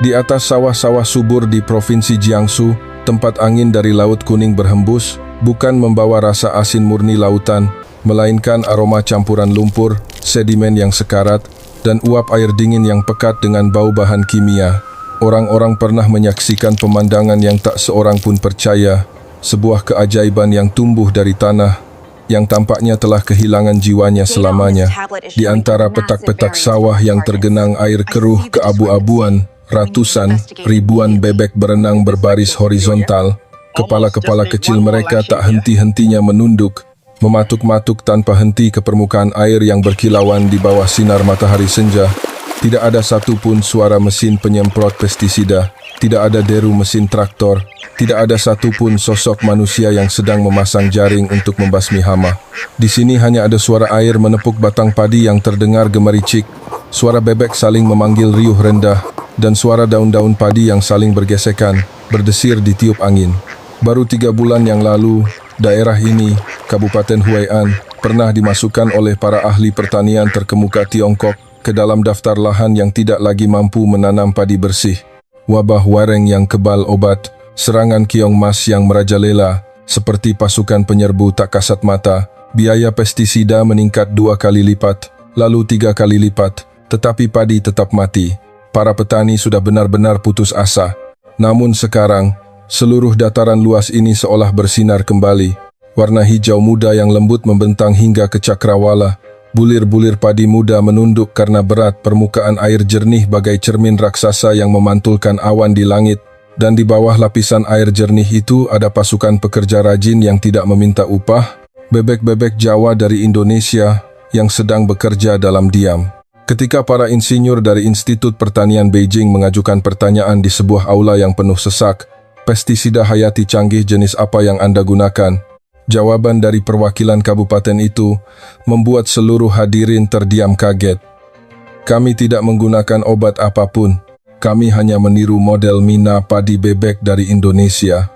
Di atas sawah-sawah subur di Provinsi Jiangsu, tempat angin dari Laut Kuning berhembus, bukan membawa rasa asin murni lautan, melainkan aroma campuran lumpur, sedimen yang sekarat, dan uap air dingin yang pekat dengan bau bahan kimia. Orang-orang pernah menyaksikan pemandangan yang tak seorang pun percaya, sebuah keajaiban yang tumbuh dari tanah, yang tampaknya telah kehilangan jiwanya selamanya. Di antara petak-petak sawah yang tergenang air keruh keabu-abuan, ratusan, ribuan bebek berenang berbaris horizontal. Kepala-kepala kecil mereka tak henti-hentinya menunduk, mematuk-matuk tanpa henti ke permukaan air yang berkilauan di bawah sinar matahari senja. Tidak ada satupun suara mesin penyemprot pestisida, tidak ada deru mesin traktor, tidak ada satupun sosok manusia yang sedang memasang jaring untuk membasmi hama. Di sini hanya ada suara air menepuk batang padi yang terdengar gemericik, suara bebek saling memanggil riuh rendah, dan suara daun-daun padi yang saling bergesekan, berdesir ditiup angin. Baru 3 bulan yang lalu, daerah ini, Kabupaten Huai'an, pernah dimasukkan oleh para ahli pertanian terkemuka Tiongkok ke dalam daftar lahan yang tidak lagi mampu menanam padi bersih. Wabah wareng yang kebal obat, serangan keong mas yang merajalela, seperti pasukan penyerbu tak kasat mata, biaya pestisida meningkat 2 kali lipat, lalu 3 kali lipat, tetapi padi tetap mati. Para petani sudah benar-benar putus asa. Namun sekarang, seluruh dataran luas ini seolah bersinar kembali. Warna hijau muda yang lembut membentang hingga ke cakrawala. Bulir-bulir padi muda menunduk karena berat, permukaan air jernih bagai cermin raksasa yang memantulkan awan di langit. Dan di bawah lapisan air jernih itu ada pasukan pekerja rajin yang tidak meminta upah, bebek-bebek Jawa dari Indonesia yang sedang bekerja dalam diam. Ketika para insinyur dari Institut Pertanian Beijing mengajukan pertanyaan di sebuah aula yang penuh sesak, pestisida hayati canggih jenis apa yang Anda gunakan? Jawaban dari perwakilan kabupaten itu membuat seluruh hadirin terdiam kaget. Kami tidak menggunakan obat apapun. Kami hanya meniru model mina padi bebek dari Indonesia.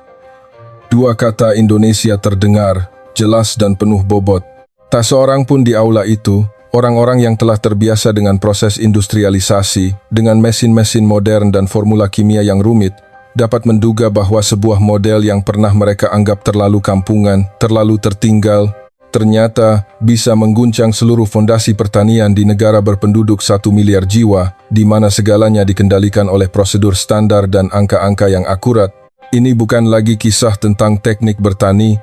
2 kata Indonesia terdengar, jelas dan penuh bobot. Tak seorang pun di aula itu, orang-orang yang telah terbiasa dengan proses industrialisasi, dengan mesin-mesin modern dan formula kimia yang rumit, dapat menduga bahwa sebuah model yang pernah mereka anggap terlalu kampungan, terlalu tertinggal, ternyata bisa mengguncang seluruh fondasi pertanian di negara berpenduduk 1 miliar jiwa, di mana segalanya dikendalikan oleh prosedur standar dan angka-angka yang akurat. Ini bukan lagi kisah tentang teknik bertani,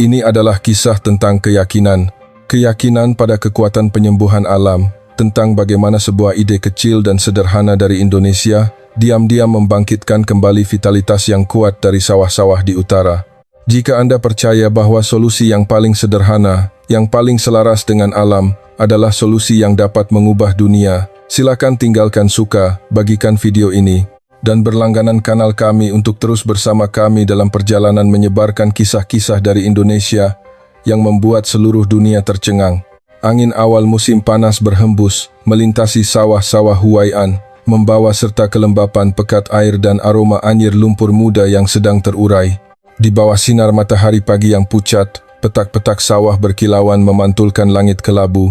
ini adalah kisah tentang keyakinan. Keyakinan pada kekuatan penyembuhan alam, tentang bagaimana sebuah ide kecil dan sederhana dari Indonesia diam-diam membangkitkan kembali vitalitas yang kuat dari sawah-sawah di utara. Jika Anda percaya bahwa solusi yang paling sederhana, yang paling selaras dengan alam, adalah solusi yang dapat mengubah dunia, silakan tinggalkan suka, bagikan video ini, dan berlangganan kanal kami untuk terus bersama kami dalam perjalanan menyebarkan kisah-kisah dari Indonesia yang membuat seluruh dunia tercengang. Angin awal musim panas berhembus, melintasi sawah-sawah Huai'an, membawa serta kelembapan pekat air dan aroma anyir lumpur muda yang sedang terurai. Di bawah sinar matahari pagi yang pucat, petak-petak sawah berkilauan memantulkan langit kelabu.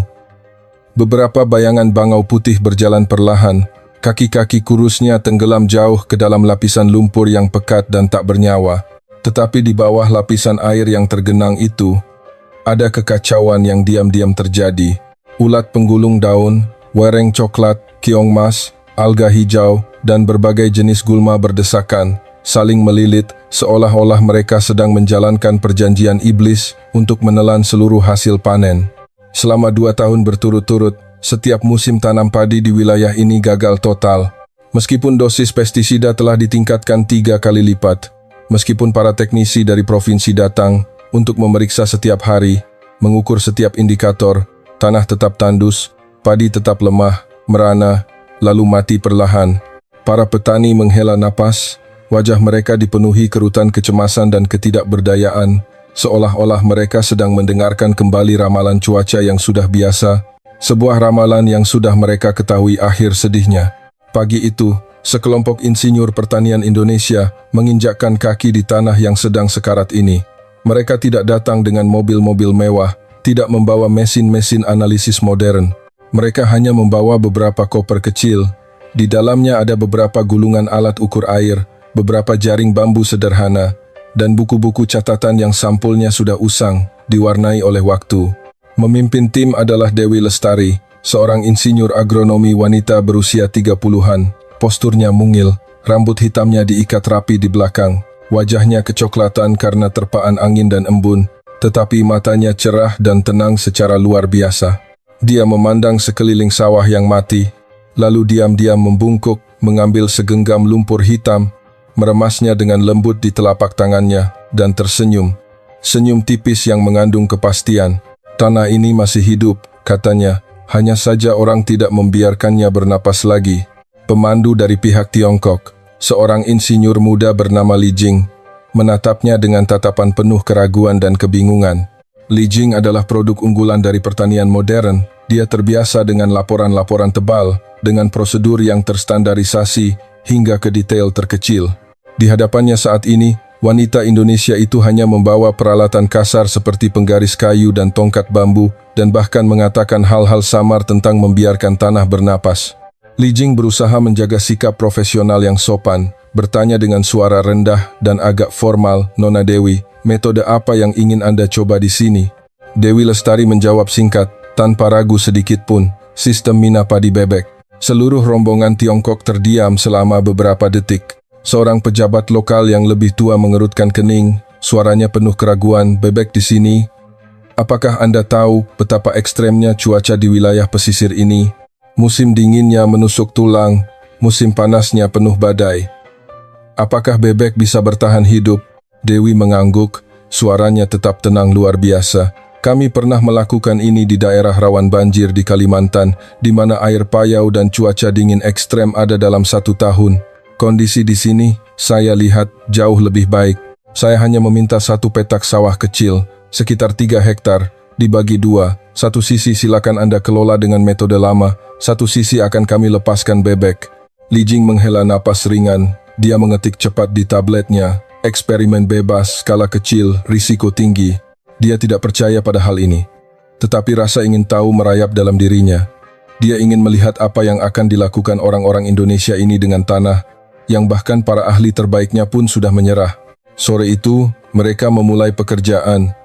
Beberapa bayangan bangau putih berjalan perlahan, kaki-kaki kurusnya tenggelam jauh ke dalam lapisan lumpur yang pekat dan tak bernyawa. Tetapi di bawah lapisan air yang tergenang itu, ada kekacauan yang diam-diam terjadi. Ulat penggulung daun, wereng coklat, keong mas, alga hijau, dan berbagai jenis gulma berdesakan, saling melilit, seolah-olah mereka sedang menjalankan perjanjian iblis untuk menelan seluruh hasil panen. Selama 2 tahun berturut-turut, setiap musim tanam padi di wilayah ini gagal total. Meskipun dosis pestisida telah ditingkatkan 3 kali lipat, meskipun para teknisi dari provinsi datang untuk memeriksa setiap hari, mengukur setiap indikator, tanah tetap tandus, padi tetap lemah, merana, lalu mati perlahan. Para petani menghela napas, wajah mereka dipenuhi kerutan kecemasan dan ketidakberdayaan, seolah-olah mereka sedang mendengarkan kembali ramalan cuaca yang sudah biasa, sebuah ramalan yang sudah mereka ketahui akhir sedihnya. Pagi itu, sekelompok insinyur pertanian Indonesia menginjakkan kaki di tanah yang sedang sekarat ini. Mereka tidak datang dengan mobil-mobil mewah, tidak membawa mesin-mesin analisis modern. Mereka hanya membawa beberapa koper kecil, Di dalamnya ada beberapa gulungan alat ukur air, beberapa jaring bambu sederhana, dan buku-buku catatan yang sampulnya sudah usang, diwarnai oleh waktu. Memimpin tim adalah Dewi Lestari, seorang insinyur agronomi wanita berusia 30-an. Posturnya mungil, rambut hitamnya diikat rapi di belakang, wajahnya kecoklatan karena terpaan angin dan embun, tetapi matanya cerah dan tenang secara luar biasa. Dia memandang sekeliling sawah yang mati, lalu diam-diam membungkuk, mengambil segenggam lumpur hitam, meremasnya dengan lembut di telapak tangannya, dan tersenyum. Senyum tipis yang mengandung kepastian. Tanah ini masih hidup, katanya, hanya saja orang tidak membiarkannya bernapas lagi. Pemandu dari pihak Tiongkok, seorang insinyur muda bernama Li Jing, menatapnya dengan tatapan penuh keraguan dan kebingungan. Li Jing adalah produk unggulan dari pertanian modern. Dia terbiasa dengan laporan-laporan tebal, dengan prosedur yang terstandarisasi hingga ke detail terkecil. Di hadapannya saat ini, wanita Indonesia itu hanya membawa peralatan kasar seperti penggaris kayu dan tongkat bambu, dan bahkan mengatakan hal-hal samar tentang membiarkan tanah bernapas. Li Jing berusaha menjaga sikap profesional yang sopan, bertanya dengan suara rendah dan agak formal, "Nona Dewi, metode apa yang ingin Anda coba di sini?" Dewi Lestari menjawab singkat, tanpa ragu sedikit pun, "Sistem mina padi bebek." Seluruh rombongan Tiongkok terdiam selama beberapa detik. Seorang pejabat lokal yang lebih tua mengerutkan kening, suaranya penuh keraguan, "Bebek di sini? Apakah Anda tahu betapa ekstremnya cuaca di wilayah pesisir ini? Musim dinginnya menusuk tulang, musim panasnya penuh badai. Apakah bebek bisa bertahan hidup?" Dewi mengangguk, suaranya tetap tenang luar biasa. "Kami pernah melakukan ini di daerah rawan banjir di Kalimantan, di mana air payau dan cuaca dingin ekstrem ada dalam 1 tahun. Kondisi di sini, saya lihat, jauh lebih baik. Saya hanya meminta 1 petak sawah kecil, sekitar 3 hektar, dibagi 2. Satu sisi silakan Anda kelola dengan metode lama, satu sisi akan kami lepaskan bebek." Li Jing menghela napas ringan. Dia mengetik cepat di tabletnya, "Eksperimen bebas, skala kecil, risiko tinggi." Dia tidak percaya pada hal ini, tetapi rasa ingin tahu merayap dalam dirinya. Dia ingin melihat apa yang akan dilakukan orang-orang Indonesia ini dengan tanah, yang bahkan para ahli terbaiknya pun sudah menyerah. Sore itu, mereka memulai pekerjaan.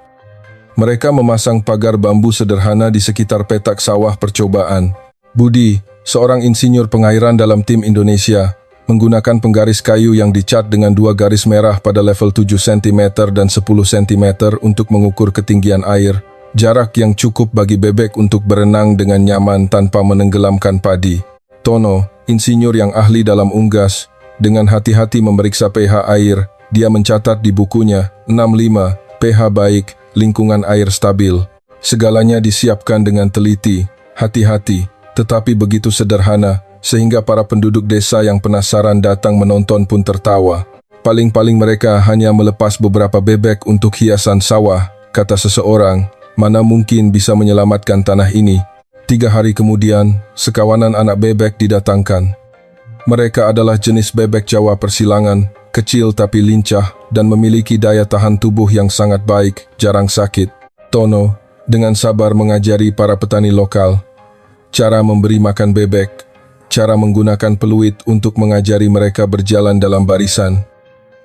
Mereka memasang pagar bambu sederhana di sekitar petak sawah percobaan. Budi, seorang insinyur pengairan dalam tim Indonesia, menggunakan penggaris kayu yang dicat dengan 2 garis merah pada level 7 cm dan 10 cm untuk mengukur ketinggian air, jarak yang cukup bagi bebek untuk berenang dengan nyaman tanpa menenggelamkan padi. Tono, insinyur yang ahli dalam unggas, dengan hati-hati memeriksa pH air. Dia mencatat di bukunya, 65, pH baik, lingkungan air stabil. Segalanya disiapkan dengan teliti, hati-hati, tetapi begitu sederhana, sehingga para penduduk desa yang penasaran datang menonton pun tertawa. Paling-paling mereka hanya melepas beberapa bebek untuk hiasan sawah, kata seseorang. Mana mungkin bisa menyelamatkan tanah ini. 3 hari kemudian, sekawanan anak bebek didatangkan. Mereka adalah jenis bebek Jawa persilangan, kecil tapi lincah, dan memiliki daya tahan tubuh yang sangat baik, jarang sakit. Tono, dengan sabar mengajari para petani lokal cara memberi makan bebek, cara menggunakan peluit untuk mengajari mereka berjalan dalam barisan,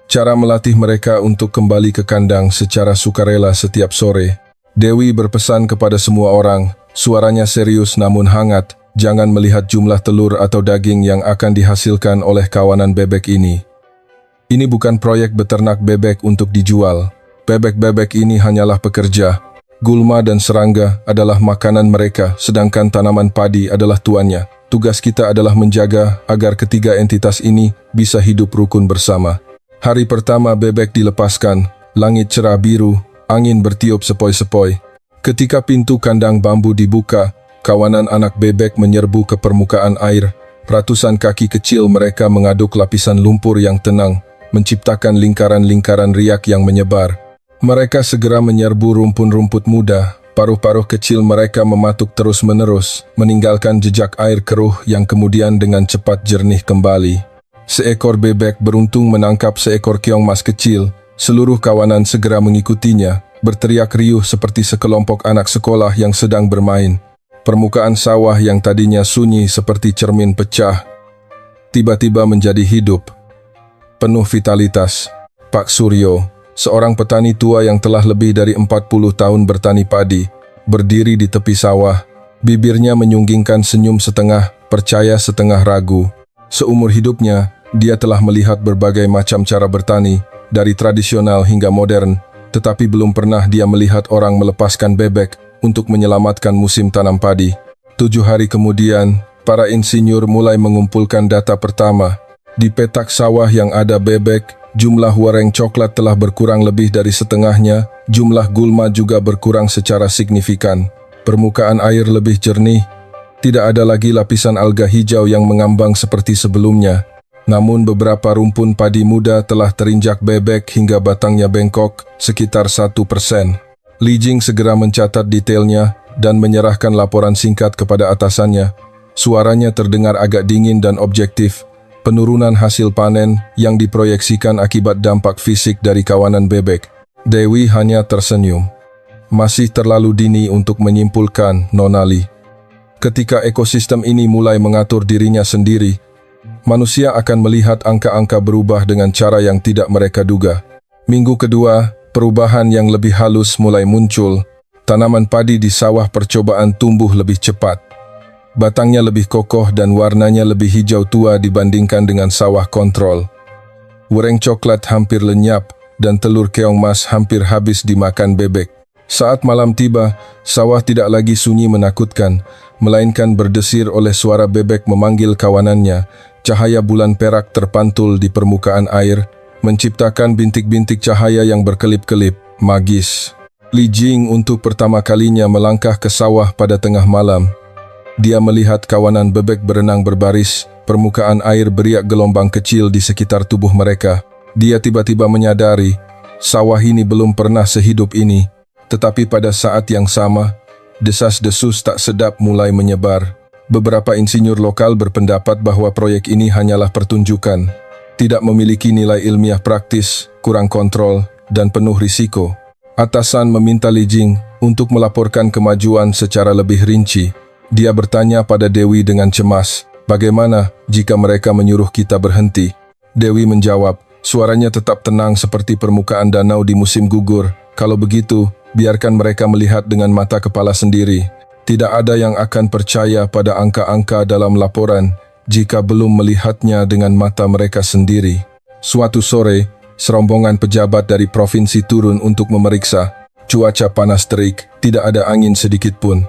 cara melatih mereka untuk kembali ke kandang secara sukarela setiap sore. Dewi berpesan kepada semua orang, suaranya serius namun hangat, jangan melihat jumlah telur atau daging yang akan dihasilkan oleh kawanan bebek ini. Ini bukan proyek beternak bebek untuk dijual. Bebek-bebek ini hanyalah pekerja. Gulma dan serangga adalah makanan mereka, sedangkan tanaman padi adalah tuannya. Tugas kita adalah menjaga agar ketiga entitas ini bisa hidup rukun bersama. Hari pertama bebek dilepaskan, langit cerah biru, angin bertiup sepoi-sepoi. Ketika pintu kandang bambu dibuka, kawanan anak bebek menyerbu ke permukaan air. Ratusan kaki kecil mereka mengaduk lapisan lumpur yang tenang, menciptakan lingkaran-lingkaran riak yang menyebar. Mereka segera menyerbu rumpun-rumput muda. Paruh-paruh kecil mereka mematuk terus-menerus, meninggalkan jejak air keruh yang kemudian dengan cepat jernih kembali. Seekor bebek beruntung menangkap seekor keong mas kecil. Seluruh kawanan segera mengikutinya, berteriak riuh seperti sekelompok anak sekolah yang sedang bermain. Permukaan sawah yang tadinya sunyi seperti cermin pecah. tiba-tiba menjadi hidup, penuh vitalitas. Pak Suryo, seorang petani tua yang telah lebih dari 40 tahun bertani padi, berdiri di tepi sawah. Bibirnya menyunggingkan senyum setengah percaya setengah ragu. Seumur hidupnya, dia telah melihat berbagai macam cara bertani, dari tradisional hingga modern, tetapi belum pernah dia melihat orang melepaskan bebek untuk menyelamatkan musim tanam padi. 7 hari kemudian, para insinyur mulai mengumpulkan data pertama. Di petak sawah yang ada bebek, jumlah wareng coklat telah berkurang lebih dari setengahnya, jumlah gulma juga berkurang secara signifikan. Permukaan air lebih jernih, tidak ada lagi lapisan alga hijau yang mengambang seperti sebelumnya. Namun beberapa rumpun padi muda telah terinjak bebek hingga batangnya bengkok, sekitar 1%. Li Jing segera mencatat detailnya dan menyerahkan laporan singkat kepada atasannya. Suaranya terdengar agak dingin dan objektif. Penurunan hasil panen yang diproyeksikan akibat dampak fisik dari kawanan bebek. Dewi hanya tersenyum. Masih terlalu dini untuk menyimpulkan, Nona Li. Ketika ekosistem ini mulai mengatur dirinya sendiri, manusia akan melihat angka-angka berubah dengan cara yang tidak mereka duga. Minggu kedua, perubahan yang lebih halus mulai muncul. Tanaman padi di sawah percobaan tumbuh lebih cepat. Batangnya lebih kokoh dan warnanya lebih hijau tua dibandingkan dengan sawah kontrol. Wareng coklat hampir lenyap dan telur keong mas hampir habis dimakan bebek. Saat malam tiba, sawah tidak lagi sunyi menakutkan, melainkan berdesir oleh suara bebek memanggil kawanannya. Cahaya bulan perak terpantul di permukaan air, menciptakan bintik-bintik cahaya yang berkelip-kelip, magis. Li Jing untuk pertama kalinya melangkah ke sawah pada tengah malam. Dia melihat kawanan bebek berenang berbaris, permukaan air beriak gelombang kecil di sekitar tubuh mereka. Dia tiba-tiba menyadari, sawah ini belum pernah sehidup ini. Tetapi pada saat yang sama, desas-desus tak sedap mulai menyebar. Beberapa insinyur lokal berpendapat bahwa proyek ini hanyalah pertunjukan, tidak memiliki nilai ilmiah praktis, kurang kontrol, dan penuh risiko. Atasan meminta Li Jing untuk melaporkan kemajuan secara lebih rinci. Dia bertanya pada Dewi dengan cemas, bagaimana jika mereka menyuruh kita berhenti? Dewi menjawab, suaranya tetap tenang seperti permukaan danau di musim gugur. Kalau begitu, biarkan mereka melihat dengan mata kepala sendiri. Tidak ada yang akan percaya pada angka-angka dalam laporan jika belum melihatnya dengan mata mereka sendiri. Suatu sore, serombongan pejabat dari provinsi turun untuk memeriksa. Cuaca panas terik, tidak ada angin sedikit pun.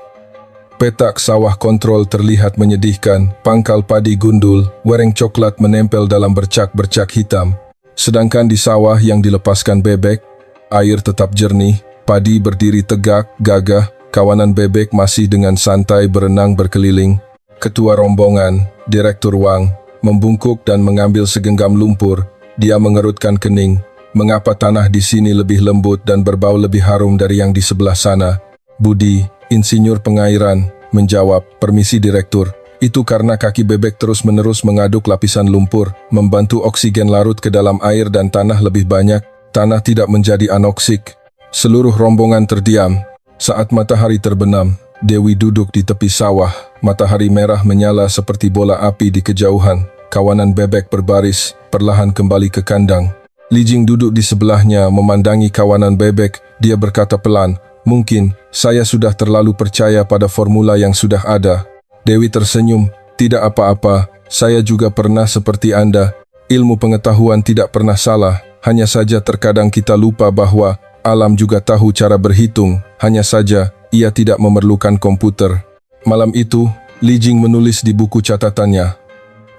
Petak sawah kontrol terlihat menyedihkan, pangkal padi gundul, wareng coklat menempel dalam bercak-bercak hitam. Sedangkan di sawah yang dilepaskan bebek, air tetap jernih, padi berdiri tegak, gagah, kawanan bebek masih dengan santai berenang berkeliling. Ketua rombongan, Direktur Wang, membungkuk dan mengambil segenggam lumpur. Dia mengerutkan kening. Mengapa tanah di sini lebih lembut dan berbau lebih harum dari yang di sebelah sana? Budi, insinyur pengairan, menjawab, permisi direktur. Itu karena kaki bebek terus-menerus mengaduk lapisan lumpur, membantu oksigen larut ke dalam air dan tanah lebih banyak. Tanah tidak menjadi anoksik. Seluruh rombongan terdiam. Saat matahari terbenam, Dewi duduk di tepi sawah. Matahari merah menyala seperti bola api di kejauhan. Kawanan bebek berbaris, perlahan kembali ke kandang. Li Jing duduk di sebelahnya memandangi kawanan bebek. Dia berkata pelan, mungkin saya sudah terlalu percaya pada formula yang sudah ada. Dewi tersenyum, tidak apa-apa, saya juga pernah seperti Anda. Ilmu pengetahuan tidak pernah salah, hanya saja terkadang kita lupa bahwa alam juga tahu cara berhitung, hanya saja ia tidak memerlukan komputer. Malam itu, Li Jing menulis di buku catatannya.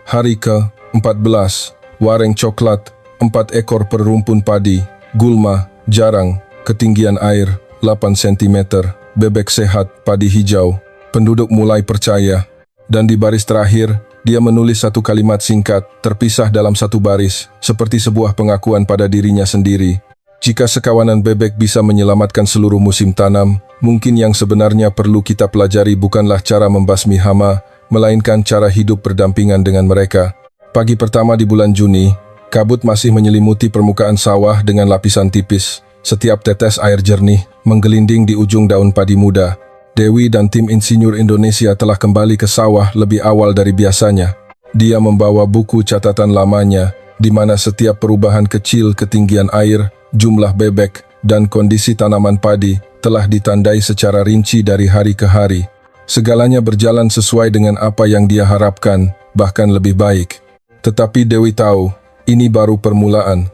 Hari ke-14, wareng coklat, 4 ekor per rumpun padi, gulma, jarang, ketinggian air, 8 cm, bebek sehat, padi hijau. Penduduk mulai percaya. Dan di baris terakhir, dia menulis satu kalimat singkat, terpisah dalam satu baris, seperti sebuah pengakuan pada dirinya sendiri. Jika sekawanan bebek bisa menyelamatkan seluruh musim tanam, mungkin yang sebenarnya perlu kita pelajari bukanlah cara membasmi hama, melainkan cara hidup berdampingan dengan mereka. Pagi pertama di bulan Juni, kabut masih menyelimuti permukaan sawah dengan lapisan tipis. Setiap tetes air jernih menggelinding di ujung daun padi muda. Dewi dan tim insinyur Indonesia telah kembali ke sawah lebih awal dari biasanya. Dia membawa buku catatan lamanya, di mana setiap perubahan kecil ketinggian air, jumlah bebek, dan kondisi tanaman padi telah ditandai secara rinci dari hari ke hari. Segalanya berjalan sesuai dengan apa yang dia harapkan, bahkan lebih baik. Tetapi Dewi tahu, ini baru permulaan.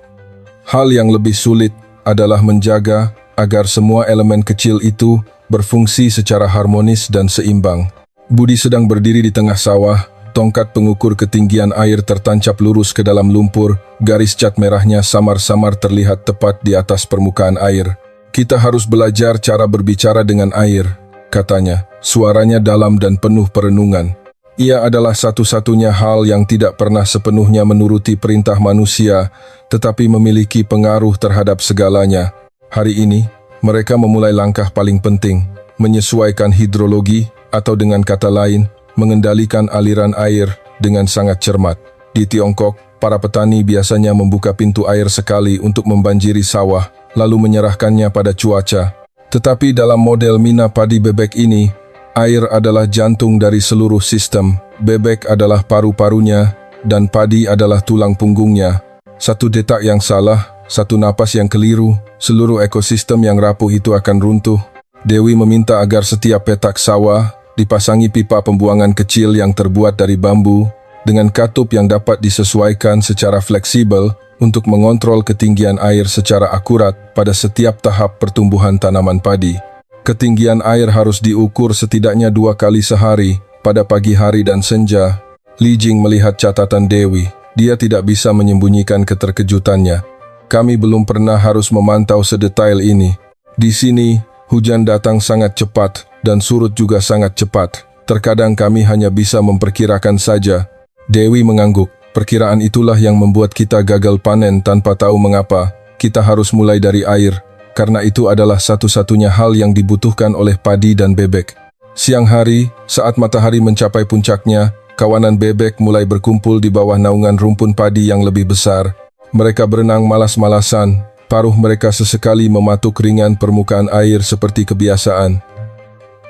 Hal yang lebih sulit adalah menjaga agar semua elemen kecil itu berfungsi secara harmonis dan seimbang. Budi sedang berdiri di tengah sawah, tongkat pengukur ketinggian air tertancap lurus ke dalam lumpur, garis cat merahnya samar-samar terlihat tepat di atas permukaan air. "Kita harus belajar cara berbicara dengan air," katanya. Suaranya dalam dan penuh perenungan. Ia adalah satu-satunya hal yang tidak pernah sepenuhnya menuruti perintah manusia, tetapi memiliki pengaruh terhadap segalanya. Hari ini, mereka memulai langkah paling penting, menyesuaikan hidrologi, atau dengan kata lain, mengendalikan aliran air dengan sangat cermat. Di Tiongkok, para petani biasanya membuka pintu air sekali untuk membanjiri sawah, lalu menyerahkannya pada cuaca. Tetapi dalam model mina padi bebek ini, air adalah jantung dari seluruh sistem. Bebek adalah paru-parunya, dan padi adalah tulang punggungnya. Satu detak yang salah, satu napas yang keliru, seluruh ekosistem yang rapuh itu akan runtuh. Dewi meminta agar setiap petak sawah dipasangi pipa pembuangan kecil yang terbuat dari bambu, dengan katup yang dapat disesuaikan secara fleksibel untuk mengontrol ketinggian air secara akurat pada setiap tahap pertumbuhan tanaman padi. Ketinggian air harus diukur setidaknya 2 kali sehari, pada pagi hari dan senja. Li Jing melihat catatan Dewi. Dia tidak bisa menyembunyikan keterkejutannya. "Kami belum pernah harus memantau sedetail ini. Di sini, hujan datang sangat cepat, dan surut juga sangat cepat. Terkadang kami hanya bisa memperkirakan saja." Dewi mengangguk. "Perkiraan itulah yang membuat kita gagal panen tanpa tahu mengapa. Kita harus mulai dari air, karena itu adalah satu-satunya hal yang dibutuhkan oleh padi dan bebek." Siang hari, saat matahari mencapai puncaknya, kawanan bebek mulai berkumpul di bawah naungan rumpun padi yang lebih besar. Mereka berenang malas-malasan, paruh mereka sesekali mematuk ringan permukaan air seperti kebiasaan.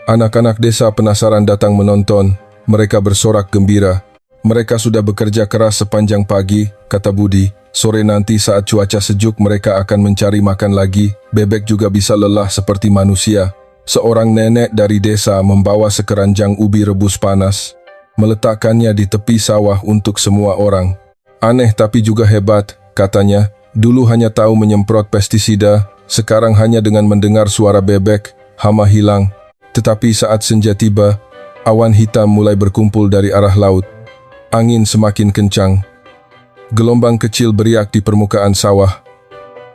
Anak-anak desa penasaran datang menonton. Mereka bersorak gembira. "Mereka sudah bekerja keras sepanjang pagi," kata Budi. "Sore nanti saat cuaca sejuk mereka akan mencari makan lagi. Bebek juga bisa lelah seperti manusia." Seorang nenek dari desa membawa sekeranjang ubi rebus panas, meletakkannya di tepi sawah untuk semua orang. "Aneh tapi juga hebat," katanya. "Dulu hanya tahu menyemprot pestisida, sekarang hanya dengan mendengar suara bebek, hama hilang." Tetapi saat senja tiba, awan hitam mulai berkumpul dari arah laut. Angin semakin kencang. Gelombang kecil beriak di permukaan sawah.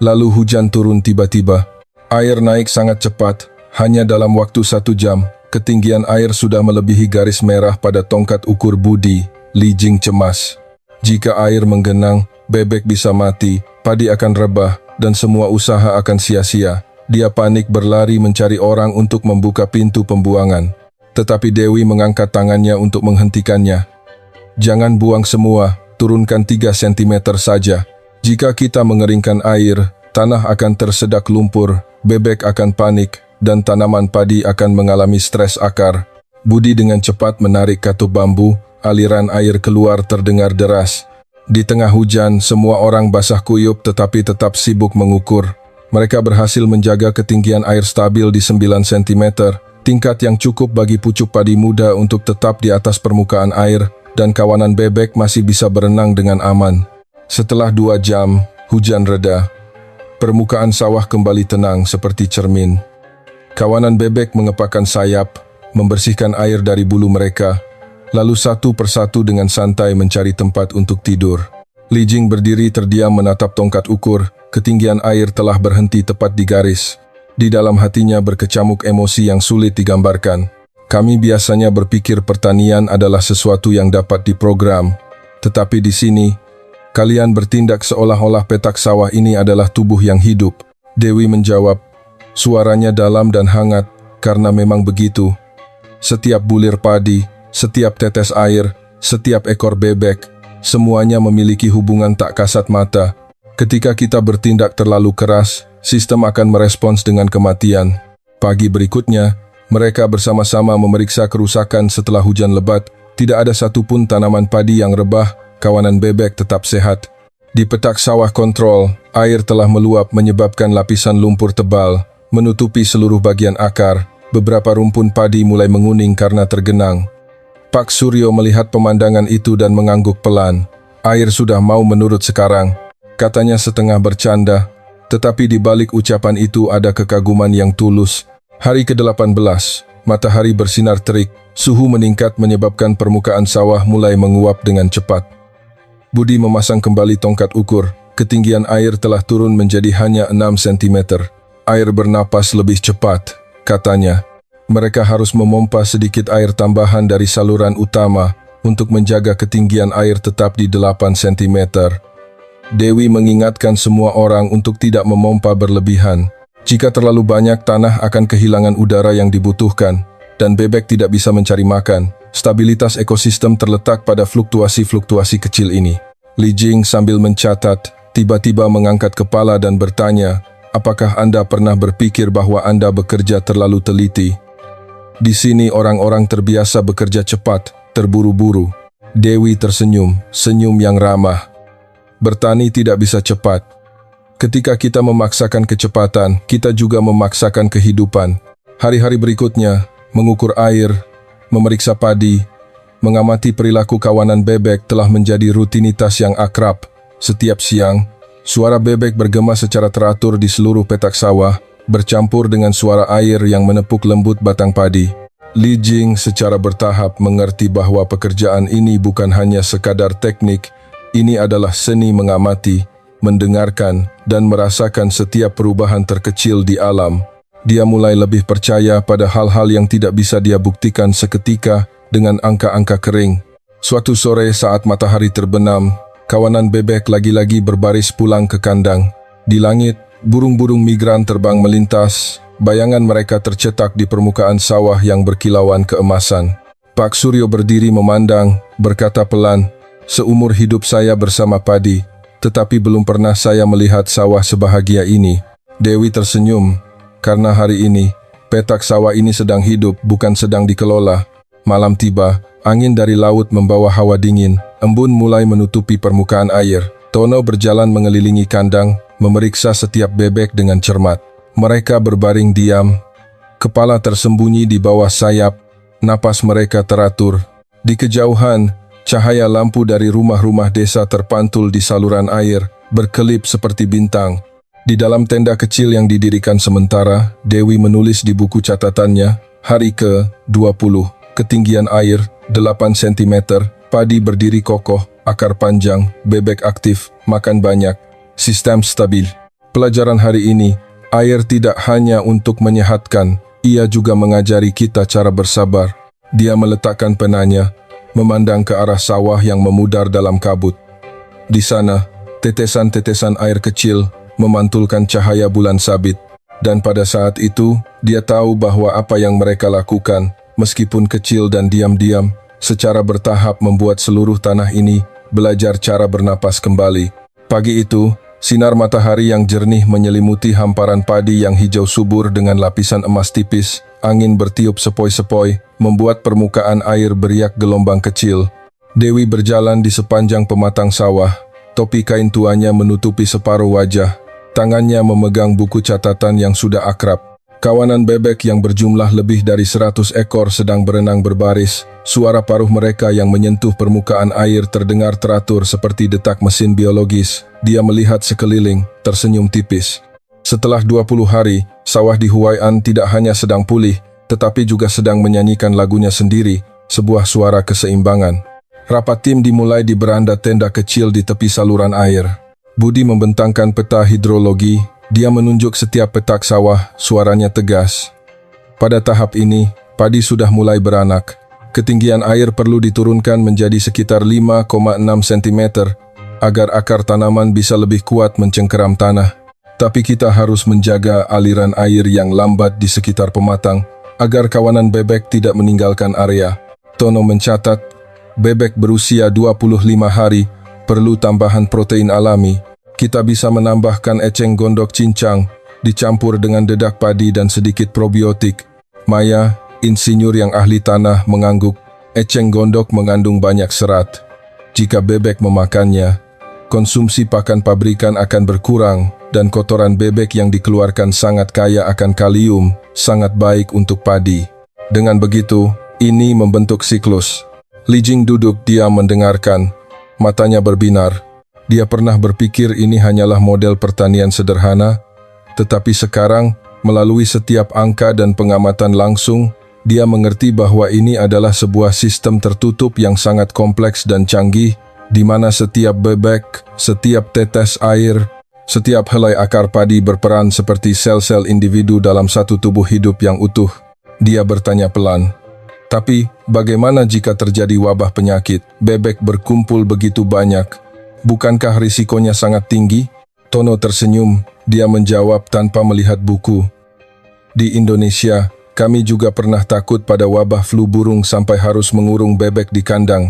Lalu hujan turun tiba-tiba. Air naik sangat cepat. Hanya dalam waktu 1 jam, ketinggian air sudah melebihi garis merah pada tongkat ukur Budi. Li Jing cemas. Jika air menggenang, bebek bisa mati, padi akan rebah, dan semua usaha akan sia-sia. Dia panik berlari mencari orang untuk membuka pintu pembuangan. Tetapi Dewi mengangkat tangannya untuk menghentikannya. "Jangan buang semua, turunkan 3 cm saja. Jika kita mengeringkan air, tanah akan tersedak lumpur, bebek akan panik, dan tanaman padi akan mengalami stres akar." Budi dengan cepat menarik katup bambu, aliran air keluar terdengar deras. Di tengah hujan, semua orang basah kuyup tetapi tetap sibuk mengukur. Mereka berhasil menjaga ketinggian air stabil di 9 cm, tingkat yang cukup bagi pucuk padi muda untuk tetap di atas permukaan air, dan kawanan bebek masih bisa berenang dengan aman. Setelah 2 jam, hujan reda. Permukaan sawah kembali tenang seperti cermin. Kawanan bebek mengepakkan sayap, membersihkan air dari bulu mereka, lalu satu persatu dengan santai mencari tempat untuk tidur. Li Jing berdiri terdiam menatap tongkat ukur. Ketinggian air telah berhenti tepat di garis. Di dalam hatinya berkecamuk emosi yang sulit digambarkan. "Kami biasanya berpikir pertanian adalah sesuatu yang dapat diprogram. Tetapi di sini, kalian bertindak seolah-olah petak sawah ini adalah tubuh yang hidup." Dewi menjawab. Suaranya dalam dan hangat, karena memang begitu. Setiap bulir padi, setiap tetes air, setiap ekor bebek, semuanya memiliki hubungan tak kasat mata. Ketika kita bertindak terlalu keras, sistem akan merespons dengan kematian. Pagi berikutnya, mereka bersama-sama memeriksa kerusakan setelah hujan lebat. Tidak ada satupun tanaman padi yang rebah, kawanan bebek tetap sehat. Di petak sawah kontrol, air telah meluap menyebabkan lapisan lumpur tebal menutupi seluruh bagian akar. Beberapa rumpun padi mulai menguning karena tergenang. Pak Suryo melihat pemandangan itu dan mengangguk pelan. Air sudah mau menurut sekarang, katanya setengah bercanda. Tetapi di balik ucapan itu ada kekaguman yang tulus. Hari ke-18, matahari bersinar terik, suhu meningkat menyebabkan permukaan sawah mulai menguap dengan cepat. Budi memasang kembali tongkat ukur. Ketinggian air telah turun menjadi hanya 6 cm. Air bernapas lebih cepat, katanya. Mereka harus memompa sedikit air tambahan dari saluran utama untuk menjaga ketinggian air tetap di 8 cm. Dewi mengingatkan semua orang untuk tidak memompa berlebihan. Jika terlalu banyak, tanah akan kehilangan udara yang dibutuhkan, dan bebek tidak bisa mencari makan. Stabilitas ekosistem terletak pada fluktuasi-fluktuasi kecil ini. Li Jing sambil mencatat, tiba-tiba mengangkat kepala dan bertanya, apakah Anda pernah berpikir bahwa Anda bekerja terlalu teliti? Di sini orang-orang terbiasa bekerja cepat, terburu-buru. Dewi tersenyum, senyum yang ramah. Bertani tidak bisa cepat. Ketika kita memaksakan kecepatan, kita juga memaksakan kehidupan. Hari-hari berikutnya, mengukur air, memeriksa padi, mengamati perilaku kawanan bebek telah menjadi rutinitas yang akrab. Setiap siang, suara bebek bergema secara teratur di seluruh petak sawah, bercampur dengan suara air yang menepuk lembut batang padi. Li Jing secara bertahap mengerti bahwa pekerjaan ini bukan hanya sekadar teknik, ini adalah seni mengamati, mendengarkan, dan merasakan setiap perubahan terkecil di alam. Dia mulai lebih percaya pada hal-hal yang tidak bisa dia buktikan seketika dengan angka-angka kering. Suatu sore saat matahari terbenam, kawanan bebek lagi-lagi berbaris pulang ke kandang. Di langit, burung-burung migran terbang melintas, bayangan mereka tercetak di permukaan sawah yang berkilauan keemasan. Pak Suryo berdiri memandang, berkata pelan, seumur hidup saya bersama padi, tetapi belum pernah saya melihat sawah sebahagia ini. Dewi tersenyum, karena hari ini, petak sawah ini sedang hidup, bukan sedang dikelola. Malam tiba, angin dari laut membawa hawa dingin, embun mulai menutupi permukaan air. Tono berjalan mengelilingi kandang, memeriksa setiap bebek dengan cermat. Mereka berbaring diam, kepala tersembunyi di bawah sayap, napas mereka teratur. Di kejauhan, cahaya lampu dari rumah-rumah desa terpantul di saluran air, berkelip seperti bintang. Di dalam tenda kecil yang didirikan sementara, Dewi menulis di buku catatannya, hari ke-20, ketinggian air, 8 cm, padi berdiri kokoh, akar panjang, bebek aktif, makan banyak, sistem stabil. Pelajaran hari ini, air tidak hanya untuk menyehatkan, ia juga mengajari kita cara bersabar. Dia meletakkan penanya, memandang ke arah sawah yang memudar dalam kabut. Di sana, tetesan-tetesan air kecil memantulkan cahaya bulan sabit. Dan pada saat itu, dia tahu bahwa apa yang mereka lakukan, meskipun kecil dan diam-diam, secara bertahap membuat seluruh tanah ini belajar cara bernapas kembali. Pagi itu, sinar matahari yang jernih menyelimuti hamparan padi yang hijau subur dengan lapisan emas tipis. Angin bertiup sepoi-sepoi, membuat permukaan air beriak gelombang kecil. Dewi berjalan di sepanjang pematang sawah. Topi kain tuanya menutupi separuh wajah. Tangannya memegang buku catatan yang sudah akrab. Kawanan bebek yang berjumlah lebih dari 100 ekor sedang berenang berbaris. Suara paruh mereka yang menyentuh permukaan air terdengar teratur seperti detak mesin biologis. Dia melihat sekeliling, tersenyum tipis. Setelah 20 hari, sawah di Huai'an tidak hanya sedang pulih, tetapi juga sedang menyanyikan lagunya sendiri, sebuah suara keseimbangan. Rapat tim dimulai di beranda tenda kecil di tepi saluran air. Budi membentangkan peta hidrologi, dia menunjuk setiap petak sawah, suaranya tegas. Pada tahap ini, padi sudah mulai beranak. Ketinggian air perlu diturunkan menjadi sekitar 5,6 cm agar akar tanaman bisa lebih kuat mencengkeram tanah. Tapi kita harus menjaga aliran air yang lambat di sekitar pematang agar kawanan bebek tidak meninggalkan area. Tono mencatat, bebek berusia 25 hari perlu tambahan protein alami. Kita bisa menambahkan eceng gondok cincang, dicampur dengan dedak padi dan sedikit probiotik. Maya, insinyur yang ahli tanah, mengangguk. Eceng gondok mengandung banyak serat. Jika bebek memakannya, konsumsi pakan pabrikan akan berkurang dan kotoran bebek yang dikeluarkan sangat kaya akan kalium, sangat baik untuk padi. Dengan begitu, ini membentuk siklus. Li Jing duduk diam mendengarkan, matanya berbinar. Dia pernah berpikir ini hanyalah model pertanian sederhana, tetapi sekarang, melalui setiap angka dan pengamatan langsung, dia mengerti bahwa ini adalah sebuah sistem tertutup yang sangat kompleks dan canggih, di mana setiap bebek, setiap tetes air, setiap helai akar padi berperan seperti sel-sel individu dalam satu tubuh hidup yang utuh. Dia bertanya pelan, "Tapi, bagaimana jika terjadi wabah penyakit? Bebek berkumpul begitu banyak. Bukankah risikonya sangat tinggi?" Tono tersenyum, dia menjawab tanpa melihat buku. "Di Indonesia, kami juga pernah takut pada wabah flu burung sampai harus mengurung bebek di kandang.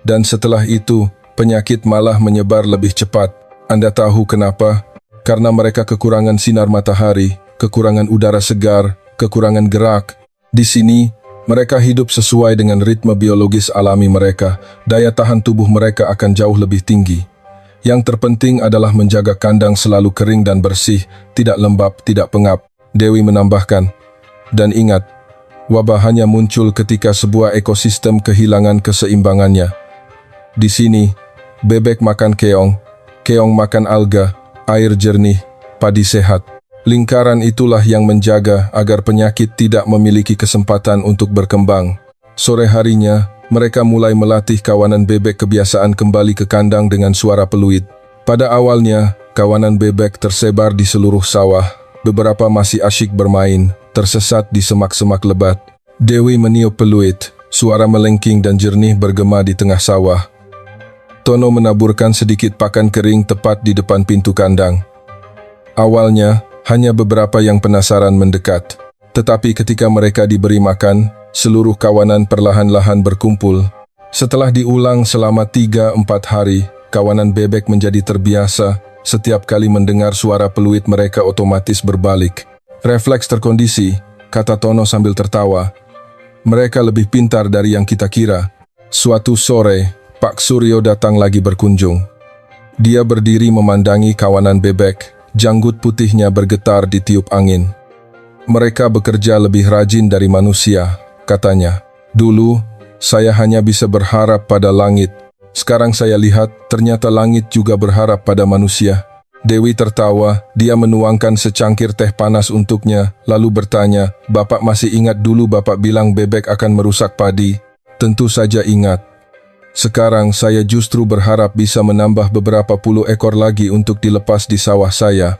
Dan setelah itu, penyakit malah menyebar lebih cepat. Anda tahu kenapa? Karena mereka kekurangan sinar matahari, kekurangan udara segar, kekurangan gerak. Di sini, mereka hidup sesuai dengan ritme biologis alami mereka. Daya tahan tubuh mereka akan jauh lebih tinggi. Yang terpenting adalah menjaga kandang selalu kering dan bersih, tidak lembab, tidak pengap." Dewi menambahkan, "Dan ingat, wabah hanya muncul ketika sebuah ekosistem kehilangan keseimbangannya. Di sini, bebek makan keong, keong makan alga, air jernih, padi sehat. Lingkaran itulah yang menjaga agar penyakit tidak memiliki kesempatan untuk berkembang." Sore harinya, mereka mulai melatih kawanan bebek kebiasaan kembali ke kandang dengan suara peluit. Pada awalnya, kawanan bebek tersebar di seluruh sawah. Beberapa masih asyik bermain, tersesat di semak-semak lebat. Dewi meniup peluit, suara melengking dan jernih bergema di tengah sawah. Tono menaburkan sedikit pakan kering tepat di depan pintu kandang. Awalnya, hanya beberapa yang penasaran mendekat. Tetapi ketika mereka diberi makan, seluruh kawanan perlahan-lahan berkumpul. Setelah diulang selama 3-4 hari, kawanan bebek menjadi terbiasa. Setiap kali mendengar suara peluit mereka otomatis berbalik. "Refleks terkondisi," kata Tono sambil tertawa. "Mereka lebih pintar dari yang kita kira." Suatu sore, Pak Suryo datang lagi berkunjung. Dia berdiri memandangi kawanan bebek, janggut putihnya bergetar di tiup angin. "Mereka bekerja lebih rajin dari manusia," katanya. "Dulu, saya hanya bisa berharap pada langit. Sekarang saya lihat, ternyata langit juga berharap pada manusia." Dewi tertawa, dia menuangkan secangkir teh panas untuknya, lalu bertanya, "Bapak masih ingat dulu Bapak bilang bebek akan merusak padi?" "Tentu saja ingat. Sekarang saya justru berharap bisa menambah beberapa puluh ekor lagi untuk dilepas di sawah saya.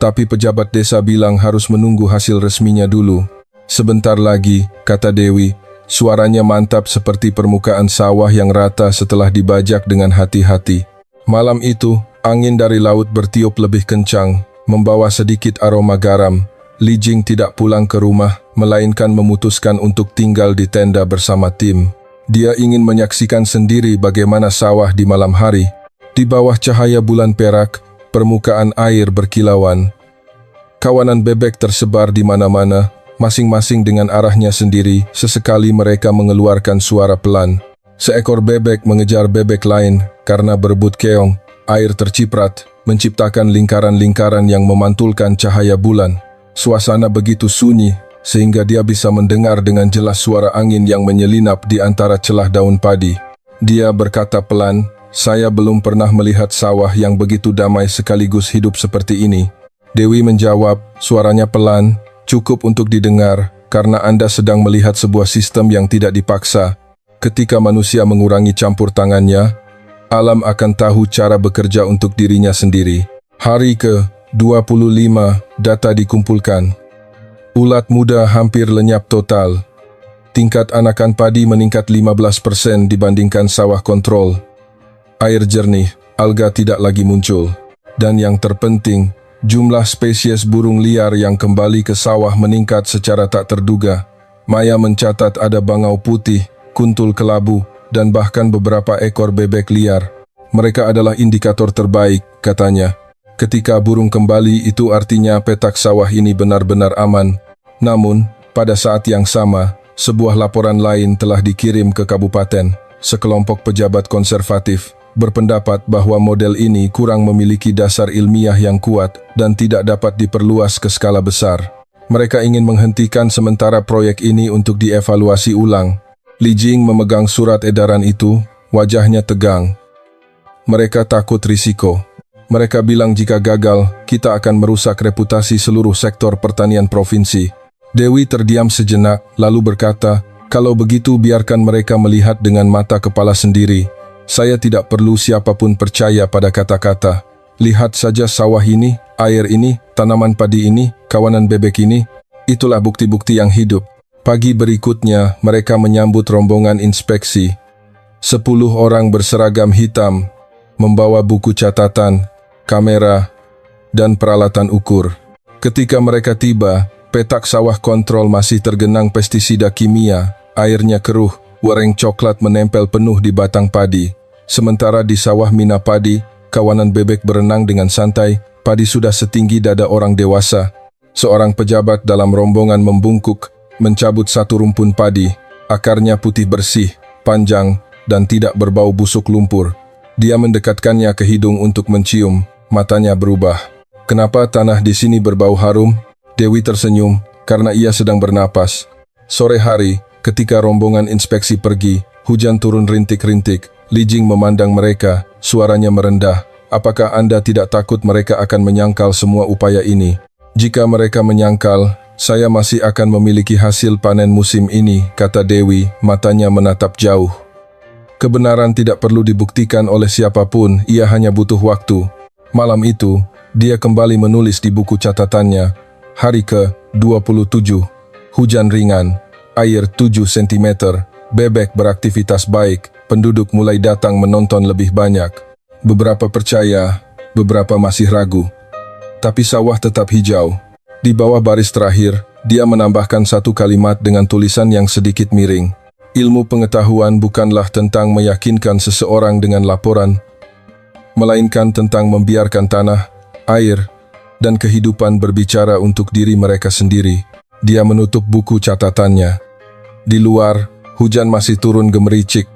Tapi pejabat desa bilang harus menunggu hasil resminya dulu." "Sebentar lagi," kata Dewi. Suaranya mantap seperti permukaan sawah yang rata setelah dibajak dengan hati-hati. Malam itu, angin dari laut bertiup lebih kencang, membawa sedikit aroma garam. Li Jing tidak pulang ke rumah, melainkan memutuskan untuk tinggal di tenda bersama tim. Dia ingin menyaksikan sendiri bagaimana sawah di malam hari. Di bawah cahaya bulan perak, permukaan air berkilauan. Kawanan bebek tersebar di mana-mana, masing-masing dengan arahnya sendiri. Sesekali mereka mengeluarkan suara pelan. Seekor bebek mengejar bebek lain karena berebut keong. Air terciprat, menciptakan lingkaran-lingkaran yang memantulkan cahaya bulan. Suasana begitu sunyi, sehingga dia bisa mendengar dengan jelas suara angin yang menyelinap di antara celah daun padi. Dia berkata pelan, "Saya belum pernah melihat sawah yang begitu damai sekaligus hidup seperti ini." Dewi menjawab, suaranya pelan, "Cukup untuk didengar, karena Anda sedang melihat sebuah sistem yang tidak dipaksa. Ketika manusia mengurangi campur tangannya, alam akan tahu cara bekerja untuk dirinya sendiri." Hari ke-25, data dikumpulkan. Ulat muda hampir lenyap total. Tingkat anakan padi meningkat 15% dibandingkan sawah kontrol. Air jernih, alga tidak lagi muncul. Dan yang terpenting, jumlah spesies burung liar yang kembali ke sawah meningkat secara tak terduga. Maya mencatat ada bangau putih, kuntul kelabu, dan bahkan beberapa ekor bebek liar. "Mereka adalah indikator terbaik," katanya. "Ketika burung kembali, itu artinya petak sawah ini benar-benar aman." Namun, pada saat yang sama, Sebuah laporan lain telah dikirim ke kabupaten. Sekelompok pejabat konservatif berpendapat bahwa model ini kurang memiliki dasar ilmiah yang kuat dan tidak dapat diperluas ke skala besar. Mereka ingin menghentikan sementara proyek ini untuk dievaluasi ulang. Li Jing memegang surat edaran itu, wajahnya tegang. Mereka takut risiko. Mereka bilang jika gagal, kita akan merusak reputasi seluruh sektor pertanian provinsi. Dewi terdiam sejenak, lalu berkata, "Kalau begitu biarkan mereka melihat dengan mata kepala sendiri. Saya tidak perlu siapapun percaya pada kata-kata. Lihat saja sawah ini, air ini, tanaman padi ini, kawanan bebek ini. Itulah bukti-bukti yang hidup." Pagi berikutnya, mereka menyambut rombongan inspeksi. 10 orang berseragam hitam, membawa buku catatan, kamera, dan peralatan ukur. Ketika mereka tiba, petak sawah kontrol masih tergenang pestisida kimia, airnya keruh, wereng coklat menempel penuh di batang padi. Sementara di sawah mina padi, kawanan bebek berenang dengan santai, padi sudah setinggi dada orang dewasa. Seorang pejabat dalam rombongan membungkuk, mencabut satu rumpun padi. Akarnya putih bersih, panjang, dan tidak berbau busuk lumpur. Dia mendekatkannya ke hidung untuk mencium, matanya berubah. "Kenapa tanah di sini berbau harum?" Dewi tersenyum, karena ia sedang bernapas. Sore hari, ketika rombongan inspeksi pergi, hujan turun rintik-rintik. Li Jing memandang mereka, suaranya merendah. "Apakah Anda tidak takut mereka akan menyangkal semua upaya ini?" "Jika mereka menyangkal, saya masih akan memiliki hasil panen musim ini," kata Dewi, matanya menatap jauh. Kebenaran tidak perlu dibuktikan oleh siapapun, ia hanya butuh waktu. Malam itu, dia kembali menulis di buku catatannya. Hari ke-27, hujan ringan, air 7 cm, bebek beraktivitas baik, penduduk mulai datang menonton lebih banyak. Beberapa percaya, beberapa masih ragu. Tapi sawah tetap hijau. Di bawah baris terakhir, dia menambahkan satu kalimat dengan tulisan yang sedikit miring. "Ilmu pengetahuan bukanlah tentang meyakinkan seseorang dengan laporan, melainkan tentang membiarkan tanah, air, dan kehidupan berbicara untuk diri mereka sendiri." Dia menutup buku catatannya. Di luar, hujan masih turun gemericik.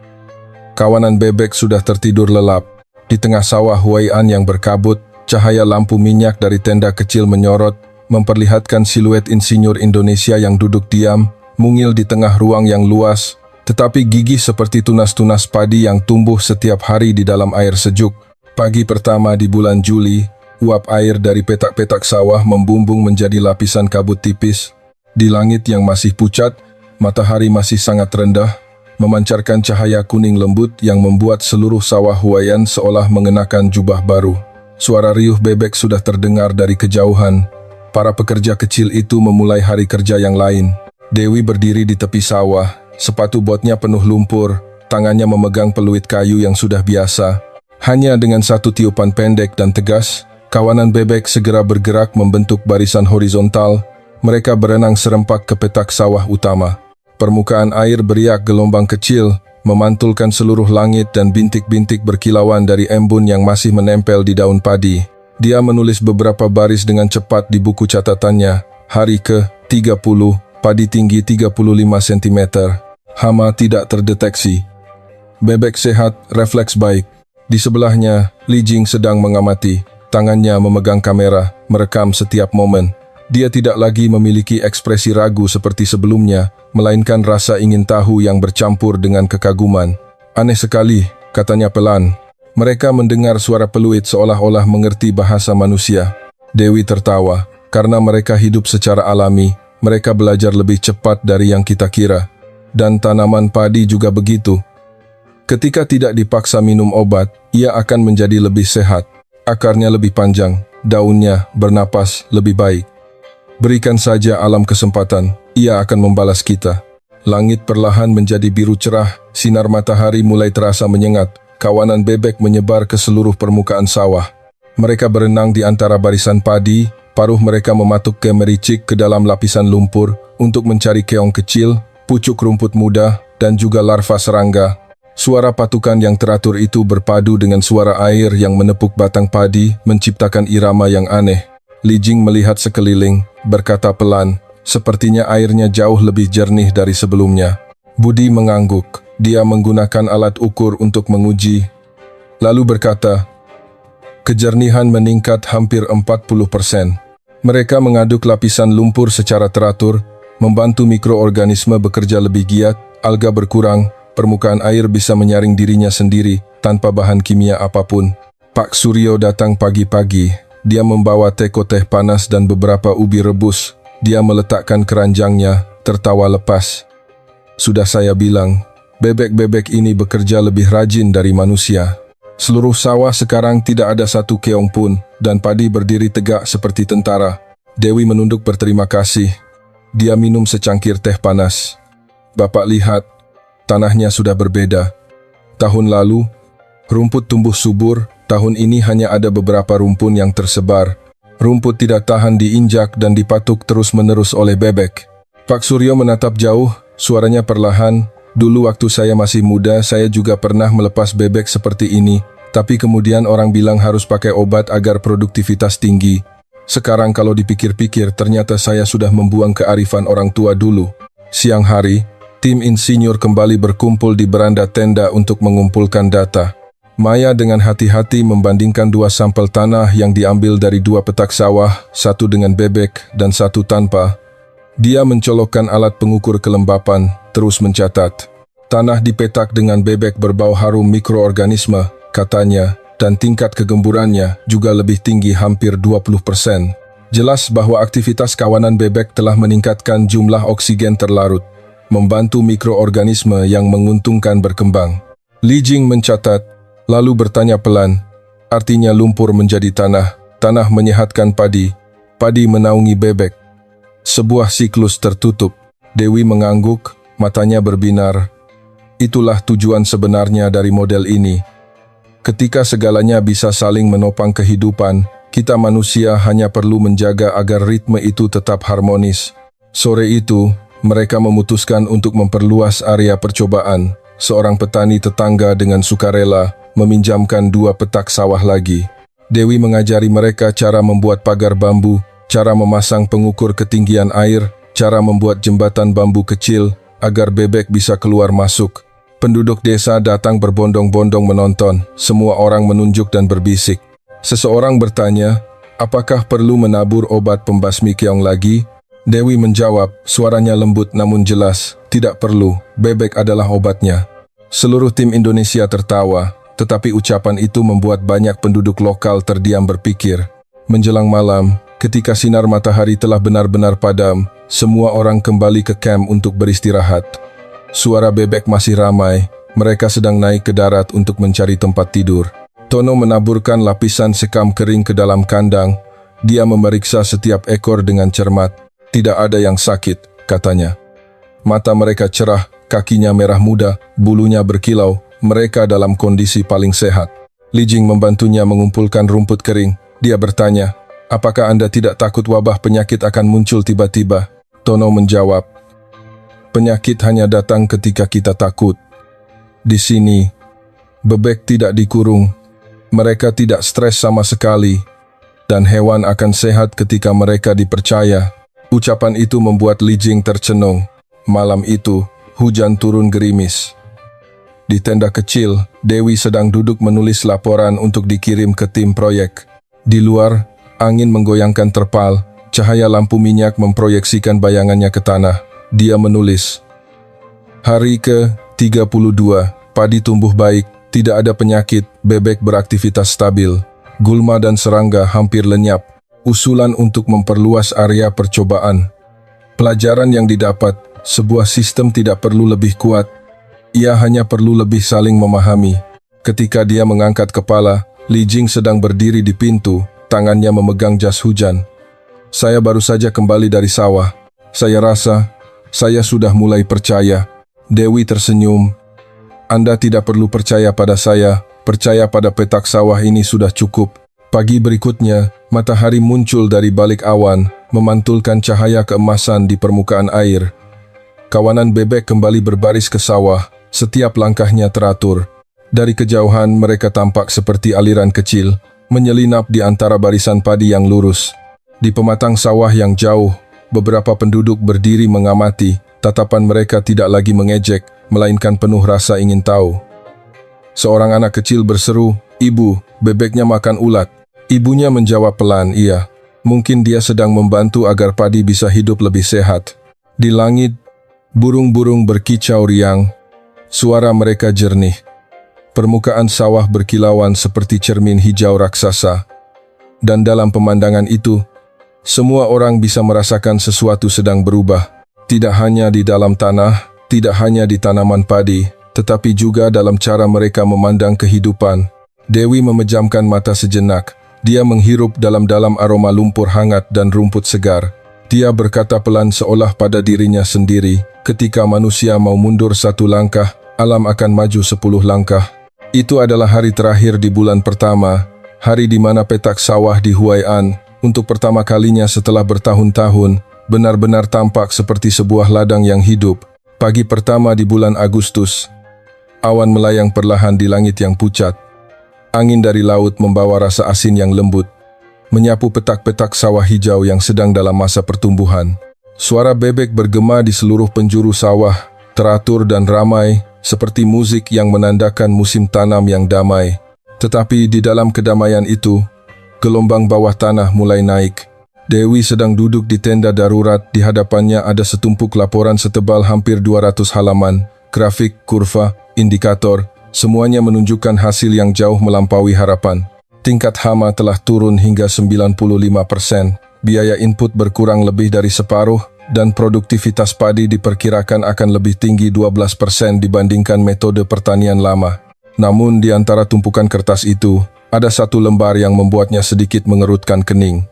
Kawanan bebek sudah tertidur lelap. Di tengah sawah Huai'an yang berkabut, cahaya lampu minyak dari tenda kecil menyorot, memperlihatkan siluet insinyur Indonesia yang duduk diam, mungil di tengah ruang yang luas, tetapi gigih seperti tunas-tunas padi yang tumbuh setiap hari di dalam air sejuk. Pagi pertama di bulan Juli, uap air dari petak-petak sawah membumbung menjadi lapisan kabut tipis. Di langit yang masih pucat, matahari masih sangat rendah, memancarkan cahaya kuning lembut yang membuat seluruh sawah Huai'an seolah mengenakan jubah baru. Suara riuh bebek sudah terdengar dari kejauhan. Para pekerja kecil itu memulai hari kerja yang lain. Dewi berdiri di tepi sawah, sepatu botnya penuh lumpur, tangannya memegang peluit kayu yang sudah biasa. Hanya dengan satu tiupan pendek dan tegas, kawanan bebek segera bergerak membentuk barisan horizontal. Mereka berenang serempak ke petak sawah utama. Permukaan air beriak gelombang kecil, memantulkan seluruh langit dan bintik-bintik berkilauan dari embun yang masih menempel di daun padi. Dia menulis beberapa baris dengan cepat di buku catatannya. Hari ke-30, padi tinggi 35 cm. Hama tidak terdeteksi. Bebek sehat, refleks baik. Di sebelahnya, Li Jing sedang mengamati. Tangannya memegang kamera, merekam setiap momen. Dia tidak lagi memiliki ekspresi ragu seperti sebelumnya, melainkan rasa ingin tahu yang bercampur dengan kekaguman. "Aneh sekali," katanya pelan. Mereka mendengar suara peluit seolah-olah mengerti bahasa manusia. Dewi tertawa. "Karena mereka hidup secara alami, mereka belajar lebih cepat dari yang kita kira. Dan tanaman padi juga begitu. Ketika tidak dipaksa minum obat, ia akan menjadi lebih sehat. Akarnya lebih panjang, daunnya bernapas lebih baik. Berikan saja alam kesempatan, ia akan membalas kita." Langit perlahan menjadi biru cerah, sinar matahari mulai terasa menyengat, kawanan bebek menyebar ke seluruh permukaan sawah. Mereka berenang di antara barisan padi, paruh mereka mematuk gemericik ke dalam lapisan lumpur untuk mencari keong kecil, pucuk rumput muda, dan juga larva serangga. Suara patukan yang teratur itu berpadu dengan suara air yang menepuk batang padi, menciptakan irama yang aneh. Li Jing melihat sekeliling, berkata pelan, Sepertinya airnya jauh lebih jernih dari sebelumnya. Budi mengangguk. Dia menggunakan alat ukur untuk menguji, lalu berkata, kejernihan meningkat hampir 40%. Mereka mengaduk lapisan lumpur secara teratur, membantu mikroorganisme bekerja lebih giat, alga berkurang, permukaan air bisa menyaring dirinya sendiri tanpa bahan kimia apapun. Pak Suryo datang pagi-pagi. Dia membawa teko teh panas dan beberapa ubi rebus. Dia meletakkan keranjangnya, tertawa lepas. Sudah saya bilang, bebek-bebek ini bekerja lebih rajin dari manusia. Seluruh sawah sekarang tidak ada satu keong pun, dan padi berdiri tegak seperti tentara. Dewi menunduk berterima kasih. Dia minum secangkir teh panas. Bapak lihat, tanahnya sudah berbeda. Tahun lalu, rumput tumbuh subur. Tahun ini hanya ada beberapa rumpun yang tersebar. Rumput tidak tahan diinjak dan dipatuk terus-menerus oleh bebek. Pak Suryo menatap jauh, suaranya perlahan. Dulu waktu saya masih muda, saya juga pernah melepas bebek seperti ini. Tapi kemudian orang bilang harus pakai obat agar produktivitas tinggi. Sekarang kalau dipikir-pikir, ternyata saya sudah membuang kearifan orang tua dulu. Siang hari, tim insinyur kembali berkumpul di beranda tenda untuk mengumpulkan data. Maya dengan hati-hati membandingkan dua sampel tanah yang diambil dari dua petak sawah, satu dengan bebek dan satu tanpa. Dia mencolokkan alat pengukur kelembapan, terus mencatat. Tanah dipetak dengan bebek berbau harum mikroorganisme, katanya, dan tingkat kegemburannya juga lebih tinggi hampir 20%. Jelas bahwa aktivitas kawanan bebek telah meningkatkan jumlah oksigen terlarut, membantu mikroorganisme yang menguntungkan berkembang. Li Jing mencatat, lalu bertanya pelan, artinya lumpur menjadi tanah, tanah menyehatkan padi, padi menaungi bebek. Sebuah siklus tertutup. Dewi mengangguk, matanya berbinar. Itulah tujuan sebenarnya dari model ini. Ketika segalanya bisa saling menopang kehidupan, kita manusia hanya perlu menjaga agar ritme itu tetap harmonis. Sore itu, mereka memutuskan untuk memperluas area percobaan. Seorang petani tetangga dengan sukarela meminjamkan 2 petak sawah lagi. Dewi mengajari mereka cara membuat pagar bambu, cara memasang pengukur ketinggian air, cara membuat jembatan bambu kecil agar bebek bisa keluar masuk. Penduduk desa datang berbondong-bondong menonton. Semua orang menunjuk dan berbisik. Seseorang bertanya, apakah perlu menabur obat pembasmi keong lagi? Dewi menjawab, suaranya lembut namun jelas, tidak perlu, bebek adalah obatnya. Seluruh tim Indonesia tertawa. Tetapi ucapan itu membuat banyak penduduk lokal terdiam berpikir. Menjelang malam, ketika sinar matahari telah benar-benar padam, semua orang kembali ke kamp untuk beristirahat. Suara bebek masih ramai, mereka sedang naik ke darat untuk mencari tempat tidur. Tono menaburkan lapisan sekam kering ke dalam kandang. Dia memeriksa setiap ekor dengan cermat. Tidak ada yang sakit, katanya. Mata mereka cerah, kakinya merah muda, bulunya berkilau. Mereka dalam kondisi paling sehat. Li Jing membantunya mengumpulkan rumput kering. Dia bertanya, apakah Anda tidak takut wabah penyakit akan muncul tiba-tiba? Tono menjawab, penyakit hanya datang ketika kita takut. Di sini, bebek tidak dikurung. Mereka tidak stres sama sekali. Dan hewan akan sehat ketika mereka dipercaya. Ucapan itu membuat Li Jing tercenung. Malam itu, hujan turun gerimis. Di tenda kecil, Dewi sedang duduk menulis laporan untuk dikirim ke tim proyek. Di luar, angin menggoyangkan terpal, cahaya lampu minyak memproyeksikan bayangannya ke tanah. Dia menulis, hari ke-32, padi tumbuh baik, tidak ada penyakit, bebek beraktivitas stabil. Gulma dan serangga hampir lenyap. Usulan untuk memperluas area percobaan. Pelajaran yang didapat, sebuah sistem tidak perlu lebih kuat. Ia hanya perlu lebih saling memahami. Ketika dia mengangkat kepala, Li Jing sedang berdiri di pintu, tangannya memegang jas hujan. Saya baru saja kembali dari sawah. Saya rasa, saya sudah mulai percaya. Dewi tersenyum. Anda tidak perlu percaya pada saya, percaya pada petak sawah ini sudah cukup. Pagi berikutnya, matahari muncul dari balik awan, memantulkan cahaya keemasan di permukaan air. Kawanan bebek kembali berbaris ke sawah. Setiap langkahnya teratur. Dari kejauhan mereka tampak seperti aliran kecil, menyelinap di antara barisan padi yang lurus. Di pematang sawah yang jauh, beberapa penduduk berdiri mengamati. Tatapan mereka tidak lagi mengejek, melainkan penuh rasa ingin tahu. Seorang anak kecil berseru, "Ibu, bebeknya makan ulat." Ibunya menjawab pelan, "Iya. Mungkin dia sedang membantu agar padi bisa hidup lebih sehat." Di langit, burung-burung berkicau riang. Suara mereka jernih. Permukaan sawah berkilauan seperti cermin hijau raksasa. Dan dalam pemandangan itu, semua orang bisa merasakan sesuatu sedang berubah. Tidak hanya di dalam tanah, tidak hanya di tanaman padi, tetapi juga dalam cara mereka memandang kehidupan. Dewi memejamkan mata sejenak. Dia menghirup dalam-dalam aroma lumpur hangat dan rumput segar. Dia berkata pelan seolah pada dirinya sendiri, "Ketika manusia mau mundur satu langkah, alam akan maju 10 langkah." Itu adalah hari terakhir di bulan pertama, hari di mana petak sawah di Huai'an, untuk pertama kalinya setelah bertahun-tahun, benar-benar tampak seperti sebuah ladang yang hidup. Pagi pertama di bulan Agustus, awan melayang perlahan di langit yang pucat. Angin dari laut membawa rasa asin yang lembut, menyapu petak-petak sawah hijau yang sedang dalam masa pertumbuhan. Suara bebek bergema di seluruh penjuru sawah, teratur dan ramai, seperti musik yang menandakan musim tanam yang damai. Tetapi di dalam kedamaian itu, gelombang bawah tanah mulai naik. Dewi sedang duduk di tenda darurat, di hadapannya ada setumpuk laporan setebal hampir 200 halaman, grafik, kurva, indikator, semuanya menunjukkan hasil yang jauh melampaui harapan. Tingkat hama telah turun hingga 95%, biaya input berkurang lebih dari separuh, dan produktivitas padi diperkirakan akan lebih tinggi 12% dibandingkan metode pertanian lama. Namun di antara tumpukan kertas itu, ada satu lembar yang membuatnya sedikit mengerutkan kening.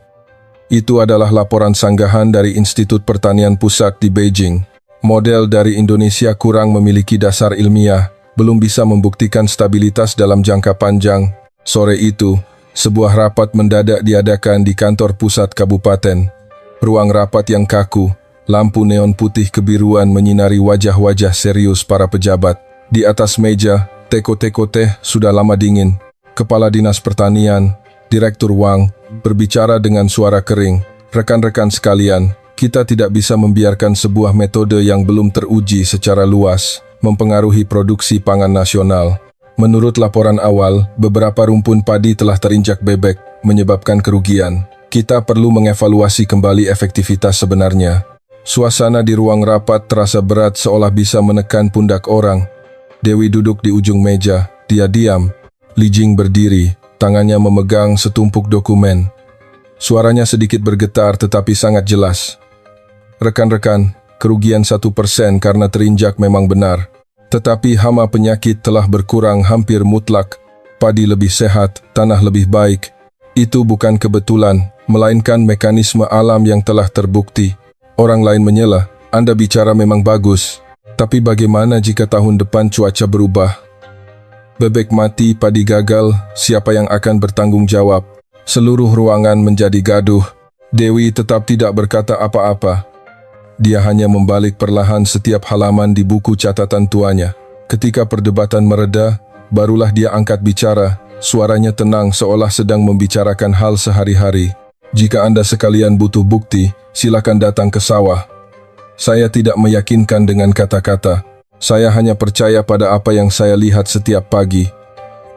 Itu adalah laporan sanggahan dari Institut Pertanian Pusat di Beijing. Model dari Indonesia kurang memiliki dasar ilmiah, belum bisa membuktikan stabilitas dalam jangka panjang. Sore itu, sebuah rapat mendadak diadakan di kantor pusat kabupaten. Ruang rapat yang kaku, lampu neon putih kebiruan menyinari wajah-wajah serius para pejabat. Di atas meja, teko-teko teh sudah lama dingin. Kepala Dinas Pertanian, Direktur Wang, berbicara dengan suara kering. "Rekan-rekan sekalian, kita tidak bisa membiarkan sebuah metode yang belum teruji secara luas mempengaruhi produksi pangan nasional. Menurut laporan awal, beberapa rumpun padi telah terinjak bebek, menyebabkan kerugian. Kita perlu mengevaluasi kembali efektivitas sebenarnya." Suasana di ruang rapat terasa berat seolah bisa menekan pundak orang. Dewi duduk di ujung meja, dia diam. Li Jing berdiri, tangannya memegang setumpuk dokumen. Suaranya sedikit bergetar tetapi sangat jelas. "Rekan-rekan, kerugian 1% karena terinjak memang benar. Tetapi hama penyakit telah berkurang hampir mutlak. Padi lebih sehat, tanah lebih baik. Itu bukan kebetulan, melainkan mekanisme alam yang telah terbukti." Orang lain menyela, "Anda bicara memang bagus. Tapi bagaimana jika tahun depan cuaca berubah? Bebek mati, padi gagal, siapa yang akan bertanggung jawab?" Seluruh ruangan menjadi gaduh. Dewi tetap tidak berkata apa-apa. Dia hanya membalik perlahan setiap halaman di buku catatan tuanya. Ketika perdebatan mereda, barulah dia angkat bicara. Suaranya tenang seolah sedang membicarakan hal sehari-hari. "Jika Anda sekalian butuh bukti, silakan datang ke sawah. Saya tidak meyakinkan dengan kata-kata. Saya hanya percaya pada apa yang saya lihat setiap pagi.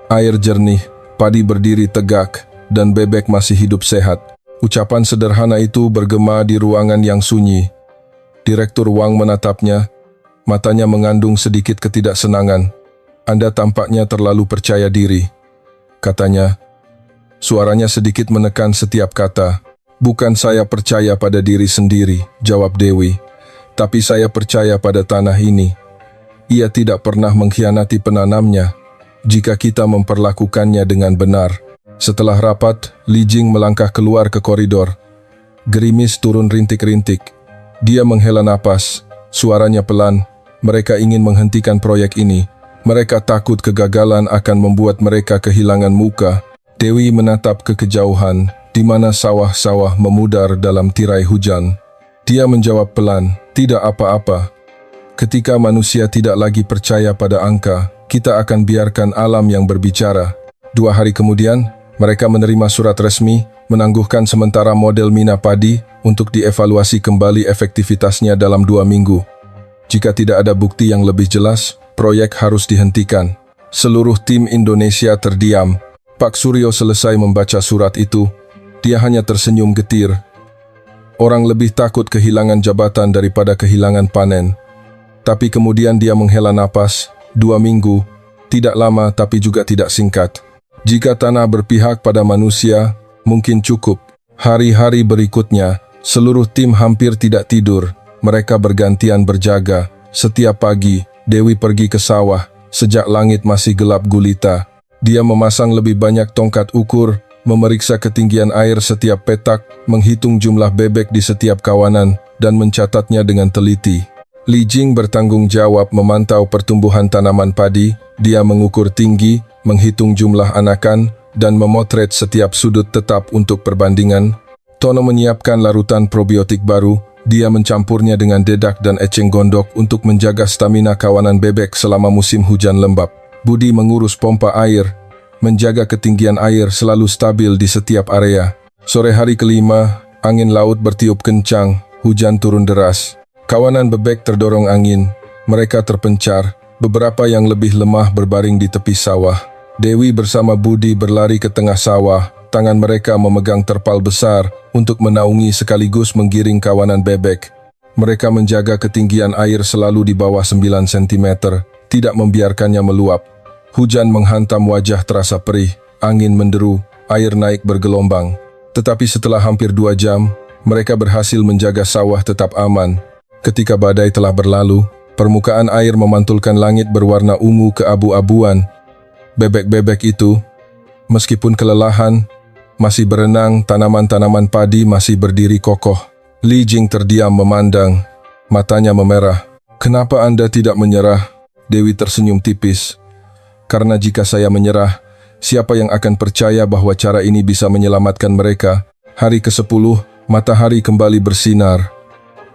Air jernih, padi berdiri tegak, dan bebek masih hidup sehat." Ucapan sederhana itu bergema di ruangan yang sunyi. Direktur Wang menatapnya, matanya mengandung sedikit ketidaksenangan. "Anda tampaknya terlalu percaya diri," katanya. Suaranya sedikit menekan setiap kata. "Bukan saya percaya pada diri sendiri," jawab Dewi. "Tapi saya percaya pada tanah ini. Ia tidak pernah mengkhianati penanamnya, jika kita memperlakukannya dengan benar." Setelah rapat, Li Jing melangkah keluar ke koridor. Gerimis turun rintik-rintik. Dia menghela napas, suaranya pelan. Mereka ingin menghentikan proyek ini. Mereka takut kegagalan akan membuat mereka kehilangan muka. Dewi menatap ke kejauhan, di mana sawah-sawah memudar dalam tirai hujan. Dia menjawab pelan, "Tidak apa-apa. Ketika manusia tidak lagi percaya pada angka, kita akan biarkan alam yang berbicara." 2 hari kemudian, mereka menerima surat resmi. menangguhkan sementara model mina padi untuk dievaluasi kembali efektivitasnya dalam 2 minggu. Jika tidak ada bukti yang lebih jelas, proyek harus dihentikan. Seluruh tim Indonesia terdiam. Pak Suryo selesai membaca surat itu. Dia hanya tersenyum getir. Orang lebih takut kehilangan jabatan daripada kehilangan panen. Tapi kemudian dia menghela napas. 2 minggu, tidak lama tapi juga tidak singkat. Jika tanah berpihak pada manusia, mungkin cukup. Hari-hari berikutnya, seluruh tim hampir tidak tidur. Mereka bergantian berjaga. Setiap pagi, Dewi pergi ke sawah. Sejak langit masih gelap gulita, dia memasang lebih banyak tongkat ukur, memeriksa ketinggian air setiap petak, menghitung jumlah bebek di setiap kawanan, dan mencatatnya dengan teliti. Li Jing bertanggung jawab memantau pertumbuhan tanaman padi. Dia mengukur tinggi, menghitung jumlah anakan, dan memotret setiap sudut tetap untuk perbandingan. Tono menyiapkan larutan probiotik baru. Dia mencampurnya dengan dedak dan eceng gondok untuk menjaga stamina kawanan bebek selama musim hujan lembab. Budi mengurus pompa air, menjaga ketinggian air selalu stabil di setiap area. Sore hari kelima, angin laut bertiup kencang, hujan turun deras. Kawanan bebek terdorong angin, mereka terpencar. Beberapa yang lebih lemah berbaring di tepi sawah. Dewi bersama Budi berlari ke tengah sawah. Tangan mereka memegang terpal besar untuk menaungi sekaligus menggiring kawanan bebek. Mereka menjaga ketinggian air selalu di bawah 9 cm, tidak membiarkannya meluap. Hujan menghantam wajah terasa perih, angin menderu, air naik bergelombang. Tetapi setelah hampir 2 jam, mereka berhasil menjaga sawah tetap aman. Ketika badai telah berlalu, permukaan air memantulkan langit berwarna ungu keabu-abuan. Bebek-bebek itu, meskipun kelelahan, masih berenang. Tanaman-tanaman padi masih berdiri kokoh. Li Jing terdiam memandang, matanya memerah. "Kenapa Anda tidak menyerah?" Dewi tersenyum tipis. "Karena jika saya menyerah, siapa yang akan percaya bahwa cara ini bisa menyelamatkan mereka?" Hari ke-10, matahari kembali bersinar.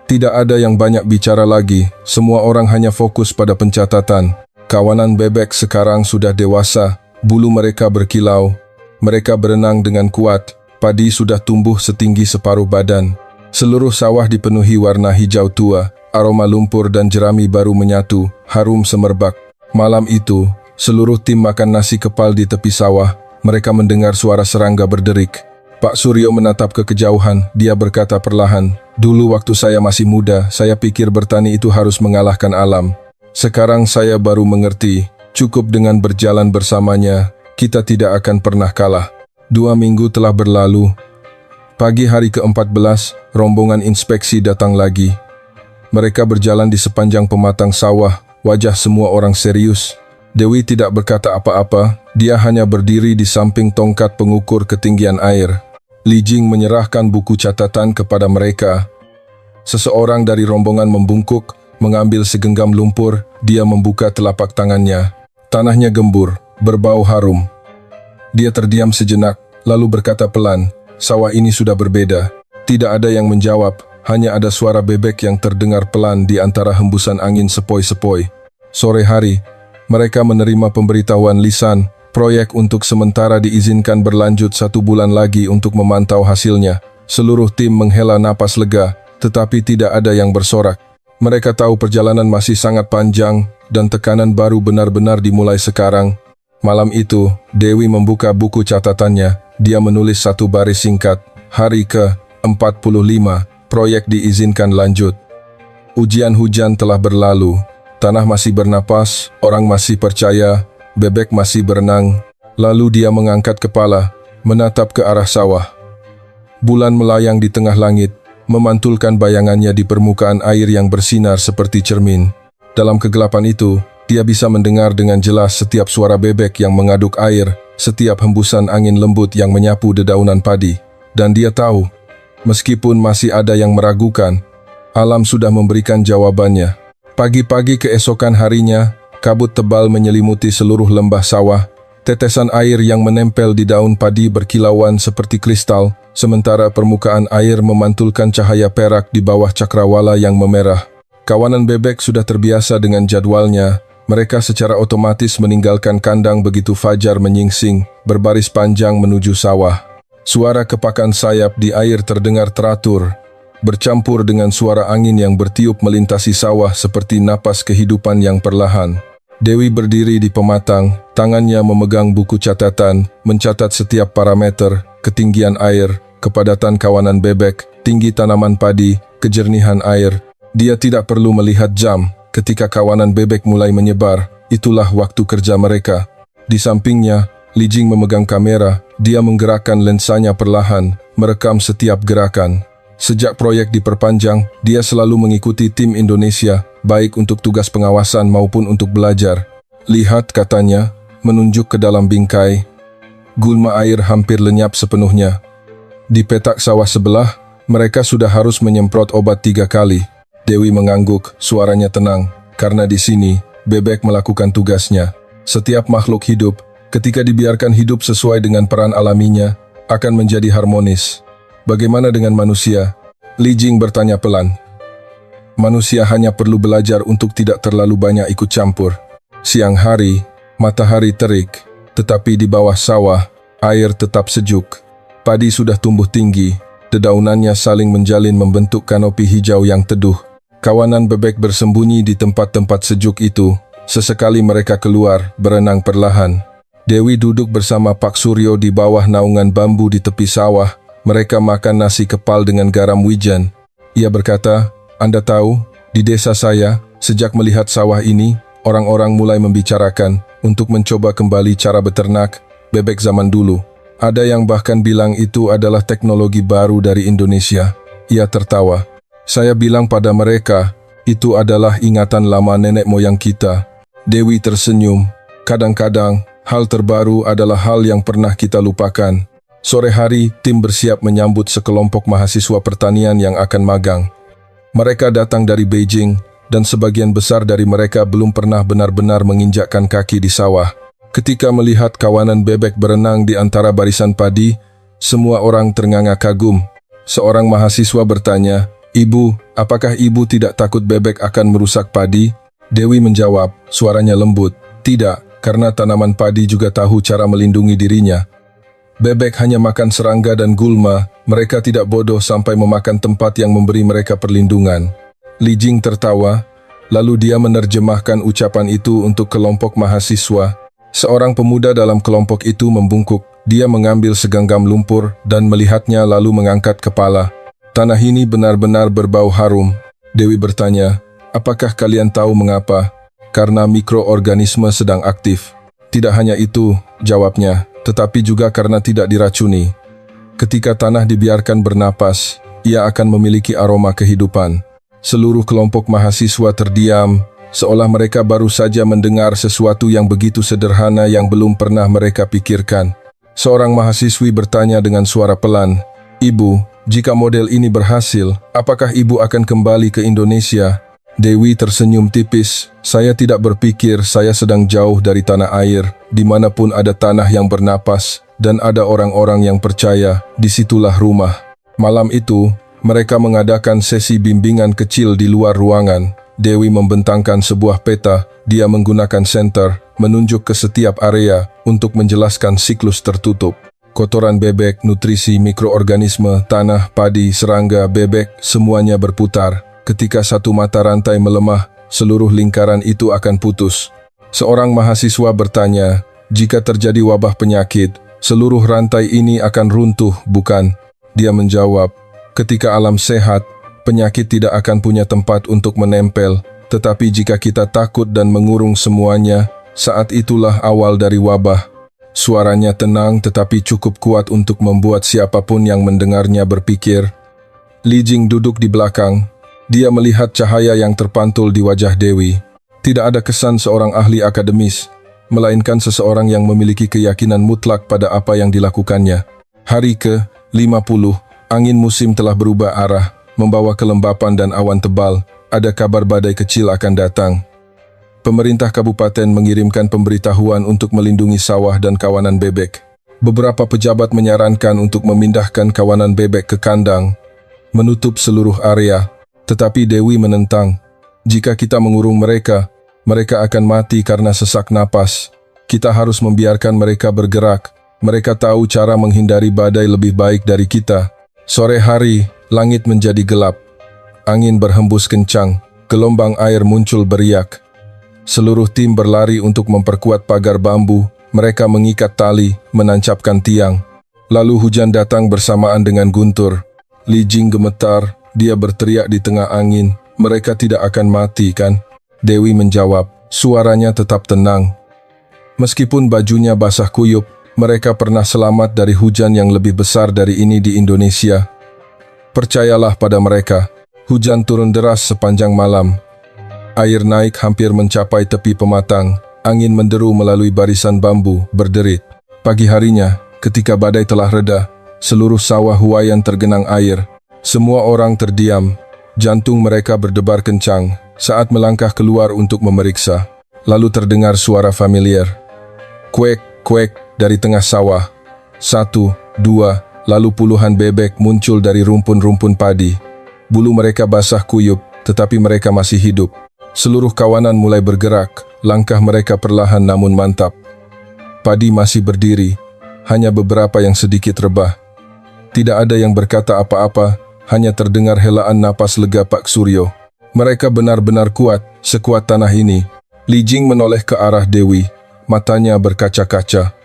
Tidak ada yang banyak bicara lagi, semua orang hanya fokus pada pencatatan. Kawanan bebek sekarang sudah dewasa, bulu mereka berkilau. Mereka berenang dengan kuat, padi sudah tumbuh setinggi separuh badan. Seluruh sawah dipenuhi warna hijau tua, aroma lumpur dan jerami baru menyatu, harum semerbak. Malam itu, seluruh tim makan nasi kepal di tepi sawah. Mereka mendengar suara serangga berderik. Pak Suryo menatap ke kejauhan, dia berkata perlahan, "Dulu waktu saya masih muda, saya pikir bertani itu harus mengalahkan alam. Sekarang saya baru mengerti, cukup dengan berjalan bersamanya, kita tidak akan pernah kalah." 2 minggu telah berlalu. Pagi hari ke-14, rombongan inspeksi datang lagi. Mereka berjalan di sepanjang pematang sawah, wajah semua orang serius. Dewi tidak berkata apa-apa, dia hanya berdiri di samping tongkat pengukur ketinggian air. Li Jing menyerahkan buku catatan kepada mereka. Seseorang dari rombongan membungkuk, mengambil segenggam lumpur, dia membuka telapak tangannya. Tanahnya gembur, berbau harum. Dia terdiam sejenak, lalu berkata pelan, "Sawah ini sudah berbeda." Tidak ada yang menjawab, hanya ada suara bebek yang terdengar pelan di antara hembusan angin sepoi-sepoi. Sore hari, mereka menerima pemberitahuan lisan, proyek untuk sementara diizinkan berlanjut 1 bulan lagi untuk memantau hasilnya. Seluruh tim menghela napas lega, tetapi tidak ada yang bersorak. Mereka tahu perjalanan masih sangat panjang, dan tekanan baru benar-benar dimulai sekarang. Malam itu, Dewi membuka buku catatannya. Dia menulis 1 baris singkat. Hari ke-45, proyek diizinkan lanjut. Ujian hujan telah berlalu. Tanah masih bernapas, orang masih percaya, bebek masih berenang. Lalu dia mengangkat kepala, menatap ke arah sawah. Bulan melayang di tengah langit, memantulkan bayangannya di permukaan air yang bersinar seperti cermin. Dalam kegelapan itu, dia bisa mendengar dengan jelas setiap suara bebek yang mengaduk air, setiap hembusan angin lembut yang menyapu dedaunan padi. Dan dia tahu, meskipun masih ada yang meragukan, alam sudah memberikan jawabannya. Pagi-pagi keesokan harinya, kabut tebal menyelimuti seluruh lembah sawah. Tetesan air yang menempel di daun padi berkilauan seperti kristal, sementara permukaan air memantulkan cahaya perak di bawah cakrawala yang memerah. Kawanan bebek sudah terbiasa dengan jadwalnya. Mereka secara otomatis meninggalkan kandang begitu fajar menyingsing, berbaris panjang menuju sawah. Suara kepakan sayap di air terdengar teratur, bercampur dengan suara angin yang bertiup melintasi sawah seperti napas kehidupan yang perlahan. Dewi berdiri di pematang, tangannya memegang buku catatan, mencatat setiap parameter, ketinggian air, kepadatan kawanan bebek, tinggi tanaman padi, kejernihan air. Dia tidak perlu melihat jam. Ketika kawanan bebek mulai menyebar, itulah waktu kerja mereka. Di sampingnya, Li Jing memegang kamera. Dia menggerakkan lensanya perlahan, merekam setiap gerakan. Sejak proyek diperpanjang, dia selalu mengikuti tim Indonesia, baik untuk tugas pengawasan maupun untuk belajar. Lihat, katanya, menunjuk ke dalam bingkai. Gulma air hampir lenyap sepenuhnya. Di petak sawah sebelah, mereka sudah harus menyemprot obat 3 kali. Dewi mengangguk, suaranya tenang, karena di sini, bebek melakukan tugasnya. Setiap makhluk hidup, ketika dibiarkan hidup sesuai dengan peran alaminya, akan menjadi harmonis. Bagaimana dengan manusia? Li Jing bertanya pelan. Manusia hanya perlu belajar untuk tidak terlalu banyak ikut campur. Siang hari, matahari terik, tetapi di bawah sawah, air tetap sejuk. Padi sudah tumbuh tinggi, dedaunannya saling menjalin membentuk kanopi hijau yang teduh. Kawanan bebek bersembunyi di tempat-tempat sejuk itu. Sesekali mereka keluar, berenang perlahan. Dewi duduk bersama Pak Suryo di bawah naungan bambu di tepi sawah. Mereka makan nasi kepal dengan garam wijen. Ia berkata, Anda tahu, di desa saya, sejak melihat sawah ini, orang-orang mulai membicarakan untuk mencoba kembali cara beternak bebek zaman dulu. Ada yang bahkan bilang itu adalah teknologi baru dari Indonesia. Ia tertawa. Saya bilang pada mereka, itu adalah ingatan lama nenek moyang kita. Dewi tersenyum. Kadang-kadang, hal terbaru adalah hal yang pernah kita lupakan. Sore hari, tim bersiap menyambut sekelompok mahasiswa pertanian yang akan magang. Mereka datang dari Beijing, dan sebagian besar dari mereka belum pernah benar-benar menginjakkan kaki di sawah. Ketika melihat kawanan bebek berenang di antara barisan padi, semua orang ternganga kagum. Seorang mahasiswa bertanya, Ibu, apakah ibu tidak takut bebek akan merusak padi? Dewi menjawab, suaranya lembut, tidak, karena tanaman padi juga tahu cara melindungi dirinya. Bebek hanya makan serangga dan gulma, mereka tidak bodoh sampai memakan tempat yang memberi mereka perlindungan. Li Jing tertawa, lalu dia menerjemahkan ucapan itu untuk kelompok mahasiswa. Seorang pemuda dalam kelompok itu membungkuk, dia mengambil segenggam lumpur dan melihatnya lalu mengangkat kepala. Tanah ini benar-benar berbau harum. Dewi bertanya, apakah kalian tahu mengapa? Karena mikroorganisme sedang aktif. Tidak hanya itu, jawabnya, tetapi juga karena tidak diracuni. Ketika tanah dibiarkan bernapas, ia akan memiliki aroma kehidupan. Seluruh kelompok mahasiswa terdiam, seolah mereka baru saja mendengar sesuatu yang begitu sederhana yang belum pernah mereka pikirkan. Seorang mahasiswi bertanya dengan suara pelan, Ibu, jika model ini berhasil, apakah ibu akan kembali ke Indonesia? Dewi tersenyum tipis, saya tidak berpikir saya sedang jauh dari tanah air, dimanapun ada tanah yang bernapas, dan ada orang-orang yang percaya, disitulah rumah. Malam itu, mereka mengadakan sesi bimbingan kecil di luar ruangan. Dewi membentangkan sebuah peta, dia menggunakan senter, menunjuk ke setiap area untuk menjelaskan siklus tertutup. Kotoran bebek, nutrisi, mikroorganisme, tanah, padi, serangga, bebek, semuanya berputar. Ketika satu mata rantai melemah, seluruh lingkaran itu akan putus. Seorang mahasiswa bertanya, jika terjadi wabah penyakit, seluruh rantai ini akan runtuh, bukan? Dia menjawab, ketika alam sehat, penyakit tidak akan punya tempat untuk menempel, tetapi jika kita takut dan mengurung semuanya, saat itulah awal dari wabah. Suaranya tenang tetapi cukup kuat untuk membuat siapapun yang mendengarnya berpikir. Li Jing duduk di belakang. Dia melihat cahaya yang terpantul di wajah Dewi. Tidak ada kesan seorang ahli akademis, melainkan seseorang yang memiliki keyakinan mutlak pada apa yang dilakukannya. Hari ke-50, angin musim telah berubah arah, membawa kelembapan dan awan tebal. Ada kabar badai kecil akan datang. Pemerintah kabupaten mengirimkan pemberitahuan untuk melindungi sawah dan kawanan bebek. Beberapa pejabat menyarankan untuk memindahkan kawanan bebek ke kandang, menutup seluruh area. Tetapi Dewi menentang, jika kita mengurung mereka, mereka akan mati karena sesak napas. Kita harus membiarkan mereka bergerak. Mereka tahu cara menghindari badai lebih baik dari kita. Sore hari, langit menjadi gelap. Angin berhembus kencang, gelombang air muncul beriak. Seluruh tim berlari untuk memperkuat pagar bambu. Mereka mengikat tali, menancapkan tiang. Lalu hujan datang bersamaan dengan guntur. Li Jing gemetar, dia berteriak di tengah angin, "Mereka tidak akan mati, kan?" Dewi menjawab, suaranya tetap tenang. Meskipun bajunya basah kuyup, mereka pernah selamat dari hujan yang lebih besar dari ini di Indonesia. Percayalah pada mereka, hujan turun deras sepanjang malam. Air naik hampir mencapai tepi pematang, angin menderu melalui barisan bambu, berderit. Pagi harinya, ketika badai telah reda, seluruh sawah Huayan tergenang air. Semua orang terdiam, jantung mereka berdebar kencang saat melangkah keluar untuk memeriksa. Lalu terdengar suara familiar. Kuek, kuek, dari tengah sawah. 1, 2, lalu puluhan bebek muncul dari rumpun-rumpun padi. Bulu mereka basah kuyup, tetapi mereka masih hidup. Seluruh kawanan mulai bergerak, langkah mereka perlahan namun mantap. Padi masih berdiri, hanya beberapa yang sedikit rebah. Tidak ada yang berkata apa-apa, hanya terdengar helaan napas lega Pak Suryo. Mereka benar-benar kuat, sekuat tanah ini. Li Jing menoleh ke arah Dewi, matanya berkaca-kaca.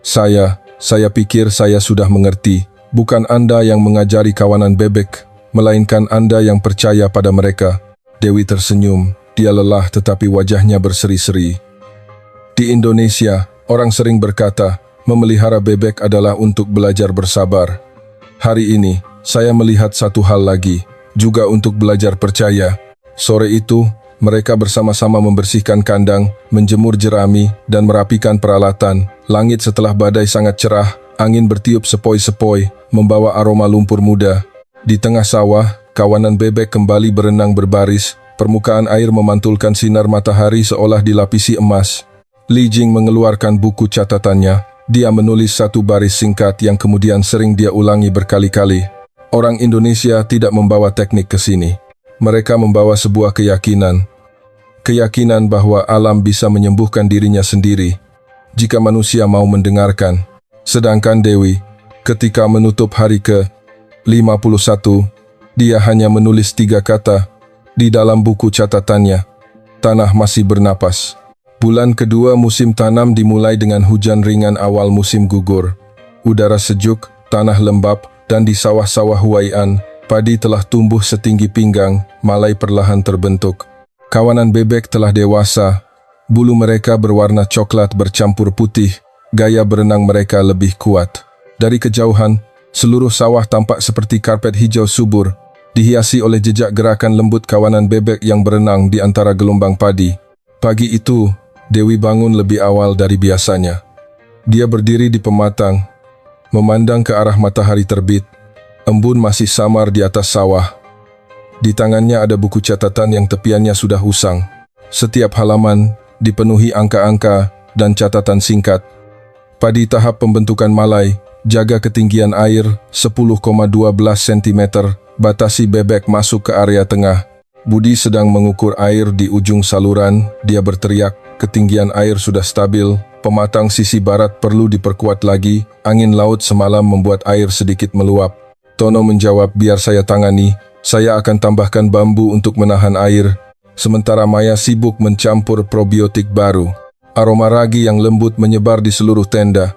Saya pikir saya sudah mengerti. Bukan Anda yang mengajari kawanan bebek, melainkan Anda yang percaya pada mereka. Dewi tersenyum, dia lelah tetapi wajahnya berseri-seri. Di Indonesia, orang sering berkata, memelihara bebek adalah untuk belajar bersabar. Hari ini, saya melihat satu hal lagi, juga untuk belajar percaya. Sore itu, mereka bersama-sama membersihkan kandang, menjemur jerami, dan merapikan peralatan. Langit setelah badai sangat cerah, angin bertiup sepoi-sepoi, membawa aroma lumpur muda. Di tengah sawah, kawanan bebek kembali berenang berbaris, permukaan air memantulkan sinar matahari seolah dilapisi emas. Li Jing mengeluarkan buku catatannya. Dia menulis satu baris singkat yang kemudian sering dia ulangi berkali-kali. Orang Indonesia tidak membawa teknik ke sini. Mereka membawa sebuah keyakinan. Keyakinan bahwa alam bisa menyembuhkan dirinya sendiri jika manusia mau mendengarkan. Sedangkan Dewi, ketika menutup hari ke-51, dia hanya menulis 3 kata di dalam buku catatannya. Tanah masih bernapas. Bulan kedua musim tanam dimulai dengan hujan ringan awal musim gugur. Udara sejuk, tanah lembab, dan di sawah-sawah Huayan, padi telah tumbuh setinggi pinggang, malai perlahan terbentuk. Kawanan bebek telah dewasa, bulu mereka berwarna coklat bercampur putih, gaya berenang mereka lebih kuat. Dari kejauhan, seluruh sawah tampak seperti karpet hijau subur, dihiasi oleh jejak gerakan lembut kawanan bebek yang berenang di antara gelombang padi. Pagi itu, Dewi bangun lebih awal dari biasanya. Dia berdiri di pematang, memandang ke arah matahari terbit. Embun masih samar di atas sawah. Di tangannya ada buku catatan yang tepiannya sudah usang. Setiap halaman dipenuhi angka-angka dan catatan singkat. Padi tahap pembentukan malai, jaga ketinggian air 10,12 cm, batasi bebek masuk ke area tengah. Budi sedang mengukur air di ujung saluran, dia berteriak, ketinggian air sudah stabil, pematang sisi barat perlu diperkuat lagi, angin laut semalam membuat air sedikit meluap. Tono menjawab, biar saya tangani, saya akan tambahkan bambu untuk menahan air. Sementara Maya sibuk mencampur probiotik baru. Aroma ragi yang lembut menyebar di seluruh tenda.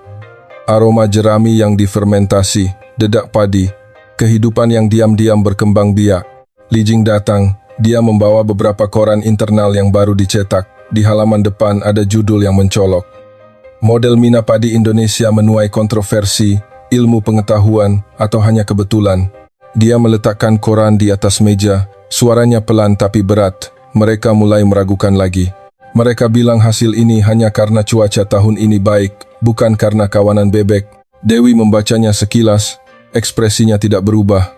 Aroma jerami yang difermentasi, dedak padi, kehidupan yang diam-diam berkembang biak. Li Jing datang, dia membawa beberapa koran internal yang baru dicetak. Di halaman depan ada judul yang mencolok. Model Mina Padi Indonesia menuai kontroversi, ilmu pengetahuan, atau hanya kebetulan. Dia meletakkan koran di atas meja, suaranya pelan tapi berat. Mereka mulai meragukan lagi. Mereka bilang hasil ini hanya karena cuaca tahun ini baik, bukan karena kawanan bebek. Dewi membacanya sekilas, ekspresinya tidak berubah.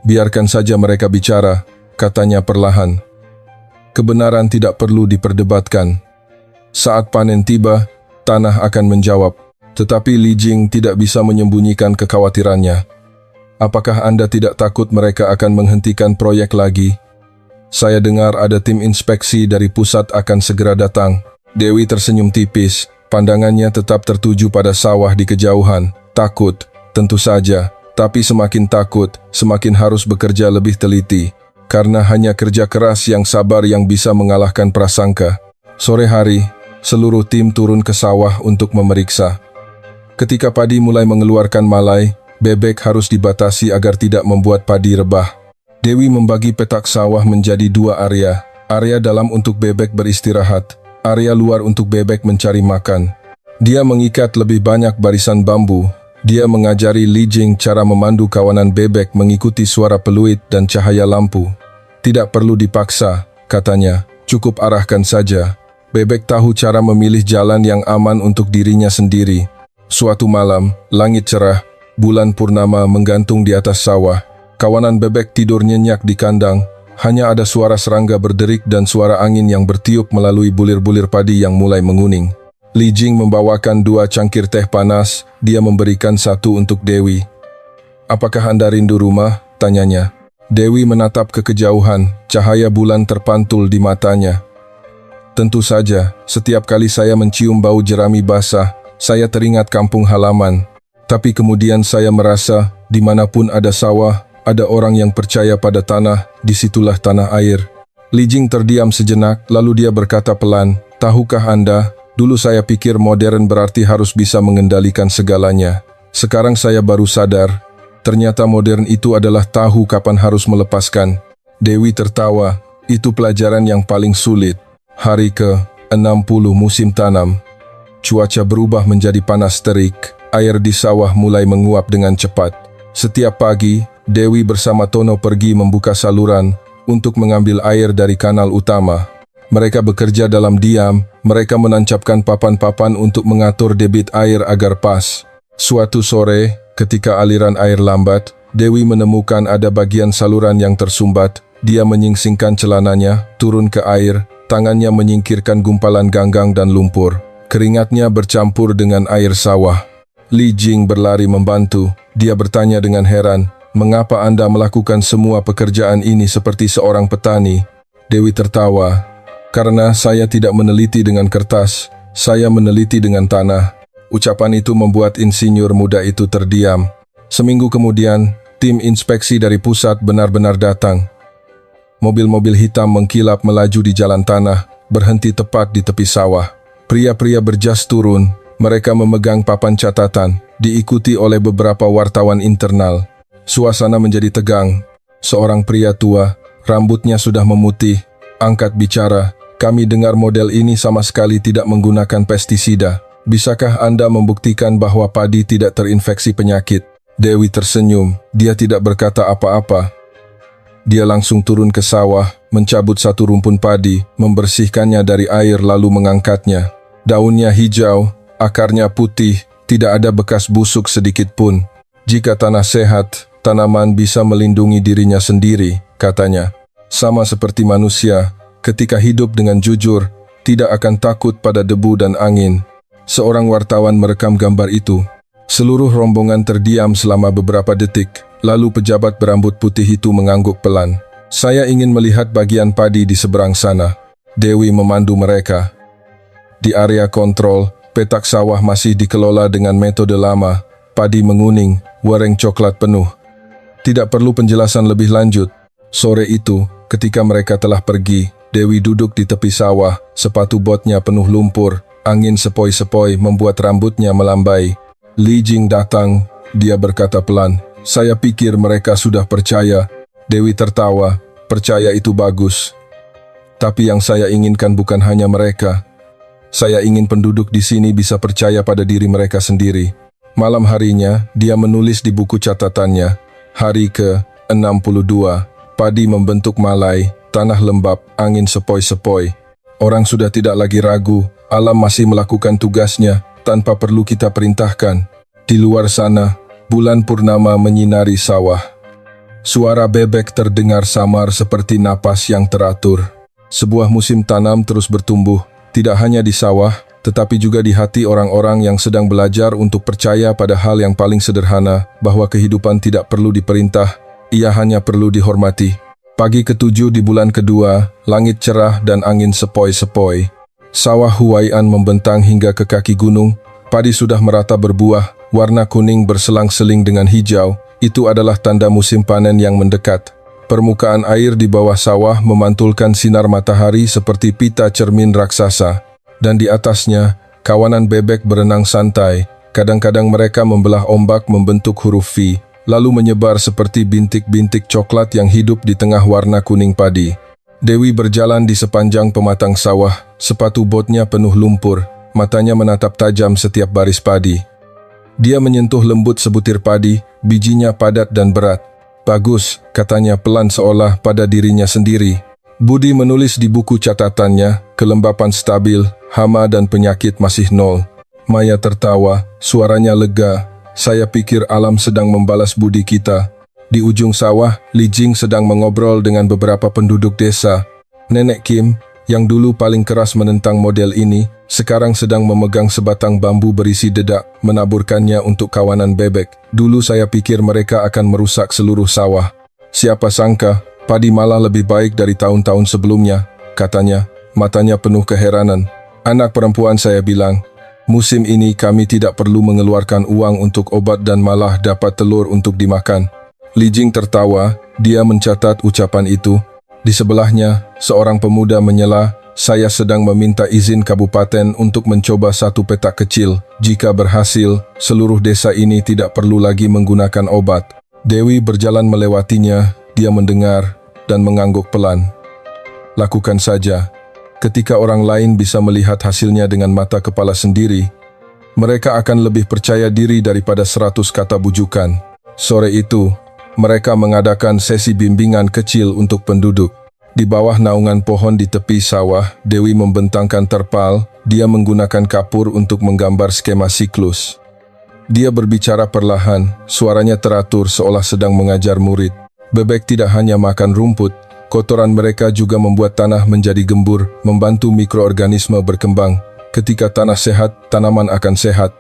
Biarkan saja mereka bicara, katanya perlahan. Kebenaran tidak perlu diperdebatkan. Saat panen tiba, tanah akan menjawab. Tetapi Li Jing tidak bisa menyembunyikan kekhawatirannya. Apakah Anda tidak takut mereka akan menghentikan proyek lagi? Saya dengar ada tim inspeksi dari pusat akan segera datang. Dewi tersenyum tipis. Pandangannya tetap tertuju pada sawah di kejauhan. Takut, tentu saja. Tapi semakin takut, semakin harus bekerja lebih teliti. Karena hanya kerja keras yang sabar yang bisa mengalahkan prasangka. Sore hari, seluruh tim turun ke sawah untuk memeriksa. Ketika padi mulai mengeluarkan malai, bebek harus dibatasi agar tidak membuat padi rebah. Dewi membagi petak sawah menjadi 2 area. Area dalam untuk bebek beristirahat, area luar untuk bebek mencari makan. Dia mengikat lebih banyak barisan bambu. Dia mengajari Li Jing cara memandu kawanan bebek mengikuti suara peluit dan cahaya lampu. Tidak perlu dipaksa, katanya, cukup arahkan saja. Bebek tahu cara memilih jalan yang aman untuk dirinya sendiri. Suatu malam, langit cerah, bulan purnama menggantung di atas sawah. Kawanan bebek tidur nyenyak di kandang. Hanya ada suara serangga berderik dan suara angin yang bertiup melalui bulir-bulir padi yang mulai menguning. Li Jing membawakan 2 cangkir teh panas, dia memberikan 1 untuk Dewi. "Apakah Anda rindu rumah?" tanyanya. Dewi menatap ke kejauhan, cahaya bulan terpantul di matanya. "Tentu saja, setiap kali saya mencium bau jerami basah, saya teringat kampung halaman. Tapi kemudian saya merasa, dimanapun ada sawah, ada orang yang percaya pada tanah, disitulah tanah air." Li Jing terdiam sejenak, lalu dia berkata pelan, "Tahukah Anda, dulu saya pikir modern berarti harus bisa mengendalikan segalanya. Sekarang saya baru sadar, ternyata modern itu adalah tahu kapan harus melepaskan." Dewi tertawa, "Itu pelajaran yang paling sulit." Hari ke-60 musim tanam. Cuaca berubah menjadi panas terik, air di sawah mulai menguap dengan cepat. Setiap pagi, Dewi bersama Tono pergi membuka saluran untuk mengambil air dari kanal utama. Mereka bekerja dalam diam, mereka menancapkan papan-papan untuk mengatur debit air agar pas. Suatu sore, ketika aliran air lambat, Dewi menemukan ada bagian saluran yang tersumbat. Dia menyingsingkan celananya, turun ke air, tangannya menyingkirkan gumpalan ganggang dan lumpur. Keringatnya bercampur dengan air sawah. Li Jing berlari membantu. Dia bertanya dengan heran, "Mengapa Anda melakukan semua pekerjaan ini seperti seorang petani?" Dewi tertawa. "Karena saya tidak meneliti dengan kertas, saya meneliti dengan tanah." Ucapan itu membuat insinyur muda itu terdiam. Seminggu kemudian, tim inspeksi dari pusat benar-benar datang. Mobil-mobil hitam mengkilap melaju di jalan tanah, berhenti tepat di tepi sawah. Pria-pria berjas turun, mereka memegang papan catatan, diikuti oleh beberapa wartawan internal. Suasana menjadi tegang. Seorang pria tua, rambutnya sudah memutih, angkat bicara, "Kami dengar model ini sama sekali tidak menggunakan pestisida. Bisakah Anda membuktikan bahwa padi tidak terinfeksi penyakit?" Dewi tersenyum, dia tidak berkata apa-apa. Dia langsung turun ke sawah, mencabut 1 rumpun padi, membersihkannya dari air lalu mengangkatnya. Daunnya hijau, akarnya putih, tidak ada bekas busuk sedikit pun. "Jika tanah sehat, tanaman bisa melindungi dirinya sendiri," katanya. "Sama seperti manusia, ketika hidup dengan jujur, tidak akan takut pada debu dan angin." Seorang wartawan merekam gambar itu. Seluruh rombongan terdiam selama beberapa detik, lalu pejabat berambut putih itu mengangguk pelan. "Saya ingin melihat bagian padi di seberang sana." Dewi memandu mereka. Di area kontrol, petak sawah masih dikelola dengan metode lama, padi menguning, wereng coklat penuh. Tidak perlu penjelasan lebih lanjut. Sore itu, ketika mereka telah pergi, Dewi duduk di tepi sawah, sepatu botnya penuh lumpur, angin sepoi-sepoi membuat rambutnya melambai. Li Jing datang, dia berkata pelan, "Saya pikir mereka sudah percaya." Dewi tertawa, "Percaya itu bagus. Tapi yang saya inginkan bukan hanya mereka. Saya ingin penduduk di sini bisa percaya pada diri mereka sendiri." Malam harinya, dia menulis di buku catatannya, hari ke-62, padi membentuk malai, tanah lembab, angin sepoi-sepoi. Orang sudah tidak lagi ragu, alam masih melakukan tugasnya, tanpa perlu kita perintahkan. Di luar sana, bulan purnama menyinari sawah. Suara bebek terdengar samar seperti napas yang teratur. Sebuah musim tanam terus bertumbuh, tidak hanya di sawah, tetapi juga di hati orang-orang yang sedang belajar untuk percaya pada hal yang paling sederhana, bahwa kehidupan tidak perlu diperintah, ia hanya perlu dihormati. Pagi ke-7 di bulan kedua, langit cerah dan angin sepoi-sepoi. Sawah Huai'an membentang hingga ke kaki gunung, padi sudah merata berbuah, warna kuning berselang-seling dengan hijau, itu adalah tanda musim panen yang mendekat. Permukaan air di bawah sawah memantulkan sinar matahari seperti pita cermin raksasa, dan di atasnya, kawanan bebek berenang santai. Kadang-kadang mereka membelah ombak membentuk huruf V, lalu menyebar seperti bintik-bintik coklat yang hidup di tengah warna kuning padi. Dewi berjalan di sepanjang pematang sawah, sepatu botnya penuh lumpur, matanya menatap tajam setiap baris padi. Dia menyentuh lembut sebutir padi, bijinya padat dan berat. Bagus, katanya pelan seolah pada dirinya sendiri. Budi menulis di buku catatannya, kelembapan stabil, hama dan penyakit masih nol. Maya tertawa, suaranya lega. Saya pikir alam sedang membalas budi kita. Di ujung sawah, Li Jing sedang mengobrol dengan beberapa penduduk desa. Nenek Kim, yang dulu paling keras menentang model ini, sekarang sedang memegang sebatang bambu berisi dedak, menaburkannya untuk kawanan bebek. Dulu saya pikir mereka akan merusak seluruh sawah. Siapa sangka, padi malah lebih baik dari tahun-tahun sebelumnya, katanya, matanya penuh keheranan. Anak perempuan saya bilang, musim ini kami tidak perlu mengeluarkan uang untuk obat dan malah dapat telur untuk dimakan. Li Jing tertawa, dia mencatat ucapan itu. Di sebelahnya, seorang pemuda menyela, saya sedang meminta izin kabupaten untuk mencoba satu petak kecil. Jika berhasil, seluruh desa ini tidak perlu lagi menggunakan obat. Dewi berjalan melewatinya, dia mendengar dan mengangguk pelan. Lakukan saja. Ketika orang lain bisa melihat hasilnya dengan mata kepala sendiri, mereka akan lebih percaya diri daripada 100 kata bujukan. Sore itu, mereka mengadakan sesi bimbingan kecil untuk penduduk. Di bawah naungan pohon di tepi sawah, Dewi membentangkan terpal, dia menggunakan kapur untuk menggambar skema siklus. Dia berbicara perlahan, suaranya teratur seolah sedang mengajar murid. Bebek tidak hanya makan rumput, kotoran mereka juga membuat tanah menjadi gembur, membantu mikroorganisme berkembang. Ketika tanah sehat, tanaman akan sehat.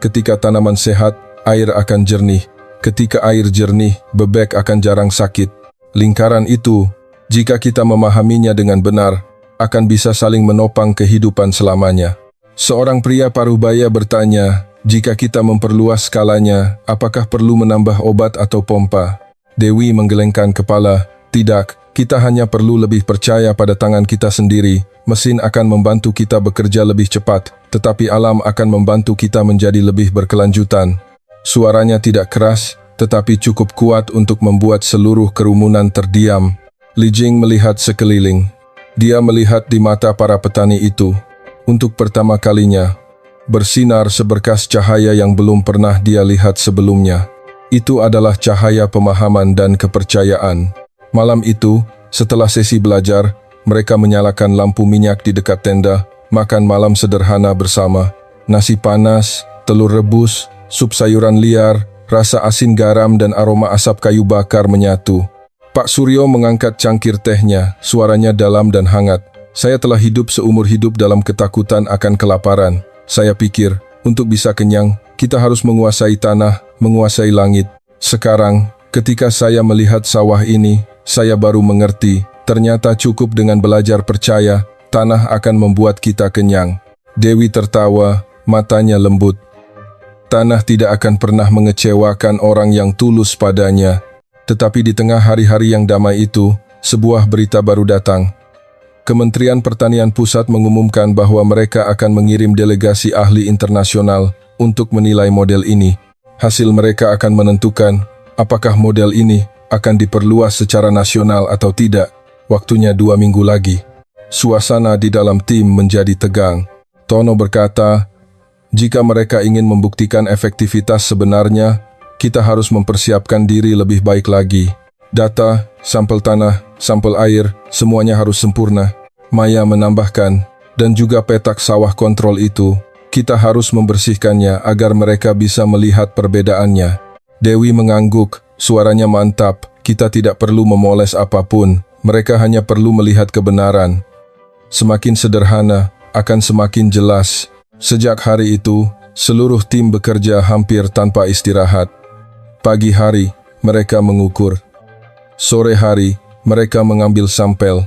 Ketika tanaman sehat, air akan jernih. Ketika air jernih, bebek akan jarang sakit. Lingkaran itu, jika kita memahaminya dengan benar, akan bisa saling menopang kehidupan selamanya. Seorang pria parubaya bertanya, jika kita memperluas skalanya, apakah perlu menambah obat atau pompa? Dewi menggelengkan kepala, tidak, kita hanya perlu lebih percaya pada tangan kita sendiri. Mesin akan membantu kita bekerja lebih cepat, tetapi alam akan membantu kita menjadi lebih berkelanjutan. Suaranya tidak keras, tetapi cukup kuat untuk membuat seluruh kerumunan terdiam. Li Jing melihat sekeliling. Dia melihat di mata para petani itu. Untuk pertama kalinya, bersinar seberkas cahaya yang belum pernah dia lihat sebelumnya. Itu adalah cahaya pemahaman dan kepercayaan. Malam itu, setelah sesi belajar, mereka menyalakan lampu minyak di dekat tenda, makan malam sederhana bersama. Nasi panas, telur rebus, sup sayuran liar, rasa asin garam dan aroma asap kayu bakar menyatu. Pak Suryo mengangkat cangkir tehnya, suaranya dalam dan hangat. Saya telah hidup seumur hidup dalam ketakutan akan kelaparan. Saya pikir, untuk bisa kenyang, kita harus menguasai tanah, menguasai langit. Sekarang, ketika saya melihat sawah ini, saya baru mengerti, ternyata cukup dengan belajar percaya, tanah akan membuat kita kenyang. Dewi tertawa, matanya lembut. Tanah tidak akan pernah mengecewakan orang yang tulus padanya. Tetapi di tengah hari-hari yang damai itu, sebuah berita baru datang. Kementerian Pertanian Pusat mengumumkan bahwa mereka akan mengirim delegasi ahli internasional untuk menilai model ini. Hasil mereka akan menentukan apakah model ini akan diperluas secara nasional atau tidak. Waktunya 2 minggu lagi. Suasana di dalam tim menjadi tegang. Tono berkata, jika mereka ingin membuktikan efektivitas sebenarnya, kita harus mempersiapkan diri lebih baik lagi. Data, sampel tanah, sampel air, semuanya harus sempurna. Maya menambahkan, dan juga petak sawah kontrol itu, kita harus membersihkannya agar mereka bisa melihat perbedaannya. Dewi mengangguk, suaranya mantap, kita tidak perlu memoles apapun, mereka hanya perlu melihat kebenaran. Semakin sederhana, akan semakin jelas. Sejak hari itu, seluruh tim bekerja hampir tanpa istirahat. Pagi hari, mereka mengukur. Sore hari, mereka mengambil sampel.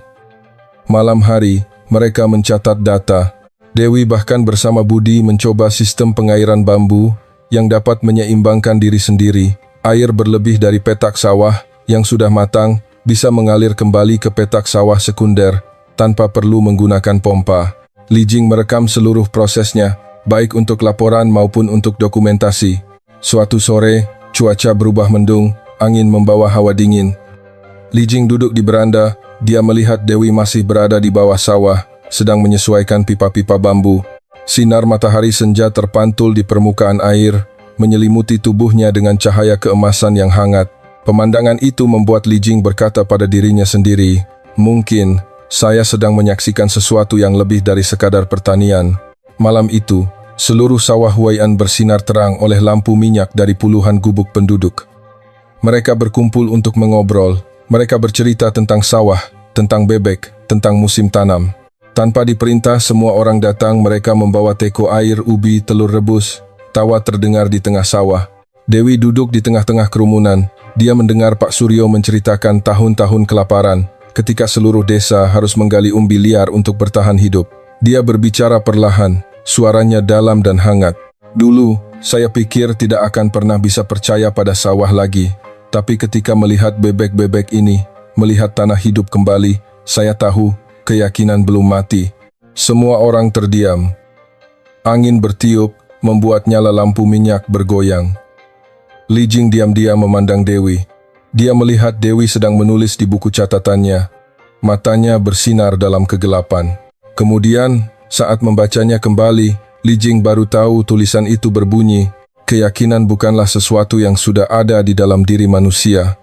Malam hari, Mereka mencatat data. Dewi bahkan bersama Budi mencoba sistem pengairan bambu yang dapat menyeimbangkan diri sendiri. Air berlebih dari petak sawah yang sudah matang bisa mengalir kembali ke petak sawah sekunder tanpa perlu menggunakan pompa. Li Jing merekam seluruh prosesnya, baik untuk laporan maupun untuk dokumentasi. Suatu sore, cuaca berubah mendung, angin membawa hawa dingin. Li Jing duduk di beranda, dia melihat Dewi masih berada di bawah sawah, sedang menyesuaikan pipa-pipa bambu. Sinar matahari senja terpantul di permukaan air, menyelimuti tubuhnya dengan cahaya keemasan yang hangat. Pemandangan itu membuat Li Jing berkata pada dirinya sendiri, "Mungkin saya sedang menyaksikan sesuatu yang lebih dari sekadar pertanian." Malam itu, seluruh sawah Huai'an bersinar terang oleh lampu minyak dari puluhan gubuk penduduk. Mereka berkumpul untuk mengobrol. Mereka bercerita tentang sawah, tentang bebek, tentang musim tanam. Tanpa diperintah, semua orang datang. Mereka membawa teko air, ubi, telur rebus. Tawa terdengar di tengah sawah. Dewi duduk di tengah-tengah kerumunan. Dia mendengar Pak Suryo menceritakan tahun-tahun kelaparan, ketika seluruh desa harus menggali umbi liar untuk bertahan hidup. Dia berbicara perlahan, suaranya dalam dan hangat. "Dulu, saya pikir tidak akan pernah bisa percaya pada sawah lagi. Tapi ketika melihat bebek-bebek ini, melihat tanah hidup kembali, saya tahu keyakinan belum mati." Semua orang terdiam. Angin bertiup, membuat nyala lampu minyak bergoyang. Li Jing diam-diam memandang Dewi. Dia melihat Dewi sedang menulis di buku catatannya. Matanya bersinar dalam kegelapan. Kemudian, saat membacanya kembali, Li Jing baru tahu tulisan itu berbunyi, "Keyakinan bukanlah sesuatu yang sudah ada di dalam diri manusia.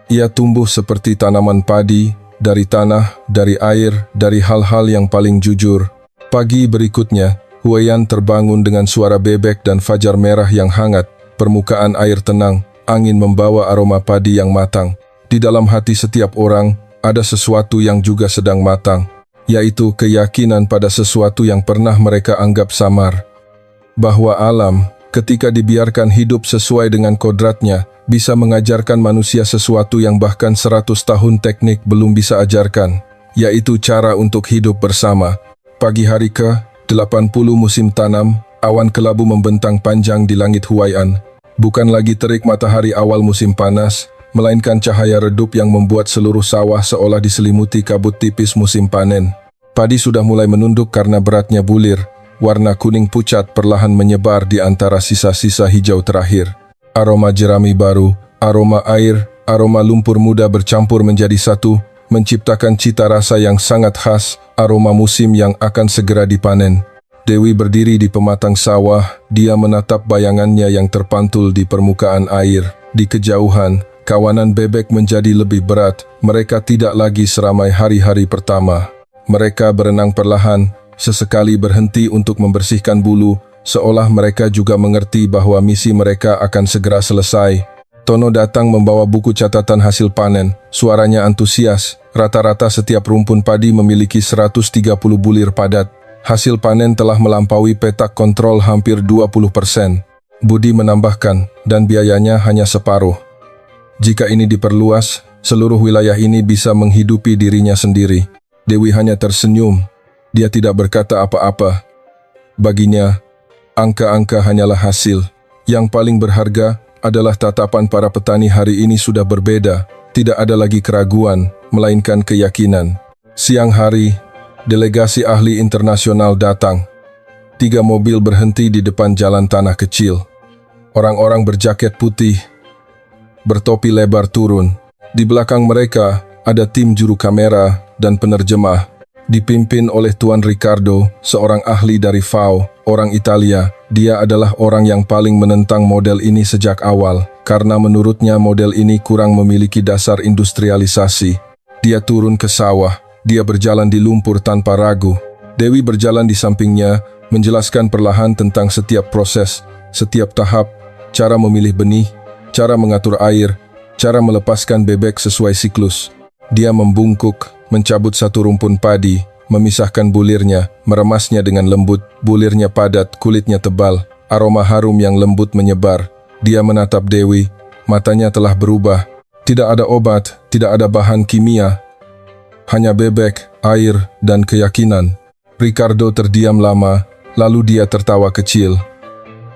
Ia tumbuh seperti tanaman padi, dari tanah, dari air, dari hal-hal yang paling jujur." Pagi berikutnya, Huai'an terbangun dengan suara bebek dan fajar merah yang hangat. Permukaan air tenang, angin membawa aroma padi yang matang. Di dalam hati setiap orang, ada sesuatu yang juga sedang matang, yaitu keyakinan pada sesuatu yang pernah mereka anggap samar. Bahwa alam, ketika dibiarkan hidup sesuai dengan kodratnya, bisa mengajarkan manusia sesuatu yang bahkan 100 tahun teknik belum bisa ajarkan, yaitu cara untuk hidup bersama. Pagi hari ke-80 musim tanam, awan kelabu membentang panjang di langit Huai'an. Bukan lagi terik matahari awal musim panas, melainkan cahaya redup yang membuat seluruh sawah seolah diselimuti kabut tipis musim panen. Padi sudah mulai menunduk karena beratnya bulir. Warna kuning pucat perlahan menyebar di antara sisa-sisa hijau terakhir. Aroma jerami baru, aroma air, aroma lumpur muda bercampur menjadi satu, menciptakan cita rasa yang sangat khas, aroma musim yang akan segera dipanen. Dewi berdiri di pematang sawah, dia menatap bayangannya yang terpantul di permukaan air. Di kejauhan, kawanan bebek menjadi lebih berat, mereka tidak lagi seramai hari-hari pertama. Mereka berenang perlahan, sesekali berhenti untuk membersihkan bulu, seolah mereka juga mengerti bahwa misi mereka akan segera selesai. Tono datang membawa buku catatan hasil panen, suaranya antusias. Rata-rata setiap rumpun padi memiliki 130 bulir padat. Hasil panen telah melampaui petak kontrol hampir 20%. Budi menambahkan, dan biayanya hanya separuh. Jika ini diperluas, seluruh wilayah ini bisa menghidupi dirinya sendiri. Dewi hanya tersenyum. Dia tidak berkata apa-apa. Baginya, angka-angka hanyalah hasil. Yang paling berharga adalah tatapan para petani hari ini sudah berbeda. Tidak ada lagi keraguan, melainkan keyakinan. Siang hari, delegasi ahli internasional datang. 3 mobil berhenti di depan jalan tanah kecil. Orang-orang berjaket putih, bertopi lebar turun. Di belakang mereka ada tim juru kamera dan penerjemah. Dipimpin oleh Tuan Ricardo, seorang ahli dari FAO, orang Italia. Dia adalah orang yang paling menentang model ini sejak awal, karena menurutnya model ini kurang memiliki dasar industrialisasi. Dia turun ke sawah. Dia berjalan di lumpur tanpa ragu. Dewi berjalan di sampingnya, menjelaskan perlahan tentang setiap proses, setiap tahap, cara memilih benih, cara mengatur air, cara melepaskan bebek sesuai siklus. Dia membungkuk, mencabut satu rumpun padi, memisahkan bulirnya, meremasnya dengan lembut. Bulirnya padat, kulitnya tebal, aroma harum yang lembut menyebar. Dia menatap Dewi, matanya telah berubah. Tidak ada obat, tidak ada bahan kimia. Hanya bebek, air, dan keyakinan. Ricardo terdiam lama, lalu dia tertawa kecil.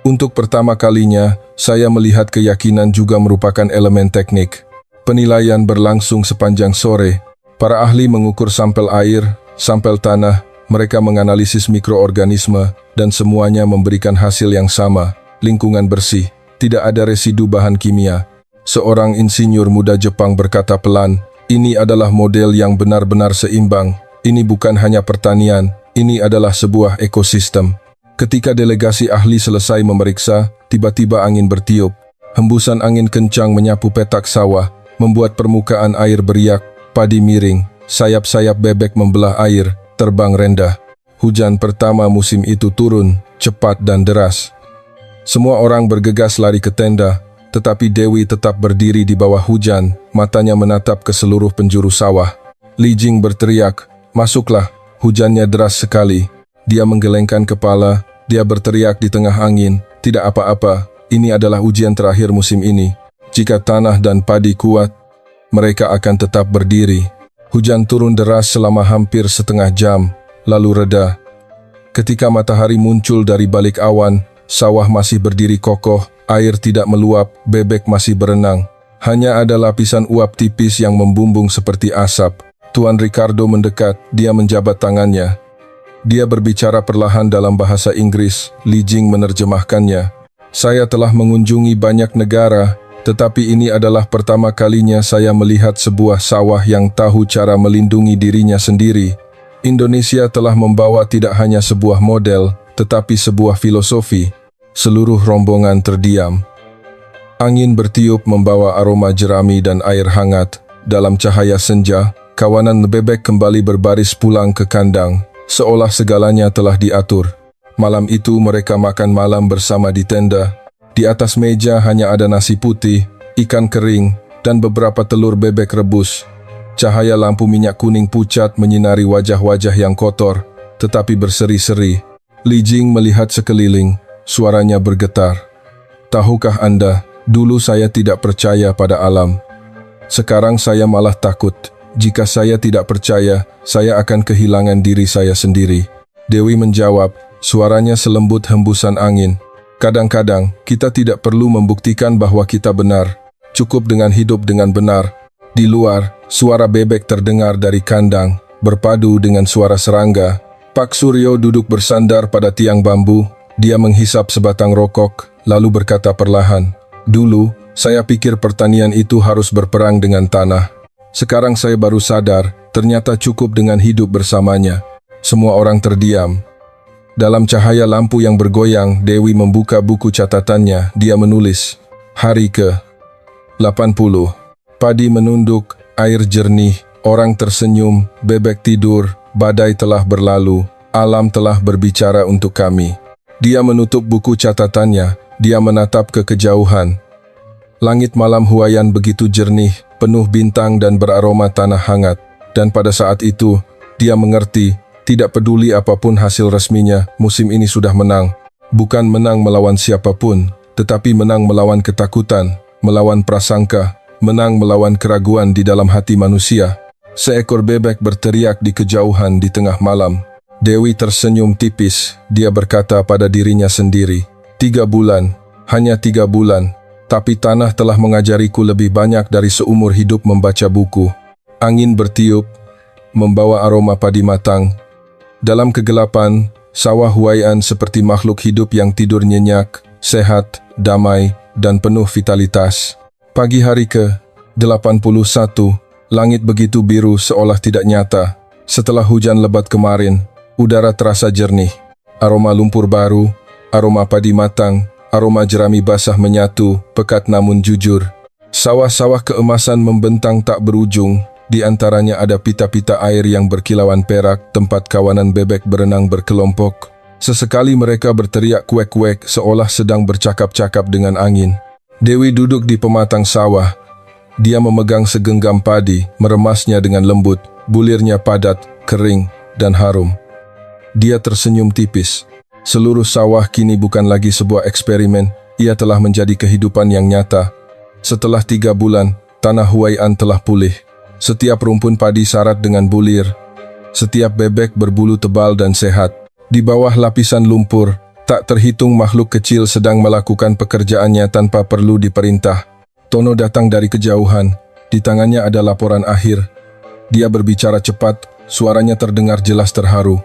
Untuk pertama kalinya, saya melihat keyakinan juga merupakan elemen teknik. Penilaian berlangsung sepanjang sore. Para ahli mengukur sampel air, sampel tanah, mereka menganalisis mikroorganisme, dan semuanya memberikan hasil yang sama, lingkungan bersih, tidak ada residu bahan kimia. Seorang insinyur muda Jepang berkata pelan, "Ini adalah model yang benar-benar seimbang. Ini bukan hanya pertanian, ini adalah sebuah ekosistem." Ketika delegasi ahli selesai memeriksa, tiba-tiba angin bertiup. Hembusan angin kencang menyapu petak sawah, membuat permukaan air beriak, padi miring, sayap-sayap bebek membelah air, terbang rendah. Hujan pertama musim itu turun, cepat dan deras. Semua orang bergegas lari ke tenda, tetapi Dewi tetap berdiri di bawah hujan, matanya menatap ke seluruh penjuru sawah. Li Jing berteriak, "Masuklah, hujannya deras sekali." Dia menggelengkan kepala, dia berteriak di tengah angin, "Tidak apa-apa, ini adalah ujian terakhir musim ini. Jika tanah dan padi kuat, mereka akan tetap berdiri." Hujan turun deras selama hampir setengah jam, lalu reda. Ketika matahari muncul dari balik awan, sawah masih berdiri kokoh, air tidak meluap, bebek masih berenang. Hanya ada lapisan uap tipis yang membumbung seperti asap. Tuan Ricardo mendekat, dia menjabat tangannya. Dia berbicara perlahan dalam bahasa Inggris, Li Jing menerjemahkannya. "Saya telah mengunjungi banyak negara, tetapi ini adalah pertama kalinya saya melihat sebuah sawah yang tahu cara melindungi dirinya sendiri. Indonesia telah membawa tidak hanya sebuah model, tetapi sebuah filosofi." Seluruh rombongan terdiam. Angin bertiup membawa aroma jerami dan air hangat. Dalam cahaya senja, kawanan bebek kembali berbaris pulang ke kandang, seolah segalanya telah diatur. Malam itu mereka makan malam bersama di tenda. Di atas meja hanya ada nasi putih, ikan kering, dan beberapa telur bebek rebus. Cahaya lampu minyak kuning pucat menyinari wajah-wajah yang kotor, tetapi berseri-seri. Li Jing melihat sekeliling. Suaranya bergetar. "Tahukah Anda, dulu saya tidak percaya pada alam. Sekarang saya malah takut. Jika saya tidak percaya, saya akan kehilangan diri saya sendiri." Dewi menjawab, suaranya selembut hembusan angin. "Kadang-kadang, kita tidak perlu membuktikan bahwa kita benar. Cukup dengan hidup dengan benar." Di luar, suara bebek terdengar dari kandang, berpadu dengan suara serangga. Pak Suryo duduk bersandar pada tiang bambu. Dia menghisap sebatang rokok, lalu berkata perlahan, "Dulu, saya pikir pertanian itu harus berperang dengan tanah. Sekarang saya baru sadar, ternyata cukup dengan hidup bersamanya." Semua orang terdiam. Dalam cahaya lampu yang bergoyang, Dewi membuka buku catatannya. Dia menulis, "Hari ke-80. Padi menunduk, air jernih, orang tersenyum, bebek tidur, badai telah berlalu, alam telah berbicara untuk kami." Dia menutup buku catatannya, dia menatap ke kejauhan. Langit malam huayan begitu jernih, penuh bintang dan beraroma tanah hangat. Dan pada saat itu, dia mengerti, tidak peduli apapun hasil resminya, musim ini sudah menang. Bukan menang melawan siapapun, tetapi menang melawan ketakutan, melawan prasangka, menang melawan keraguan di dalam hati manusia. Seekor bebek berteriak di kejauhan di tengah malam. Dewi tersenyum tipis, dia berkata pada dirinya sendiri, 3 bulan, hanya 3 bulan, tapi tanah telah mengajariku lebih banyak dari seumur hidup membaca buku. Angin bertiup, membawa aroma padi matang. Dalam kegelapan, sawah huaian seperti makhluk hidup yang tidur nyenyak, sehat, damai, dan penuh vitalitas. Pagi hari ke-81, langit begitu biru seolah tidak nyata. Setelah hujan lebat kemarin, udara terasa jernih. Aroma lumpur baru, aroma padi matang, aroma jerami basah menyatu, pekat namun jujur. Sawah-sawah keemasan membentang tak berujung. Di antaranya ada pita-pita air yang berkilauan perak, tempat kawanan bebek berenang berkelompok. Sesekali mereka berteriak kuek-kuek seolah sedang bercakap-cakap dengan angin. Dewi duduk di pematang sawah. Dia memegang segenggam padi, meremasnya dengan lembut, bulirnya padat, kering, dan harum. Dia tersenyum tipis. Seluruh sawah kini bukan lagi sebuah eksperimen, ia telah menjadi kehidupan yang nyata. Setelah 3 bulan, tanah huaian telah pulih. Setiap rumpun padi syarat dengan bulir. Setiap bebek berbulu tebal dan sehat. Di bawah lapisan lumpur, tak terhitung makhluk kecil sedang melakukan pekerjaannya tanpa perlu diperintah. Tono datang dari kejauhan. Di tangannya ada laporan akhir. Dia berbicara cepat, suaranya terdengar jelas terharu.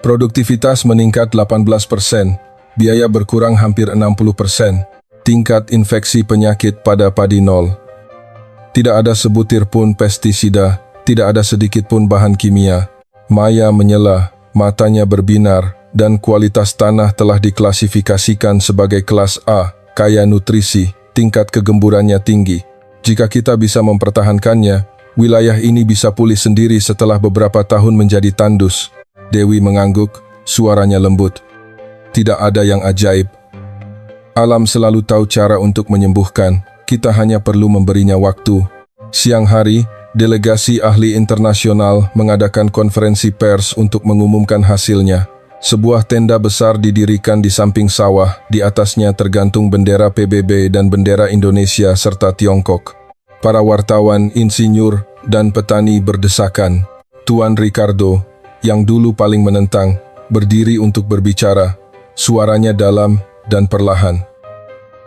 Produktivitas meningkat 18%, biaya berkurang hampir 60%, tingkat infeksi penyakit pada padi nol. Tidak ada sebutir pun pestisida, tidak ada sedikit pun bahan kimia. Maya menyela, matanya berbinar, dan kualitas tanah telah diklasifikasikan sebagai kelas A, kaya nutrisi, tingkat kegemburannya tinggi. Jika kita bisa mempertahankannya, wilayah ini bisa pulih sendiri setelah beberapa tahun menjadi tandus. Dewi mengangguk, suaranya lembut. Tidak ada yang ajaib. Alam selalu tahu cara untuk menyembuhkan, kita hanya perlu memberinya waktu. Siang hari, delegasi ahli internasional mengadakan konferensi pers untuk mengumumkan hasilnya. Sebuah tenda besar didirikan di samping sawah, di atasnya tergantung bendera PBB dan bendera Indonesia serta Tiongkok. Para wartawan, insinyur, dan petani berdesakan. Tuan Ricardo, yang dulu paling menentang, berdiri untuk berbicara. Suaranya dalam dan perlahan.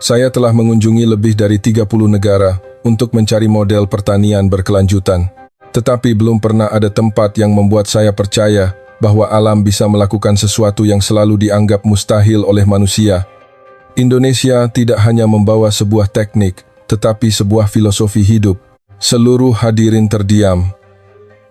Saya telah mengunjungi lebih dari 30 negara untuk mencari model pertanian berkelanjutan. Tetapi belum pernah ada tempat yang membuat saya percaya bahwa alam bisa melakukan sesuatu yang selalu dianggap mustahil oleh manusia. Indonesia tidak hanya membawa sebuah teknik, tetapi sebuah filosofi hidup. Seluruh hadirin terdiam.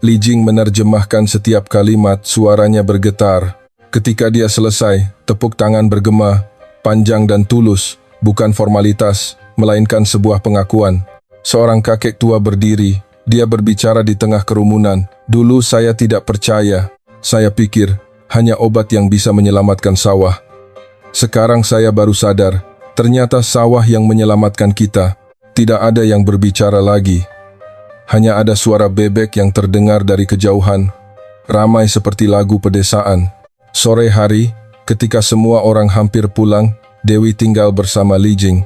Li Jing menerjemahkan setiap kalimat, suaranya bergetar. Ketika dia selesai, tepuk tangan bergema, panjang dan tulus, bukan formalitas, melainkan sebuah pengakuan. Seorang kakek tua berdiri, dia berbicara di tengah kerumunan. Dulu saya tidak percaya. Saya pikir, hanya obat yang bisa menyelamatkan sawah. Sekarang saya baru sadar, ternyata sawah yang menyelamatkan kita. Tidak ada yang berbicara lagi. Hanya ada suara bebek yang terdengar dari kejauhan, ramai seperti lagu pedesaan. Sore hari, ketika semua orang hampir pulang, Dewi tinggal bersama Li Jing.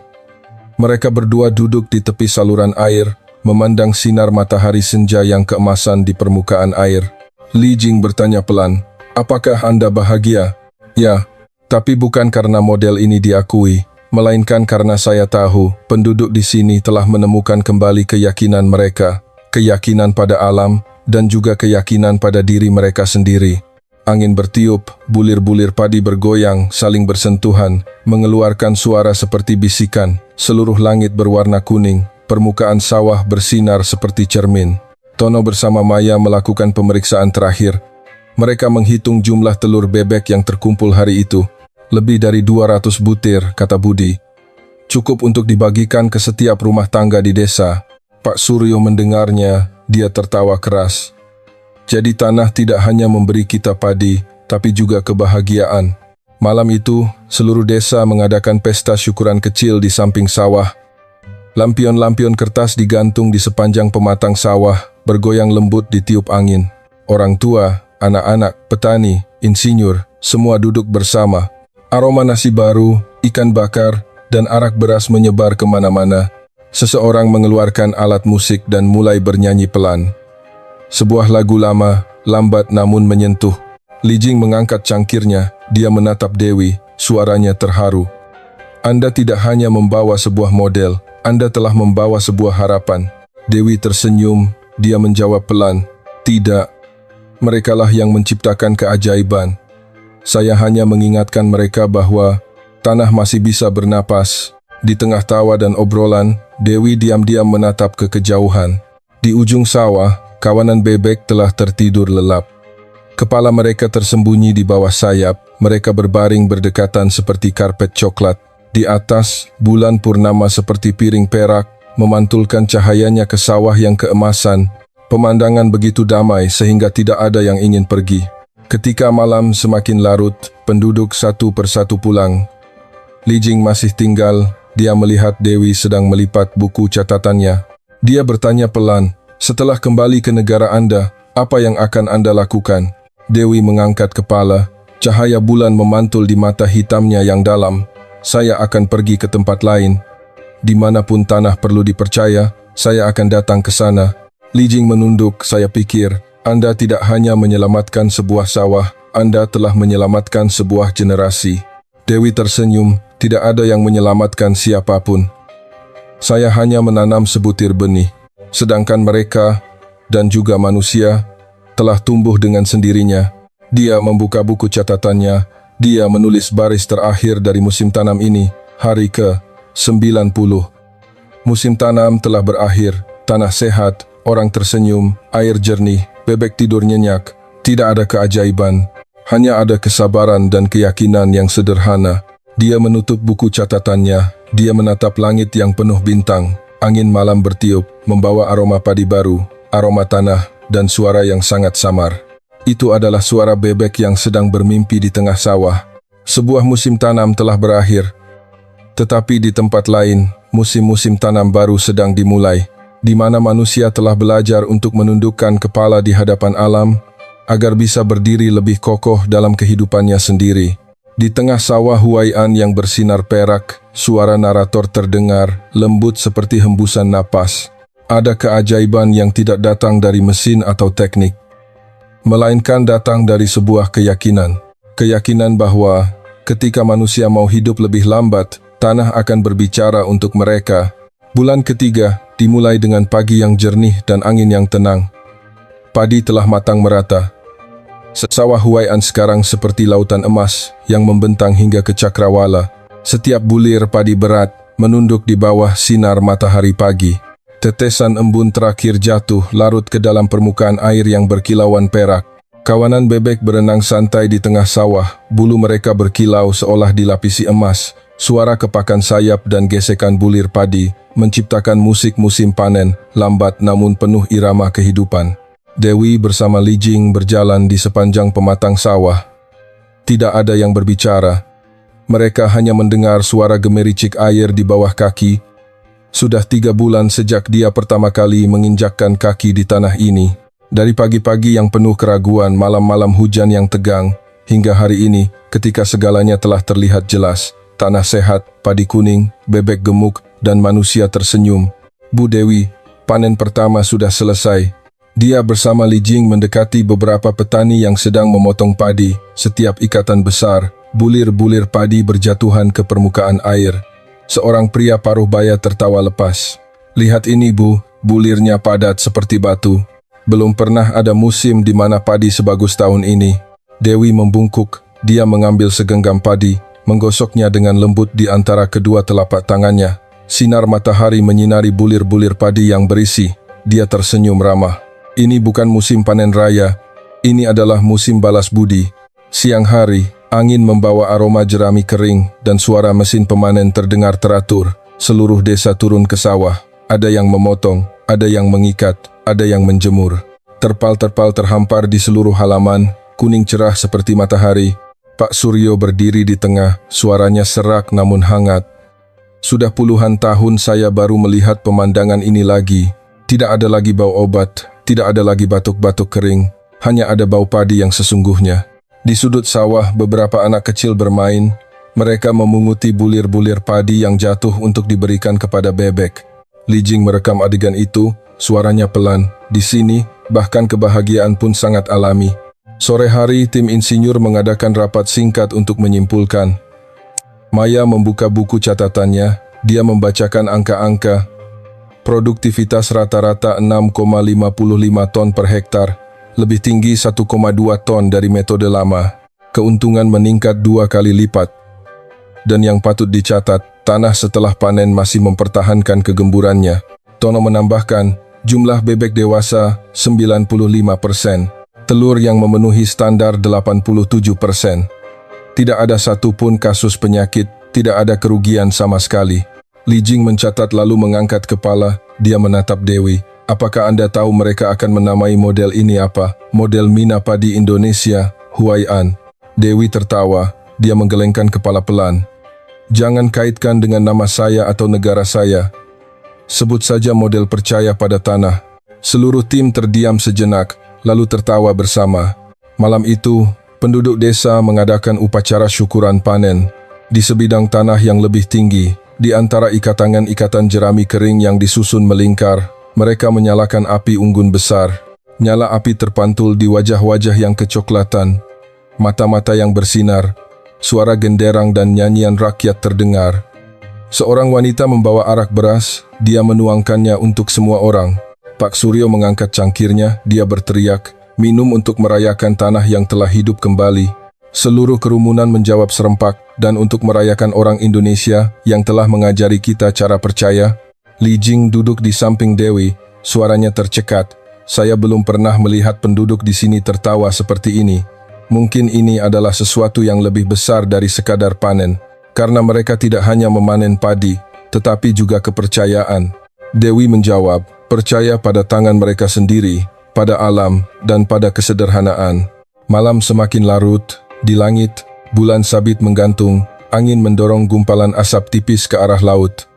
Mereka berdua duduk di tepi saluran air, memandang sinar matahari senja yang keemasan di permukaan air. Li Jing bertanya pelan, "Apakah Anda bahagia?" "Ya, tapi bukan karena model ini diakui, melainkan karena saya tahu penduduk di sini telah menemukan kembali keyakinan mereka, keyakinan pada alam, dan juga keyakinan pada diri mereka sendiri." Angin bertiup, bulir-bulir padi bergoyang, saling bersentuhan, mengeluarkan suara seperti bisikan. Seluruh langit berwarna kuning, permukaan sawah bersinar seperti cermin. Tono bersama Maya melakukan pemeriksaan terakhir. Mereka menghitung jumlah telur bebek yang terkumpul hari itu. Lebih dari 200 butir, kata Budi. Cukup untuk dibagikan ke setiap rumah tangga di desa. Pak Suryo mendengarnya, dia tertawa keras. Jadi tanah tidak hanya memberi kita padi, tapi juga kebahagiaan. Malam itu, seluruh desa mengadakan pesta syukuran kecil di samping sawah. Lampion-lampion kertas digantung di sepanjang pematang sawah, bergoyang lembut di tiup angin. Orang tua, anak-anak, petani, insinyur, semua duduk bersama. Aroma nasi baru, ikan bakar, dan arak beras menyebar kemana-mana. Seseorang mengeluarkan alat musik dan mulai bernyanyi pelan. Sebuah lagu lama, lambat namun menyentuh. Li Jing mengangkat cangkirnya, dia menatap Dewi, suaranya terharu. "Anda tidak hanya membawa sebuah model, Anda telah membawa sebuah harapan." Dewi tersenyum, dia menjawab pelan, "Tidak, merekalah yang menciptakan keajaiban. Saya hanya mengingatkan mereka bahwa tanah masih bisa bernapas." Di tengah tawa dan obrolan, Dewi diam-diam menatap ke kejauhan. Di ujung sawah, kawanan bebek telah tertidur lelap. Kepala mereka tersembunyi di bawah sayap, mereka berbaring berdekatan seperti karpet coklat. Di atas, bulan purnama seperti piring perak, memantulkan cahayanya ke sawah yang keemasan. Pemandangan begitu damai sehingga tidak ada yang ingin pergi. Ketika malam semakin larut, penduduk satu persatu pulang. Li Jing masih tinggal, dia melihat Dewi sedang melipat buku catatannya. Dia bertanya pelan, "Setelah kembali ke negara Anda, apa yang akan Anda lakukan?" Dewi mengangkat kepala, cahaya bulan memantul di mata hitamnya yang dalam. "Saya akan pergi ke tempat lain. Dimanapun tanah perlu dipercaya, saya akan datang ke sana." Li Jing menunduk, "Saya pikir Anda tidak hanya menyelamatkan sebuah sawah, Anda telah menyelamatkan sebuah generasi. Dewi tersenyum, tidak ada yang menyelamatkan siapapun. Saya hanya menanam sebutir benih, sedangkan mereka dan juga manusia telah tumbuh dengan sendirinya. Dia membuka buku catatannya, dia menulis baris terakhir dari musim tanam ini, hari ke-90. Musim tanam telah berakhir, tanah sehat, orang tersenyum, air jernih, bebek tidur nyenyak. Tidak ada keajaiban, hanya ada kesabaran dan keyakinan yang sederhana. Dia menutup buku catatannya, dia menatap langit yang penuh bintang. Angin malam bertiup, membawa aroma padi baru, aroma tanah, dan suara yang sangat samar. Itu adalah suara bebek yang sedang bermimpi di tengah sawah. Sebuah musim tanam telah berakhir. Tetapi di tempat lain, musim-musim tanam baru sedang dimulai, di mana manusia telah belajar untuk menundukkan kepala di hadapan alam, agar bisa berdiri lebih kokoh dalam kehidupannya sendiri. Di tengah sawah Huai'an yang bersinar perak, suara narator terdengar, lembut seperti hembusan napas. Ada keajaiban yang tidak datang dari mesin atau teknik, melainkan datang dari sebuah keyakinan. Keyakinan bahwa ketika manusia mau hidup lebih lambat, tanah akan berbicara untuk mereka. Bulan ketiga dimulai dengan pagi yang jernih dan angin yang tenang. Padi telah matang merata. Sawah Huai'an sekarang seperti lautan emas yang membentang hingga ke cakrawala. Setiap bulir padi berat menunduk di bawah sinar matahari pagi. Tetesan embun terakhir jatuh larut ke dalam permukaan air yang berkilauan perak. Kawanan bebek berenang santai di tengah sawah, bulu mereka berkilau seolah dilapisi emas. Suara kepakan sayap dan gesekan bulir padi menciptakan musik musim panen, lambat namun penuh irama kehidupan. Dewi bersama Li Jing berjalan di sepanjang pematang sawah. Tidak ada yang berbicara. Mereka hanya mendengar suara gemericik air di bawah kaki. Sudah 3 bulan sejak dia pertama kali menginjakkan kaki di tanah ini. Dari pagi-pagi yang penuh keraguan, malam-malam hujan yang tegang, hingga hari ini ketika segalanya telah terlihat jelas. Tanah sehat, padi kuning, bebek gemuk, dan manusia tersenyum. Bu Dewi, panen pertama sudah selesai. Dia bersama Li Jing mendekati beberapa petani yang sedang memotong padi. Setiap ikatan besar, bulir-bulir padi berjatuhan ke permukaan air. Seorang pria paruh baya tertawa lepas. Lihat ini Bu, bulirnya padat seperti batu. Belum pernah ada musim di mana padi sebagus tahun ini. Dewi membungkuk, dia mengambil segenggam padi, menggosoknya dengan lembut di antara kedua telapak tangannya. Sinar matahari menyinari bulir-bulir padi yang berisi. Dia tersenyum ramah. Ini bukan musim panen raya, ini adalah musim balas budi. Siang hari, angin membawa aroma jerami kering dan suara mesin pemanen terdengar teratur. Seluruh desa turun ke sawah. Ada yang memotong, ada yang mengikat, ada yang menjemur. Terpal-terpal terhampar di seluruh halaman, kuning cerah seperti matahari. Pak Suryo berdiri di tengah, suaranya serak namun hangat. Sudah puluhan tahun saya baru melihat pemandangan ini lagi. Tidak ada lagi bau obat, tidak ada lagi batuk-batuk kering, hanya ada bau padi yang sesungguhnya. Di sudut sawah, beberapa anak kecil bermain. Mereka memunguti bulir-bulir padi yang jatuh untuk diberikan kepada bebek. Li Jing merekam adegan itu, suaranya pelan. Di sini, bahkan kebahagiaan pun sangat alami. Sore hari, tim insinyur mengadakan rapat singkat untuk menyimpulkan. Maya membuka buku catatannya, dia membacakan angka-angka. Produktivitas rata-rata 6,55 ton per hektar, lebih tinggi 1,2 ton dari metode lama. Keuntungan meningkat 2 kali lipat. Dan yang patut dicatat, tanah setelah panen masih mempertahankan kegemburannya. Tono menambahkan, jumlah bebek dewasa 95%, telur yang memenuhi standar 87%. Tidak ada satupun kasus penyakit, tidak ada kerugian sama sekali. Li Jing mencatat lalu mengangkat kepala, dia menatap Dewi. Apakah Anda tahu mereka akan menamai model ini apa? Model Mina Padi Indonesia, Huai'an. Dewi tertawa, dia menggelengkan kepala pelan. Jangan kaitkan dengan nama saya atau negara saya. Sebut saja model percaya pada tanah. Seluruh tim terdiam sejenak, lalu tertawa bersama. Malam itu, penduduk desa mengadakan upacara syukuran panen. Di sebidang tanah yang lebih tinggi, di antara ikatan-ikatan jerami kering yang disusun melingkar, mereka menyalakan api unggun besar. Nyala api terpantul di wajah-wajah yang kecoklatan, mata-mata yang bersinar, suara genderang dan nyanyian rakyat terdengar. Seorang wanita membawa arak beras, dia menuangkannya untuk semua orang. Pak Suryo mengangkat cangkirnya, dia berteriak, minum untuk merayakan tanah yang telah hidup kembali. Seluruh kerumunan menjawab serempak, dan untuk merayakan orang Indonesia yang telah mengajari kita cara percaya. Li Jing duduk di samping Dewi, suaranya tercekat. Saya belum pernah melihat penduduk di sini tertawa seperti ini. Mungkin ini adalah sesuatu yang lebih besar dari sekadar panen, karena mereka tidak hanya memanen padi, tetapi juga kepercayaan. Dewi menjawab, percaya pada tangan mereka sendiri, pada alam, dan pada kesederhanaan. Malam semakin larut, di langit, bulan sabit menggantung, angin mendorong gumpalan asap tipis ke arah laut.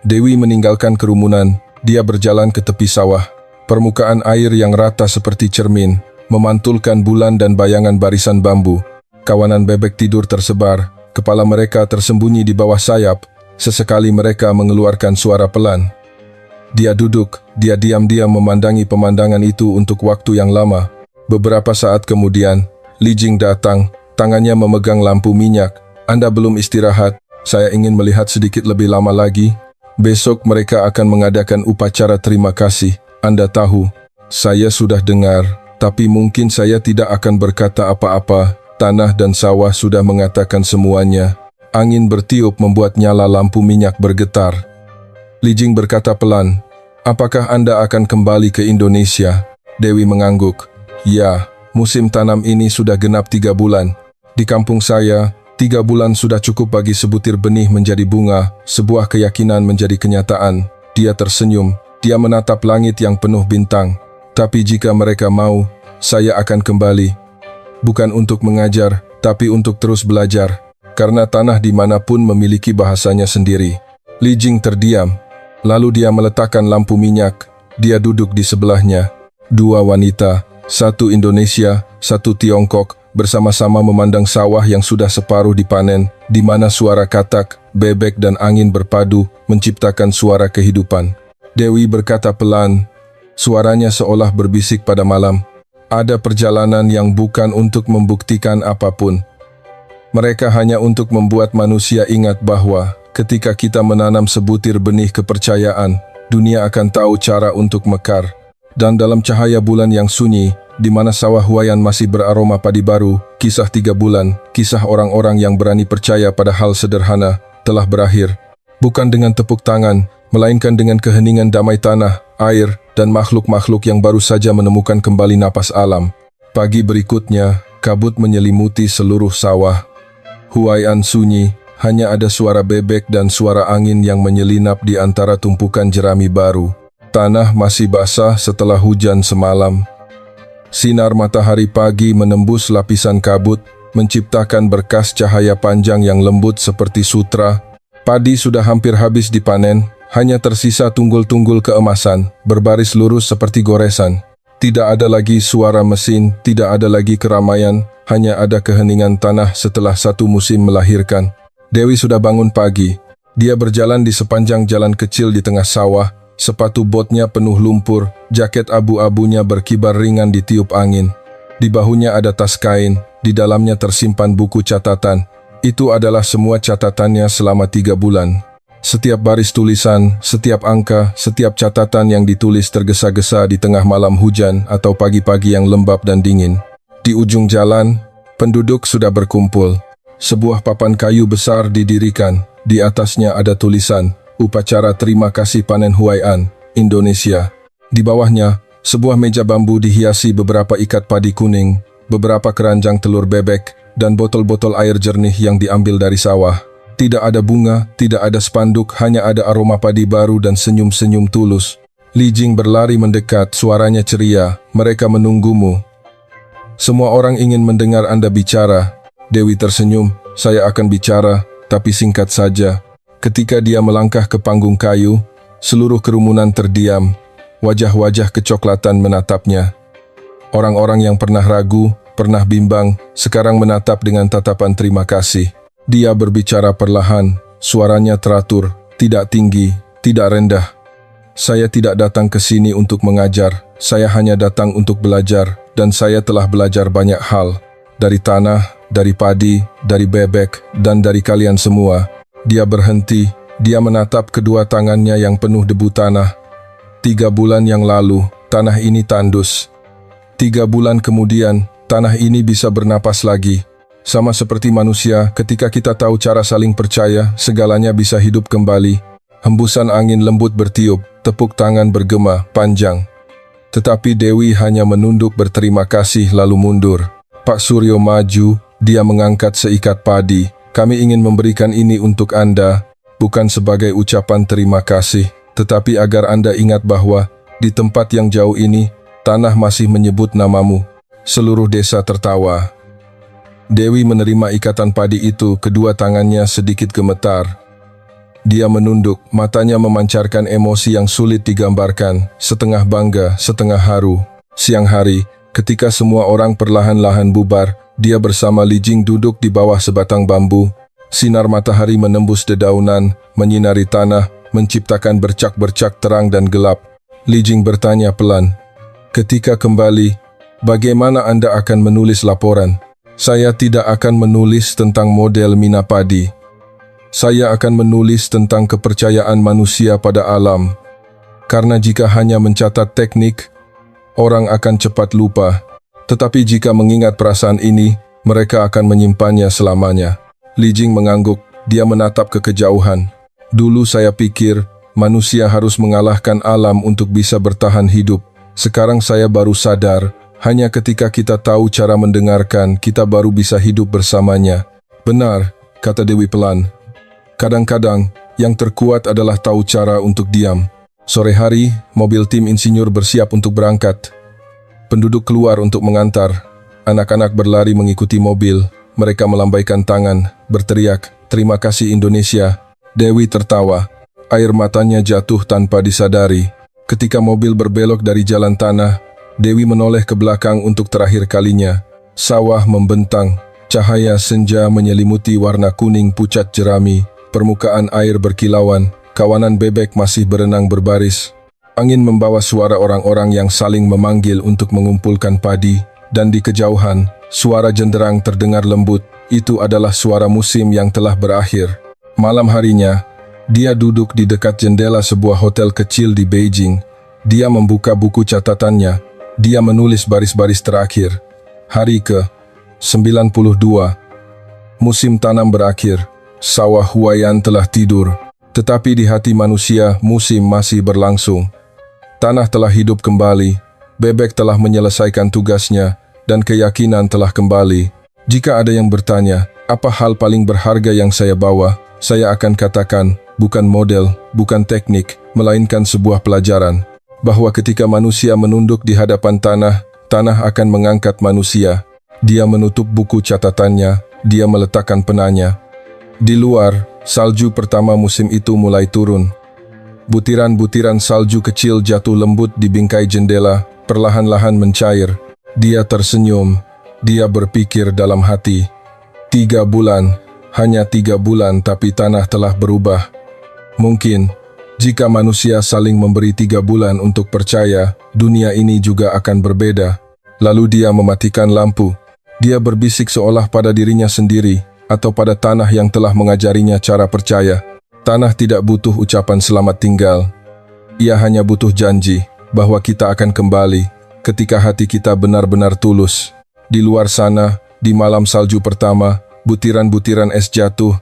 Dewi meninggalkan kerumunan, dia berjalan ke tepi sawah. Permukaan air yang rata seperti cermin, memantulkan bulan dan bayangan barisan bambu. Kawanan bebek tidur tersebar, kepala mereka tersembunyi di bawah sayap. Sesekali mereka mengeluarkan suara pelan. Dia duduk, dia diam-diam memandangi pemandangan itu untuk waktu yang lama. Beberapa saat kemudian, Li Jing datang, tangannya memegang lampu minyak. Anda belum istirahat, saya ingin melihat sedikit lebih lama lagi. Besok mereka akan mengadakan upacara terima kasih. Anda tahu, saya sudah dengar, tapi mungkin saya tidak akan berkata apa-apa. Tanah dan sawah sudah mengatakan semuanya. Angin bertiup membuat nyala lampu minyak bergetar. Li Jing berkata pelan, apakah Anda akan kembali ke Indonesia? Dewi mengangguk. Ya, musim tanam ini sudah genap 3 bulan. Di kampung saya, 3 bulan sudah cukup bagi sebutir benih menjadi bunga, sebuah keyakinan menjadi kenyataan. Dia tersenyum. Dia menatap langit yang penuh bintang. Tapi jika mereka mau, saya akan kembali. Bukan untuk mengajar, tapi untuk terus belajar. Karena tanah dimanapun memiliki bahasanya sendiri. Li Jing terdiam. Lalu dia meletakkan lampu minyak. Dia duduk di sebelahnya. 2 wanita, 1 Indonesia, 1 Tiongkok, bersama-sama memandang sawah yang sudah separuh dipanen, di mana suara katak, bebek dan angin berpadu, menciptakan suara kehidupan. Dewi berkata pelan, suaranya seolah berbisik pada malam. Ada perjalanan yang bukan untuk membuktikan apapun. Mereka hanya untuk membuat manusia ingat bahwa ketika kita menanam sebutir benih kepercayaan, dunia akan tahu cara untuk mekar. Dan dalam cahaya bulan yang sunyi, di mana sawah Huayan masih beraroma padi baru, kisah 3 bulan, kisah orang-orang yang berani percaya pada hal sederhana, telah berakhir. Bukan dengan tepuk tangan, melainkan dengan keheningan damai tanah, air, dan makhluk-makhluk yang baru saja menemukan kembali napas alam. Pagi berikutnya, kabut menyelimuti seluruh sawah. Huayan sunyi, hanya ada suara bebek dan suara angin yang menyelinap di antara tumpukan jerami baru. Tanah masih basah setelah hujan semalam. Sinar matahari pagi menembus lapisan kabut, menciptakan berkas cahaya panjang yang lembut seperti sutra. Padi sudah hampir habis dipanen, hanya tersisa tunggul-tunggul keemasan, berbaris lurus seperti goresan. Tidak ada lagi suara mesin, tidak ada lagi keramaian, hanya ada keheningan tanah setelah 1 musim melahirkan. Dewi sudah bangun pagi. Dia berjalan di sepanjang jalan kecil di tengah sawah, sepatu botnya penuh lumpur, jaket abu-abunya berkibar ringan ditiup angin. Di bahunya ada tas kain, di dalamnya tersimpan buku catatan. Itu adalah semua catatannya selama 3 bulan. Setiap baris tulisan, setiap angka, setiap catatan yang ditulis tergesa-gesa di tengah malam hujan atau pagi-pagi yang lembab dan dingin. Di ujung jalan, penduduk sudah berkumpul. Sebuah papan kayu besar didirikan. Di atasnya ada tulisan, Upacara Terima Kasih Panen Huayan, Indonesia. Di bawahnya, sebuah meja bambu dihiasi beberapa ikat padi kuning, beberapa keranjang telur bebek, dan botol-botol air jernih yang diambil dari sawah. Tidak ada bunga, tidak ada spanduk, hanya ada aroma padi baru dan senyum-senyum tulus. Li Jing berlari mendekat, suaranya ceria, mereka menunggumu. Semua orang ingin mendengar Anda bicara. Dewi tersenyum, saya akan bicara, tapi singkat saja. Ketika dia melangkah ke panggung kayu, seluruh kerumunan terdiam, wajah-wajah kecoklatan menatapnya. Orang-orang yang pernah ragu, pernah bimbang, sekarang menatap dengan tatapan terima kasih. Dia berbicara perlahan, suaranya teratur, tidak tinggi, tidak rendah. Saya tidak datang ke sini untuk mengajar, saya hanya datang untuk belajar, dan saya telah belajar banyak hal. Dari tanah, dari padi, dari bebek, dan dari kalian semua. Dia berhenti, dia menatap kedua tangannya yang penuh debu tanah. 3 bulan yang lalu, tanah ini tandus. 3 bulan kemudian, tanah ini bisa bernapas lagi. Sama seperti manusia, ketika kita tahu cara saling percaya, segalanya bisa hidup kembali. Hembusan angin lembut bertiup, tepuk tangan bergema panjang. Tetapi Dewi hanya menunduk berterima kasih lalu mundur. Pak Suryo maju, dia mengangkat seikat padi. Kami ingin memberikan ini untuk Anda, bukan sebagai ucapan terima kasih, tetapi agar Anda ingat bahwa di tempat yang jauh ini, tanah masih menyebut namamu. Seluruh desa tertawa. Dewi menerima ikatan padi itu, kedua tangannya sedikit gemetar. Dia menunduk, matanya memancarkan emosi yang sulit digambarkan, setengah bangga, setengah haru. Siang hari, ketika semua orang perlahan-lahan bubar, dia bersama Li Jing duduk di bawah sebatang bambu. Sinar matahari menembus dedaunan, menyinari tanah, menciptakan bercak-bercak terang dan gelap. Li Jing bertanya pelan, "Ketika kembali, bagaimana Anda akan menulis laporan?" "Saya tidak akan menulis tentang model mina padi. Saya akan menulis tentang kepercayaan manusia pada alam. Karena jika hanya mencatat teknik, orang akan cepat lupa. Tetapi jika mengingat perasaan ini, mereka akan menyimpannya selamanya." Li Jing mengangguk, dia menatap ke kejauhan. "Dulu saya pikir, manusia harus mengalahkan alam untuk bisa bertahan hidup. Sekarang saya baru sadar, hanya ketika kita tahu cara mendengarkan, kita baru bisa hidup bersamanya." "Benar," kata Dewi pelan. "Kadang-kadang, yang terkuat adalah tahu cara untuk diam." Sore hari, mobil tim insinyur bersiap untuk berangkat. Penduduk keluar untuk mengantar. Anak-anak berlari mengikuti mobil. Mereka melambaikan tangan, berteriak, "Terima kasih Indonesia." Dewi tertawa. Air matanya jatuh tanpa disadari. Ketika mobil berbelok dari jalan tanah, Dewi menoleh ke belakang untuk terakhir kalinya. Sawah membentang. Cahaya senja menyelimuti warna kuning pucat jerami. Permukaan air berkilauan, kawanan bebek masih berenang berbaris. Angin membawa suara orang-orang yang saling memanggil untuk mengumpulkan padi, dan di kejauhan, suara jenderang terdengar lembut. Itu adalah suara musim yang telah berakhir. Malam harinya, dia duduk di dekat jendela sebuah hotel kecil di Beijing. Dia membuka buku catatannya. Dia menulis baris-baris terakhir. Hari ke-92. Musim tanam berakhir. Sawah Huaiyan telah tidur, tetapi di hati manusia musim masih berlangsung. Tanah telah hidup kembali, bebek telah menyelesaikan tugasnya, dan keyakinan telah kembali. Jika ada yang bertanya, apa hal paling berharga yang saya bawa, saya akan katakan, bukan model, bukan teknik, melainkan sebuah pelajaran. Bahwa ketika manusia menunduk di hadapan tanah, tanah akan mengangkat manusia. Dia menutup buku catatannya, dia meletakkan penanya. Di luar, salju pertama musim itu mulai turun. Butiran-butiran salju kecil jatuh lembut di bingkai jendela, perlahan-lahan mencair. Dia tersenyum, dia berpikir dalam hati. 3 bulan, hanya 3 bulan tapi tanah telah berubah. Mungkin, jika manusia saling memberi 3 bulan untuk percaya, dunia ini juga akan berbeda. Lalu dia mematikan lampu. Dia berbisik seolah pada dirinya sendiri, atau pada tanah yang telah mengajarinya cara percaya. Tanah tidak butuh ucapan selamat tinggal. Ia hanya butuh janji bahwa kita akan kembali ketika hati kita benar-benar tulus. Di luar sana, di malam salju pertama, butiran-butiran es jatuh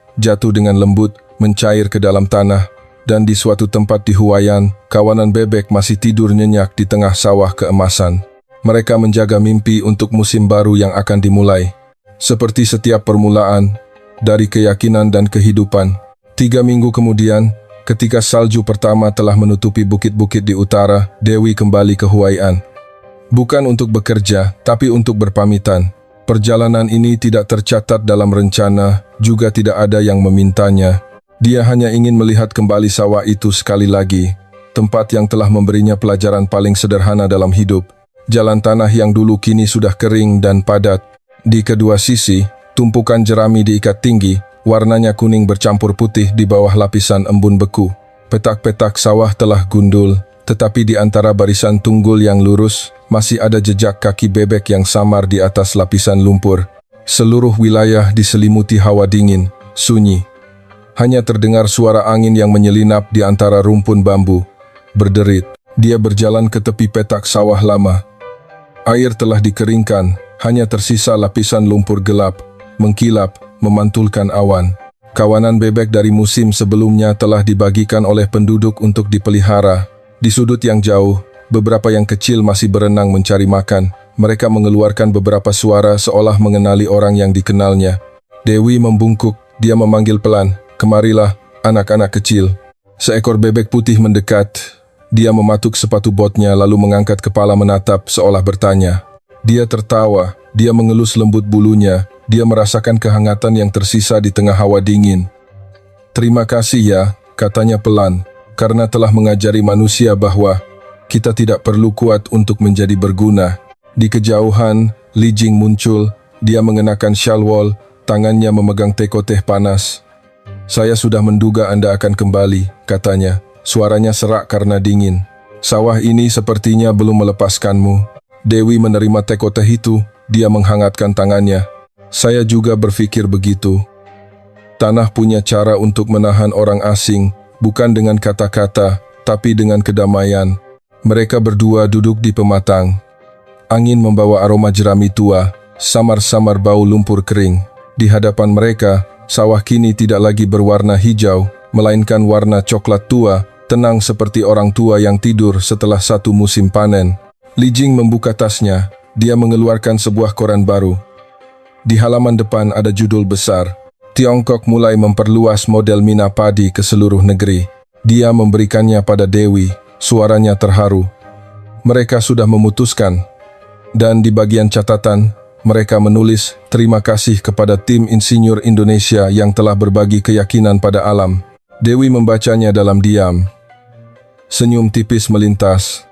dengan lembut, mencair ke dalam tanah. Dan di suatu tempat di Huaiyan, kawanan bebek masih tidur nyenyak di tengah sawah keemasan. Mereka menjaga mimpi untuk musim baru yang akan dimulai. Seperti setiap permulaan, dari keyakinan dan kehidupan. 3 minggu kemudian, ketika salju pertama telah menutupi bukit-bukit di utara, Dewi kembali ke Huaiyan. Bukan untuk bekerja, tapi untuk berpamitan. Perjalanan ini tidak tercatat dalam rencana, juga tidak ada yang memintanya. Dia hanya ingin melihat kembali sawah itu sekali lagi, tempat yang telah memberinya pelajaran paling sederhana dalam hidup. Jalan tanah yang dulu kini sudah kering dan padat. Di kedua sisi, tumpukan jerami diikat tinggi, warnanya kuning bercampur putih di bawah lapisan embun beku. Petak-petak sawah telah gundul, tetapi di antara barisan tunggul yang lurus, masih ada jejak kaki bebek yang samar di atas lapisan lumpur. Seluruh wilayah diselimuti hawa dingin, sunyi. Hanya terdengar suara angin yang menyelinap di antara rumpun bambu. Berderit, dia berjalan ke tepi petak sawah lama. Air telah dikeringkan, hanya tersisa lapisan lumpur gelap, mengkilap, memantulkan awan. Kawanan bebek dari musim sebelumnya telah dibagikan oleh penduduk untuk dipelihara. Di sudut yang jauh, beberapa yang kecil masih berenang mencari makan. Mereka mengeluarkan beberapa suara seolah mengenali orang yang dikenalnya. Dewi membungkuk, dia memanggil pelan, "Kemarilah, anak-anak kecil." Seekor bebek putih mendekat. Dia mematuk sepatu botnya lalu mengangkat kepala menatap seolah bertanya. Dia tertawa, dia mengelus lembut bulunya. Dia merasakan kehangatan yang tersisa di tengah hawa dingin. "Terima kasih ya," katanya pelan, "karena telah mengajari manusia bahwa kita tidak perlu kuat untuk menjadi berguna." Di kejauhan, Li Jing muncul. Dia mengenakan syalwal, tangannya memegang teko teh panas. "Saya sudah menduga Anda akan kembali," katanya. Suaranya serak karena dingin. "Sawah ini sepertinya belum melepaskanmu." Dewi menerima teko teh itu, dia menghangatkan tangannya. "Saya juga berpikir begitu. Tanah punya cara untuk menahan orang asing, bukan dengan kata-kata, tapi dengan kedamaian." Mereka berdua duduk di pematang. Angin membawa aroma jerami tua, samar-samar bau lumpur kering. Di hadapan mereka, sawah kini tidak lagi berwarna hijau, melainkan warna coklat tua, tenang seperti orang tua yang tidur setelah satu musim panen. Li Jing membuka tasnya, dia mengeluarkan sebuah koran baru. Di halaman depan ada judul besar, "Tiongkok mulai memperluas model mina padi ke seluruh negeri." Dia memberikannya pada Dewi, suaranya terharu. Mereka sudah memutuskan. Dan di bagian catatan, mereka menulis terima kasih kepada tim insinyur Indonesia yang telah berbagi keyakinan pada alam. Dewi membacanya dalam diam. Senyum tipis melintas.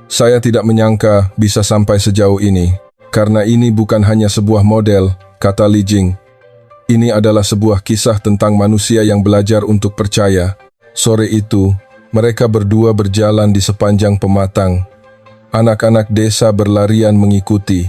"Saya tidak menyangka bisa sampai sejauh ini. Karena ini bukan hanya sebuah model," kata Li Jing. "Ini adalah sebuah kisah tentang manusia yang belajar untuk percaya." Sore itu, mereka berdua berjalan di sepanjang pematang. Anak-anak desa berlarian mengikuti.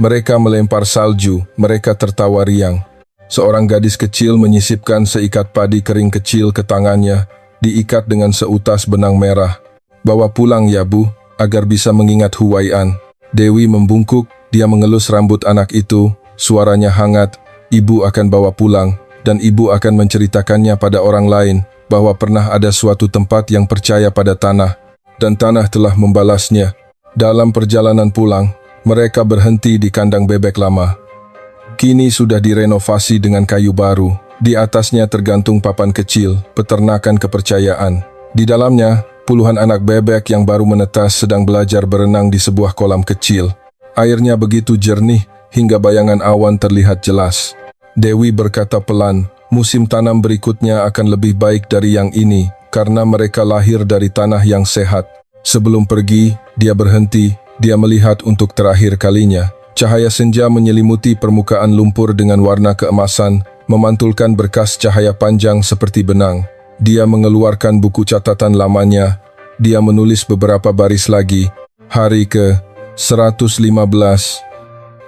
Mereka melempar salju, mereka tertawa riang. Seorang gadis kecil menyisipkan seikat padi kering kecil ke tangannya, diikat dengan seutas benang merah. "Bawa pulang ya Bu, agar bisa mengingat Huaian." Dewi membungkuk. Dia mengelus rambut anak itu, suaranya hangat. "Ibu akan bawa pulang, dan ibu akan menceritakannya pada orang lain, bahwa pernah ada suatu tempat yang percaya pada tanah, dan tanah telah membalasnya." Dalam perjalanan pulang, mereka berhenti di kandang bebek lama. Kini sudah direnovasi dengan kayu baru. Di atasnya tergantung papan kecil, peternakan kepercayaan. Di dalamnya, puluhan anak bebek yang baru menetas sedang belajar berenang di sebuah kolam kecil. Airnya begitu jernih hingga bayangan awan terlihat jelas. Dewi berkata pelan, "Musim tanam berikutnya akan lebih baik dari yang ini karena mereka lahir dari tanah yang sehat." Sebelum pergi, dia berhenti. Dia melihat untuk terakhir kalinya. Cahaya senja menyelimuti permukaan lumpur dengan warna keemasan, memantulkan berkas cahaya panjang seperti benang. Dia mengeluarkan buku catatan lamanya. Dia menulis beberapa baris lagi. Hari ke-115.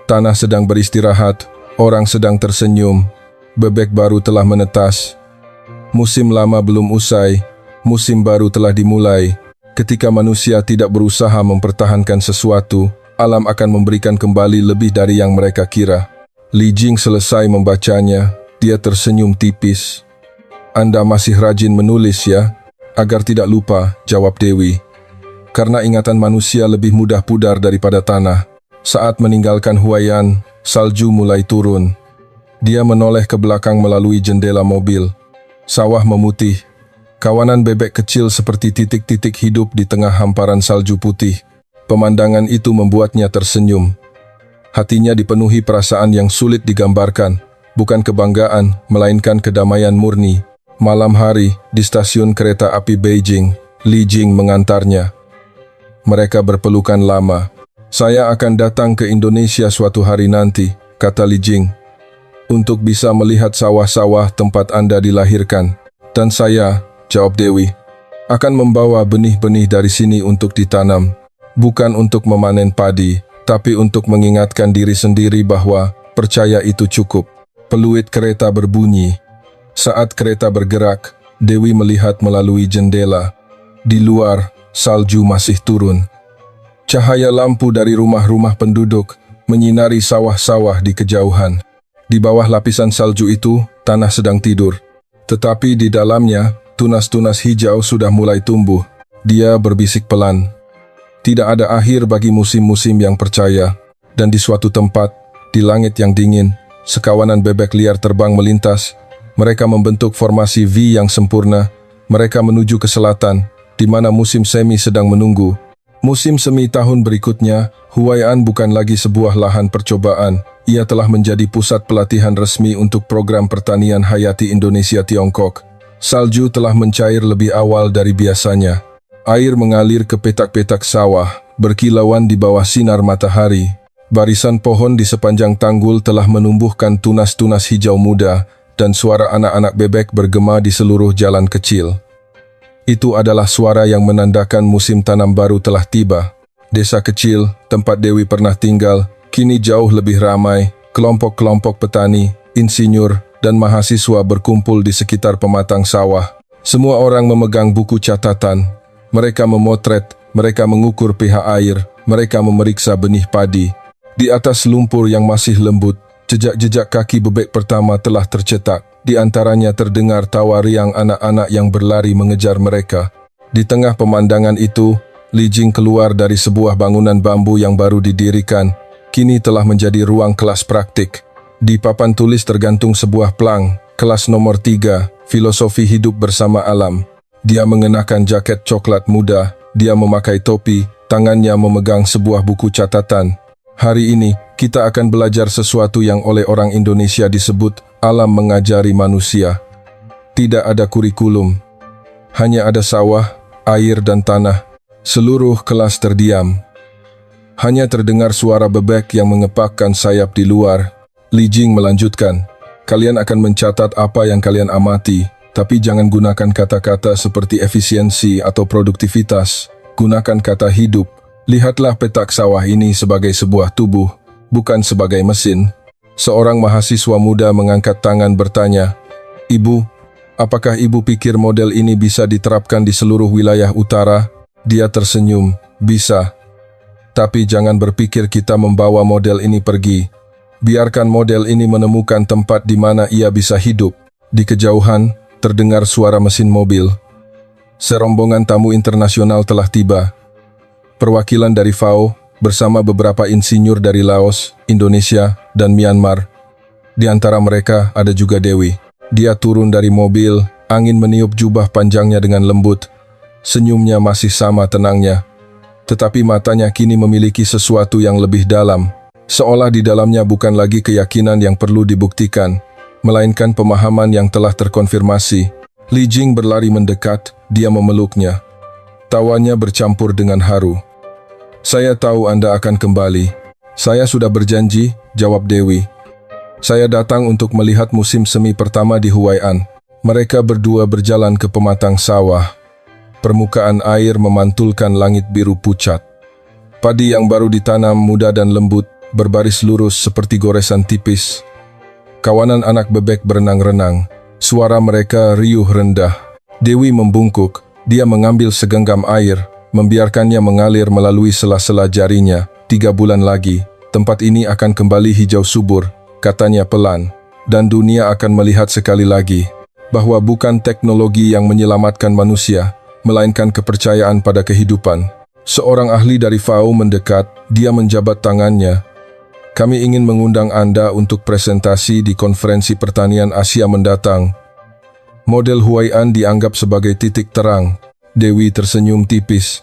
Tanah sedang beristirahat, orang sedang tersenyum, bebek baru telah menetas. Musim lama belum usai, musim baru telah dimulai. Ketika manusia tidak berusaha mempertahankan sesuatu, alam akan memberikan kembali lebih dari yang mereka kira. Li Jing selesai membacanya, dia tersenyum tipis. "Anda masih rajin menulis ya?" "Agar tidak lupa," jawab Dewi. "Karena ingatan manusia lebih mudah pudar daripada tanah." Saat meninggalkan Huaian, salju mulai turun. Dia menoleh ke belakang melalui jendela mobil. Sawah memutih. Kawanan bebek kecil seperti titik-titik hidup di tengah hamparan salju putih. Pemandangan itu membuatnya tersenyum. Hatinya dipenuhi perasaan yang sulit digambarkan, bukan kebanggaan, melainkan kedamaian murni. Malam hari, di stasiun kereta api Beijing, Li Jing mengantarnya. Mereka berpelukan lama. "Saya akan datang ke Indonesia suatu hari nanti," kata Li Jing, "untuk bisa melihat sawah-sawah tempat Anda dilahirkan." "Dan saya," jawab Dewi. akan membawa benih-benih dari sini untuk ditanam, bukan untuk memanen padi, tapi untuk mengingatkan diri sendiri bahwa percaya itu cukup. Peluit kereta berbunyi. Saat kereta bergerak, Dewi melihat melalui jendela. Di luar, salju masih turun. Cahaya lampu dari rumah-rumah penduduk menyinari sawah-sawah di kejauhan. Di bawah lapisan salju itu, tanah sedang tidur. Tetapi di dalamnya, tunas-tunas hijau sudah mulai tumbuh. Dia berbisik pelan. Tidak ada akhir bagi musim-musim yang percaya. Dan di suatu tempat, di langit yang dingin, sekawanan bebek liar terbang melintas. Mereka membentuk formasi V yang sempurna. Mereka menuju ke selatan, di mana musim semi sedang menunggu. Musim semi tahun berikutnya, Huai'an bukan lagi sebuah lahan percobaan. Ia telah menjadi pusat pelatihan resmi untuk program pertanian hayati Indonesia Tiongkok. Salju telah mencair lebih awal dari biasanya. Air mengalir ke petak-petak sawah, berkilauan di bawah sinar matahari. Barisan pohon di sepanjang tanggul telah menumbuhkan tunas-tunas hijau muda, dan suara anak-anak bebek bergema di seluruh jalan kecil. Itu adalah suara yang menandakan musim tanam baru telah tiba. Desa kecil, tempat Dewi pernah tinggal, kini jauh lebih ramai. Kelompok-kelompok petani, insinyur, dan mahasiswa berkumpul di sekitar pematang sawah. Semua orang memegang buku catatan. Mereka memotret, mereka mengukur pH air, mereka memeriksa benih padi. Di atas lumpur yang masih lembut, jejak-jejak kaki bebek pertama telah tercetak. Di antaranya terdengar tawa riang anak-anak yang berlari mengejar mereka. Di tengah pemandangan itu, Li Jing keluar dari sebuah bangunan bambu yang baru didirikan. Kini telah menjadi ruang kelas praktik. Di papan tulis tergantung sebuah plang, kelas nomor 3, filosofi hidup bersama alam. Dia mengenakan jaket coklat muda, dia memakai topi, tangannya memegang sebuah buku catatan. Hari ini, kita akan belajar sesuatu yang oleh orang Indonesia disebut alam mengajari manusia. Tidak ada kurikulum. Hanya ada sawah, air dan tanah. Seluruh kelas terdiam. Hanya terdengar suara bebek yang mengepakkan sayap di luar. Li Jing melanjutkan, kalian akan mencatat apa yang kalian amati, tapi jangan gunakan kata-kata seperti efisiensi atau produktivitas. Gunakan kata hidup. Lihatlah petak sawah ini sebagai sebuah tubuh, bukan sebagai mesin. Seorang mahasiswa muda mengangkat tangan bertanya, Ibu, apakah ibu pikir model ini bisa diterapkan di seluruh wilayah utara? Dia tersenyum, bisa. Tapi jangan berpikir kita membawa model ini pergi. Biarkan model ini menemukan tempat di mana ia bisa hidup. Di kejauhan, terdengar suara mesin mobil. Serombongan tamu internasional telah tiba. Perwakilan dari FAO bersama beberapa insinyur dari Laos, Indonesia, dan Myanmar. Di antara mereka ada juga Dewi. Dia turun dari mobil, angin meniup jubah panjangnya dengan lembut. Senyumnya masih sama tenangnya. Tetapi matanya kini memiliki sesuatu yang lebih dalam, seolah di dalamnya bukan lagi keyakinan yang perlu dibuktikan, melainkan pemahaman yang telah terkonfirmasi. Li Jing berlari mendekat, dia memeluknya. Tawanya bercampur dengan haru. Saya tahu Anda akan kembali. Saya sudah berjanji, jawab Dewi. Saya datang untuk melihat musim semi pertama di Huai'an. Mereka berdua berjalan ke pematang sawah. Permukaan air memantulkan langit biru pucat. Padi yang baru ditanam muda dan lembut, berbaris lurus seperti goresan tipis. Kawanan anak bebek berenang-renang. Suara mereka riuh rendah. Dewi membungkuk. Dia mengambil segenggam air, membiarkannya mengalir melalui sela-sela jarinya. 3 bulan lagi, tempat ini akan kembali hijau subur, katanya pelan. Dan dunia akan melihat sekali lagi bahwa bukan teknologi yang menyelamatkan manusia, melainkan kepercayaan pada kehidupan. Seorang ahli dari FAO mendekat, dia menjabat tangannya. Kami ingin mengundang Anda untuk presentasi di konferensi pertanian Asia mendatang. Model Huai'an dianggap sebagai titik terang. Dewi tersenyum tipis.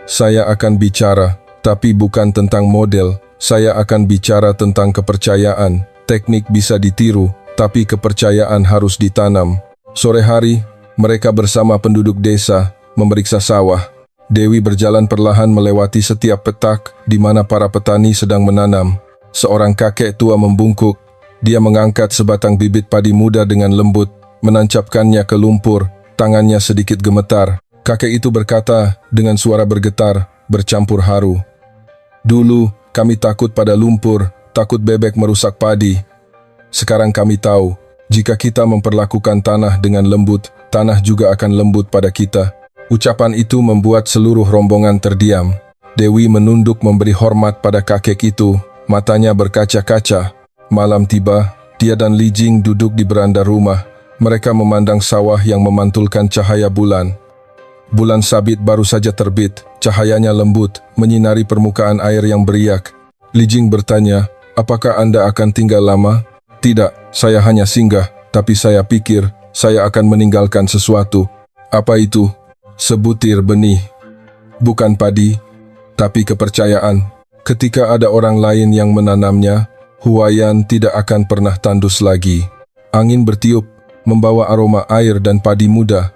Saya akan bicara, tapi bukan tentang model. Saya akan bicara tentang kepercayaan. Teknik bisa ditiru, tapi kepercayaan harus ditanam. Sore hari, mereka bersama penduduk desa memeriksa sawah. Dewi berjalan perlahan melewati setiap petak di mana para petani sedang menanam. Seorang kakek tua membungkuk. Dia mengangkat sebatang bibit padi muda dengan lembut, menancapkannya ke lumpur. Tangannya sedikit gemetar. Kakek itu berkata dengan suara bergetar, bercampur haru. Dulu, kami takut pada lumpur, takut bebek merusak padi. Sekarang kami tahu, jika kita memperlakukan tanah dengan lembut, tanah juga akan lembut pada kita. Ucapan itu membuat seluruh rombongan terdiam. Dewi menunduk memberi hormat pada kakek itu, matanya berkaca-kaca. Malam tiba, dia dan Li Jing duduk di beranda rumah. Mereka memandang sawah yang memantulkan cahaya bulan. Bulan sabit baru saja terbit, cahayanya lembut, menyinari permukaan air yang beriak. Li Jing bertanya, apakah Anda akan tinggal lama? Tidak, saya hanya singgah, tapi saya pikir saya akan meninggalkan sesuatu. Apa itu? Sebutir benih. Bukan padi, tapi kepercayaan. Ketika ada orang lain yang menanamnya, Huai'an tidak akan pernah tandus lagi. Angin bertiup, membawa aroma air dan padi muda.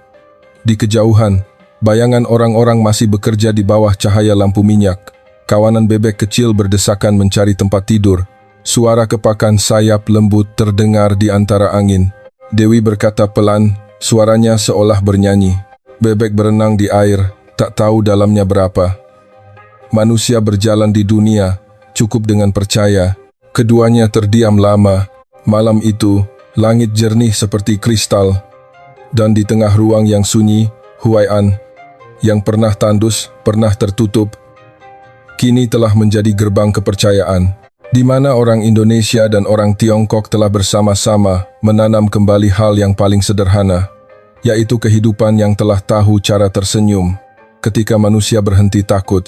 Di kejauhan, bayangan orang-orang masih bekerja di bawah cahaya lampu minyak. Kawanan bebek kecil berdesakan mencari tempat tidur. Suara kepakan sayap lembut terdengar di antara angin. Dewi berkata pelan, suaranya seolah bernyanyi. Bebek berenang di air, tak tahu dalamnya berapa. Manusia berjalan di dunia, cukup dengan percaya. Keduanya terdiam lama. Malam itu, langit jernih seperti kristal. Dan di tengah ruang yang sunyi, Huai'an, yang pernah tandus, pernah tertutup, kini telah menjadi gerbang kepercayaan, di mana orang Indonesia dan orang Tiongkok telah bersama-sama menanam kembali hal yang paling sederhana, yaitu kehidupan yang telah tahu cara tersenyum ketika manusia berhenti takut.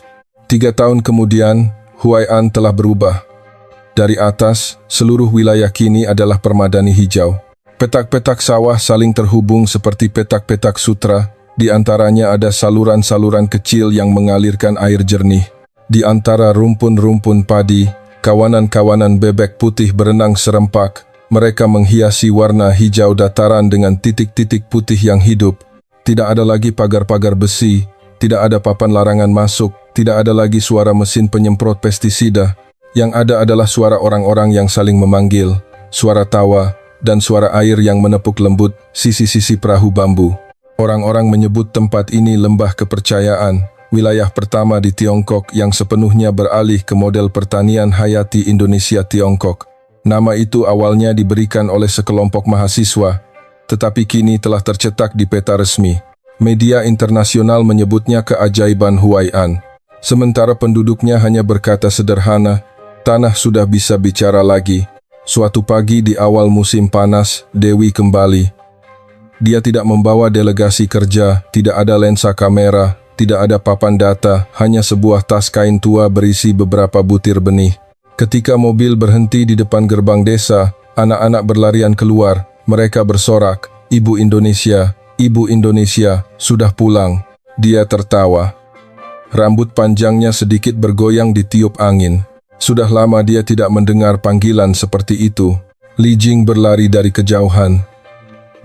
3 tahun kemudian, Huai'an telah berubah. Dari atas, seluruh wilayah kini adalah permadani hijau. Petak-petak sawah saling terhubung seperti petak-petak sutra. Di antaranya ada saluran-saluran kecil yang mengalirkan air jernih. Di antara rumpun-rumpun padi, kawanan-kawanan bebek putih berenang serempak. Mereka menghiasi warna hijau dataran dengan titik-titik putih yang hidup. Tidak ada lagi pagar-pagar besi, tidak ada papan larangan masuk, tidak ada lagi suara mesin penyemprot pestisida. Yang ada adalah suara orang-orang yang saling memanggil, suara tawa, dan suara air yang menepuk lembut sisi-sisi perahu bambu. Orang-orang menyebut tempat ini lembah kepercayaan, wilayah pertama di Tiongkok yang sepenuhnya beralih ke model pertanian hayati Indonesia Tiongkok. Nama itu awalnya diberikan oleh sekelompok mahasiswa, tetapi kini telah tercetak di peta resmi. Media internasional menyebutnya keajaiban Huai'an. Sementara penduduknya hanya berkata sederhana, tanah sudah bisa bicara lagi. Suatu pagi di awal musim panas, Dewi kembali. Dia tidak membawa delegasi kerja, tidak ada lensa kamera, tidak ada papan data, hanya sebuah tas kain tua berisi beberapa butir benih. Ketika mobil berhenti di depan gerbang desa, anak-anak berlarian keluar. Mereka bersorak, Ibu Indonesia, sudah pulang. Dia tertawa. Rambut panjangnya sedikit bergoyang ditiup angin. Sudah lama dia tidak mendengar panggilan seperti itu. Li Jing berlari dari kejauhan.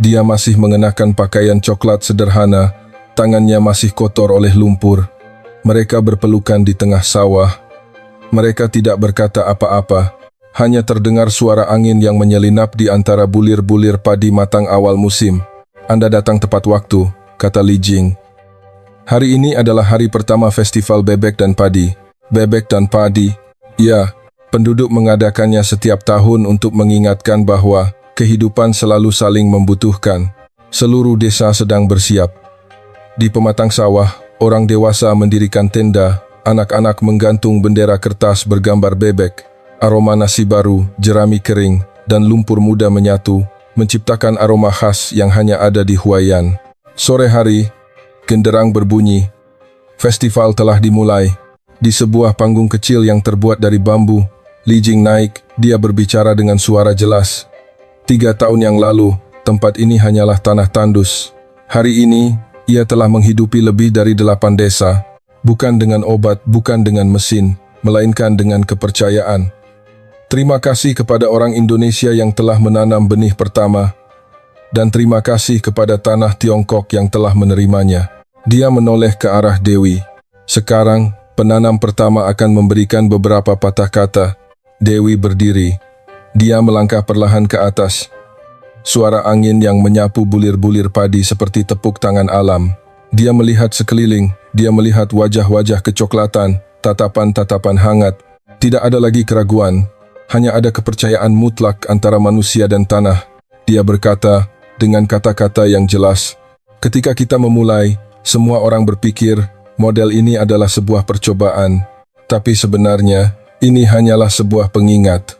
Dia masih mengenakan pakaian coklat sederhana, tangannya masih kotor oleh lumpur. Mereka berpelukan di tengah sawah. Mereka tidak berkata apa-apa, hanya terdengar suara angin yang menyelinap di antara bulir-bulir padi matang awal musim. Anda datang tepat waktu, kata Li Jing. Hari ini adalah hari pertama festival bebek dan padi. Bebek dan padi, ya, penduduk mengadakannya setiap tahun untuk mengingatkan bahwa kehidupan selalu saling membutuhkan. Seluruh desa sedang bersiap. Di pematang sawah, orang dewasa mendirikan tenda, anak-anak menggantung bendera kertas bergambar bebek. Aroma nasi baru, jerami kering, dan lumpur muda menyatu, menciptakan aroma khas yang hanya ada di Huai'an. Sore hari, genderang berbunyi. Festival telah dimulai. Di sebuah panggung kecil yang terbuat dari bambu, Li Jing naik, dia berbicara dengan suara jelas. 3 tahun yang lalu, tempat ini hanyalah tanah tandus. Hari ini, ia telah menghidupi lebih dari 8 desa. Bukan dengan obat, bukan dengan mesin, melainkan dengan kepercayaan. Terima kasih kepada orang Indonesia yang telah menanam benih pertama. Dan terima kasih kepada tanah Tiongkok yang telah menerimanya. Dia menoleh ke arah Dewi. Sekarang, penanam pertama akan memberikan beberapa patah kata. Dewi berdiri. Dia melangkah perlahan ke atas. Suara angin yang menyapu bulir-bulir padi seperti tepuk tangan alam. Dia melihat sekeliling, dia melihat wajah-wajah kecoklatan, tatapan-tatapan hangat. Tidak ada lagi keraguan, hanya ada kepercayaan mutlak antara manusia dan tanah. Dia berkata dengan kata-kata yang jelas, ketika kita memulai, semua orang berpikir model ini adalah sebuah percobaan. Tapi sebenarnya, ini hanyalah sebuah pengingat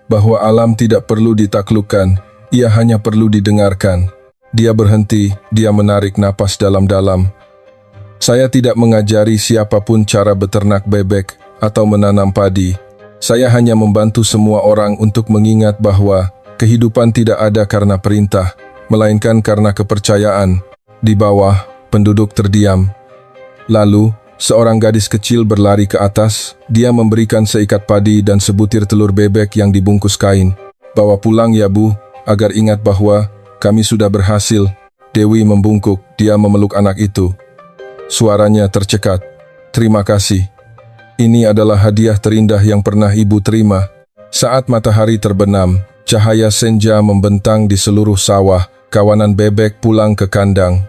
bahwa alam tidak perlu ditaklukkan, ia hanya perlu didengarkan. Dia berhenti, dia menarik napas dalam-dalam. Saya tidak mengajari siapapun cara beternak bebek atau menanam padi. Saya hanya membantu semua orang untuk mengingat bahwa kehidupan tidak ada karena perintah, melainkan karena kepercayaan. Di bawah, penduduk terdiam. Lalu, seorang gadis kecil berlari ke atas. Dia memberikan seikat padi dan sebutir telur bebek yang dibungkus kain. "Bawa pulang ya Bu, agar ingat bahwa kami sudah berhasil." Dewi membungkuk, dia memeluk anak itu. Suaranya tercekat. "Terima kasih. Ini adalah hadiah terindah yang pernah Ibu terima." Saat matahari terbenam, cahaya senja membentang di seluruh sawah. Kawanan bebek pulang ke kandang.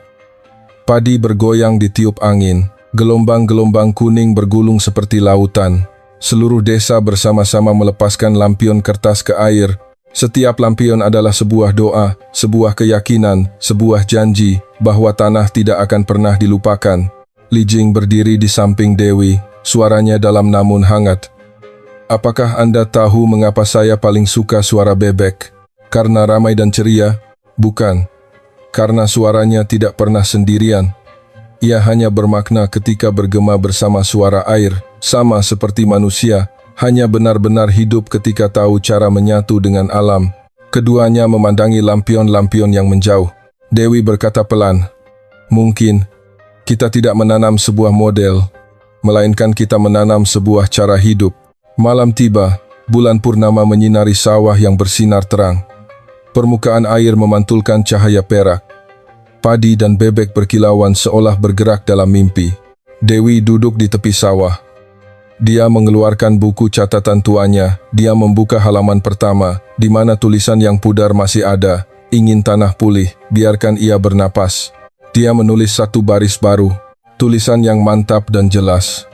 Padi bergoyang ditiup angin. Gelombang-gelombang kuning bergulung seperti lautan. Seluruh desa bersama-sama melepaskan lampion kertas ke air. Setiap lampion adalah sebuah doa, sebuah keyakinan, sebuah janji bahwa tanah tidak akan pernah dilupakan. Li Jing berdiri di samping Dewi, suaranya dalam namun hangat. "Apakah Anda tahu mengapa saya paling suka suara bebek? Karena ramai dan ceria? Bukan. Karena suaranya tidak pernah sendirian. Ia hanya bermakna ketika bergema bersama suara air, sama seperti manusia. Hanya benar-benar hidup ketika tahu cara menyatu dengan alam." Keduanya memandangi lampion-lampion yang menjauh. Dewi berkata pelan, "Mungkin kita tidak menanam sebuah model, melainkan kita menanam sebuah cara hidup." Malam tiba, bulan purnama menyinari sawah yang bersinar terang. Permukaan air memantulkan cahaya perak. Padi dan bebek berkilauan seolah bergerak dalam mimpi. Dewi duduk di tepi sawah. Dia mengeluarkan buku catatan tuanya. Dia membuka halaman pertama, di mana tulisan yang pudar masih ada. "Ingin tanah pulih, biarkan ia bernapas." Dia menulis satu baris baru, tulisan yang mantap dan jelas.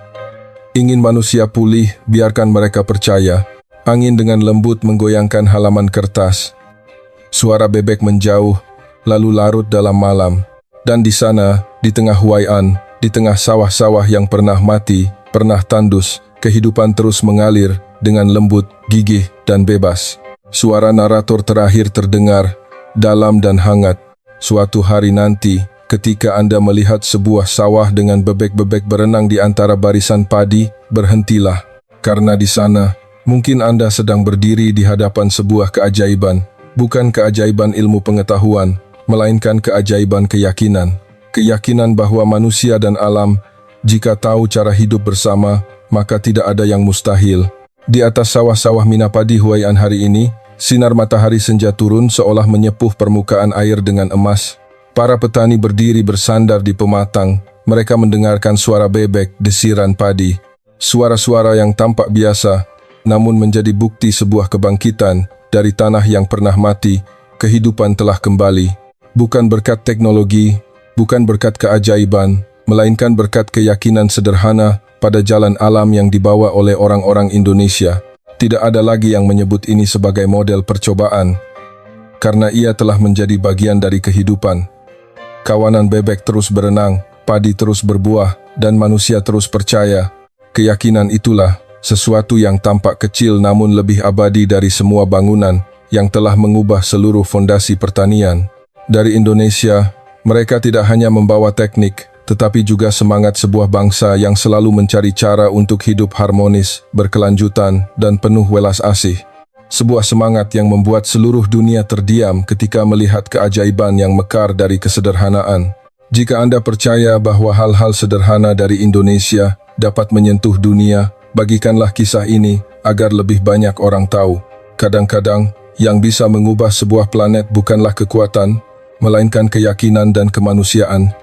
"Ingin manusia pulih, biarkan mereka percaya." Angin dengan lembut menggoyangkan halaman kertas. Suara bebek menjauh, lalu larut dalam malam. Dan di sana, di tengah Huai'an, di tengah sawah-sawah yang pernah mati, pernah tandus, kehidupan terus mengalir dengan lembut, gigih, dan bebas. Suara narator terakhir terdengar, dalam dan hangat. "Suatu hari nanti, ketika Anda melihat sebuah sawah dengan bebek-bebek berenang di antara barisan padi, berhentilah. Karena di sana, mungkin Anda sedang berdiri di hadapan sebuah keajaiban. Bukan keajaiban ilmu pengetahuan, melainkan keajaiban keyakinan. Keyakinan bahwa manusia dan alam, jika tahu cara hidup bersama, maka tidak ada yang mustahil." Di atas sawah-sawah Minapadi Huai'an hari ini, sinar matahari senja turun seolah menyepuh permukaan air dengan emas. Para petani berdiri bersandar di pematang. Mereka mendengarkan suara bebek, desiran padi. Suara-suara yang tampak biasa, namun menjadi bukti sebuah kebangkitan. Dari tanah yang pernah mati, kehidupan telah kembali. Bukan berkat teknologi, bukan berkat keajaiban, melainkan berkat keyakinan sederhana pada jalan alam yang dibawa oleh orang-orang Indonesia. Tidak ada lagi yang menyebut ini sebagai model percobaan, karena ia telah menjadi bagian dari kehidupan. Kawanan bebek terus berenang, padi terus berbuah, dan manusia terus percaya. Keyakinan itulah sesuatu yang tampak kecil namun lebih abadi dari semua bangunan yang telah mengubah seluruh fondasi pertanian. Dari Indonesia, mereka tidak hanya membawa teknik, tetapi juga semangat sebuah bangsa yang selalu mencari cara untuk hidup harmonis, berkelanjutan, dan penuh welas asih. Sebuah semangat yang membuat seluruh dunia terdiam ketika melihat keajaiban yang mekar dari kesederhanaan. Jika Anda percaya bahwa hal-hal sederhana dari Indonesia dapat menyentuh dunia, bagikanlah kisah ini agar lebih banyak orang tahu. Kadang-kadang, yang bisa mengubah sebuah planet bukanlah kekuatan, melainkan keyakinan dan kemanusiaan.